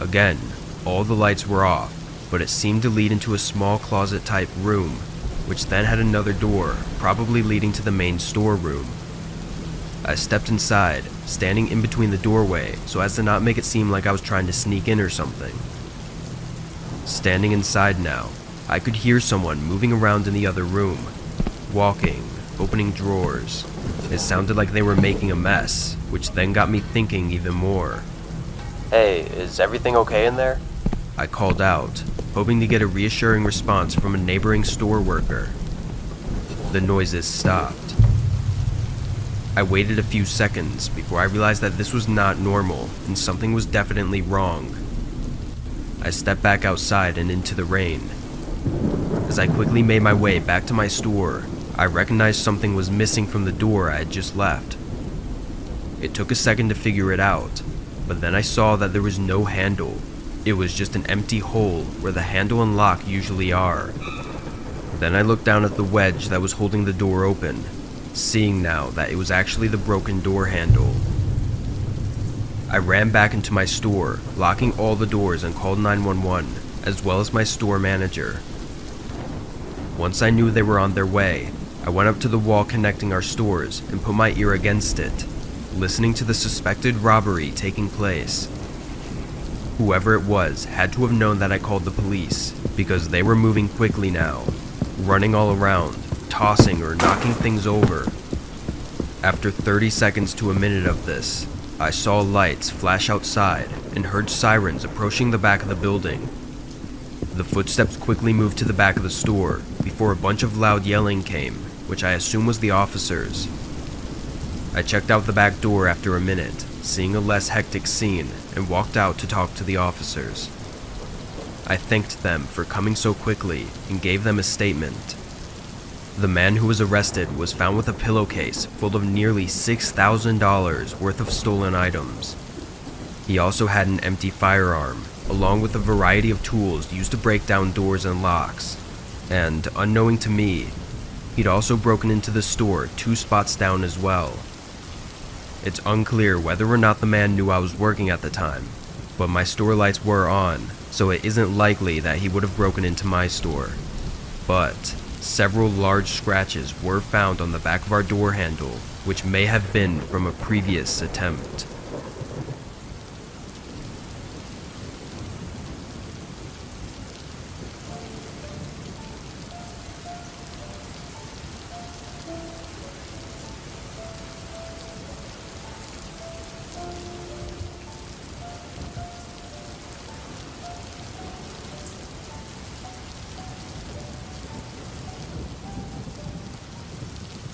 Again, all the lights were off, but it seemed to lead into a small closet-type room, which then had another door, probably leading to the main storeroom. I stepped inside, standing in between the doorway so as to not make it seem like I was trying to sneak in or something. Standing inside now, I could hear someone moving around in the other room, walking, opening drawers. It sounded like they were making a mess, which then got me thinking even more. Hey, is everything okay in there? I called out, hoping to get a reassuring response from a neighboring store worker. The noises stopped. I waited a few seconds before I realized that this was not normal and something was definitely wrong. I stepped back outside and into the rain. As I quickly made my way back to my store, I recognized something was missing from the door I had just left. It took a second to figure it out, but then I saw that there was no handle. It was just an empty hole where the handle and lock usually are. Then I looked down at the wedge that was holding the door open, seeing now that it was actually the broken door handle. I ran back into my store, locking all the doors, and called 911, as well as my store manager. Once I knew they were on their way, I went up to the wall connecting our stores and put my ear against it, listening to the suspected robbery taking place. Whoever it was had to have known that I called the police, because they were moving quickly now, running all around, tossing or knocking things over. After 30 seconds to a minute of this, I saw lights flash outside and heard sirens approaching the back of the building. The footsteps quickly moved to the back of the store before a bunch of loud yelling came, which I assume was the officers. I checked out the back door after a minute, seeing a less hectic scene, and walked out to talk to the officers. I thanked them for coming so quickly and gave them a statement. The man who was arrested was found with a pillowcase full of nearly $6,000 worth of stolen items. He also had an empty firearm, along with a variety of tools used to break down doors and locks. And, unknowing to me, he'd also broken into the store 2 spots down as well. It's unclear whether or not the man knew I was working at the time, but my store lights were on, so it isn't likely that he would have broken into my store. But several large scratches were found on the back of our door handle, which may have been from a previous attempt.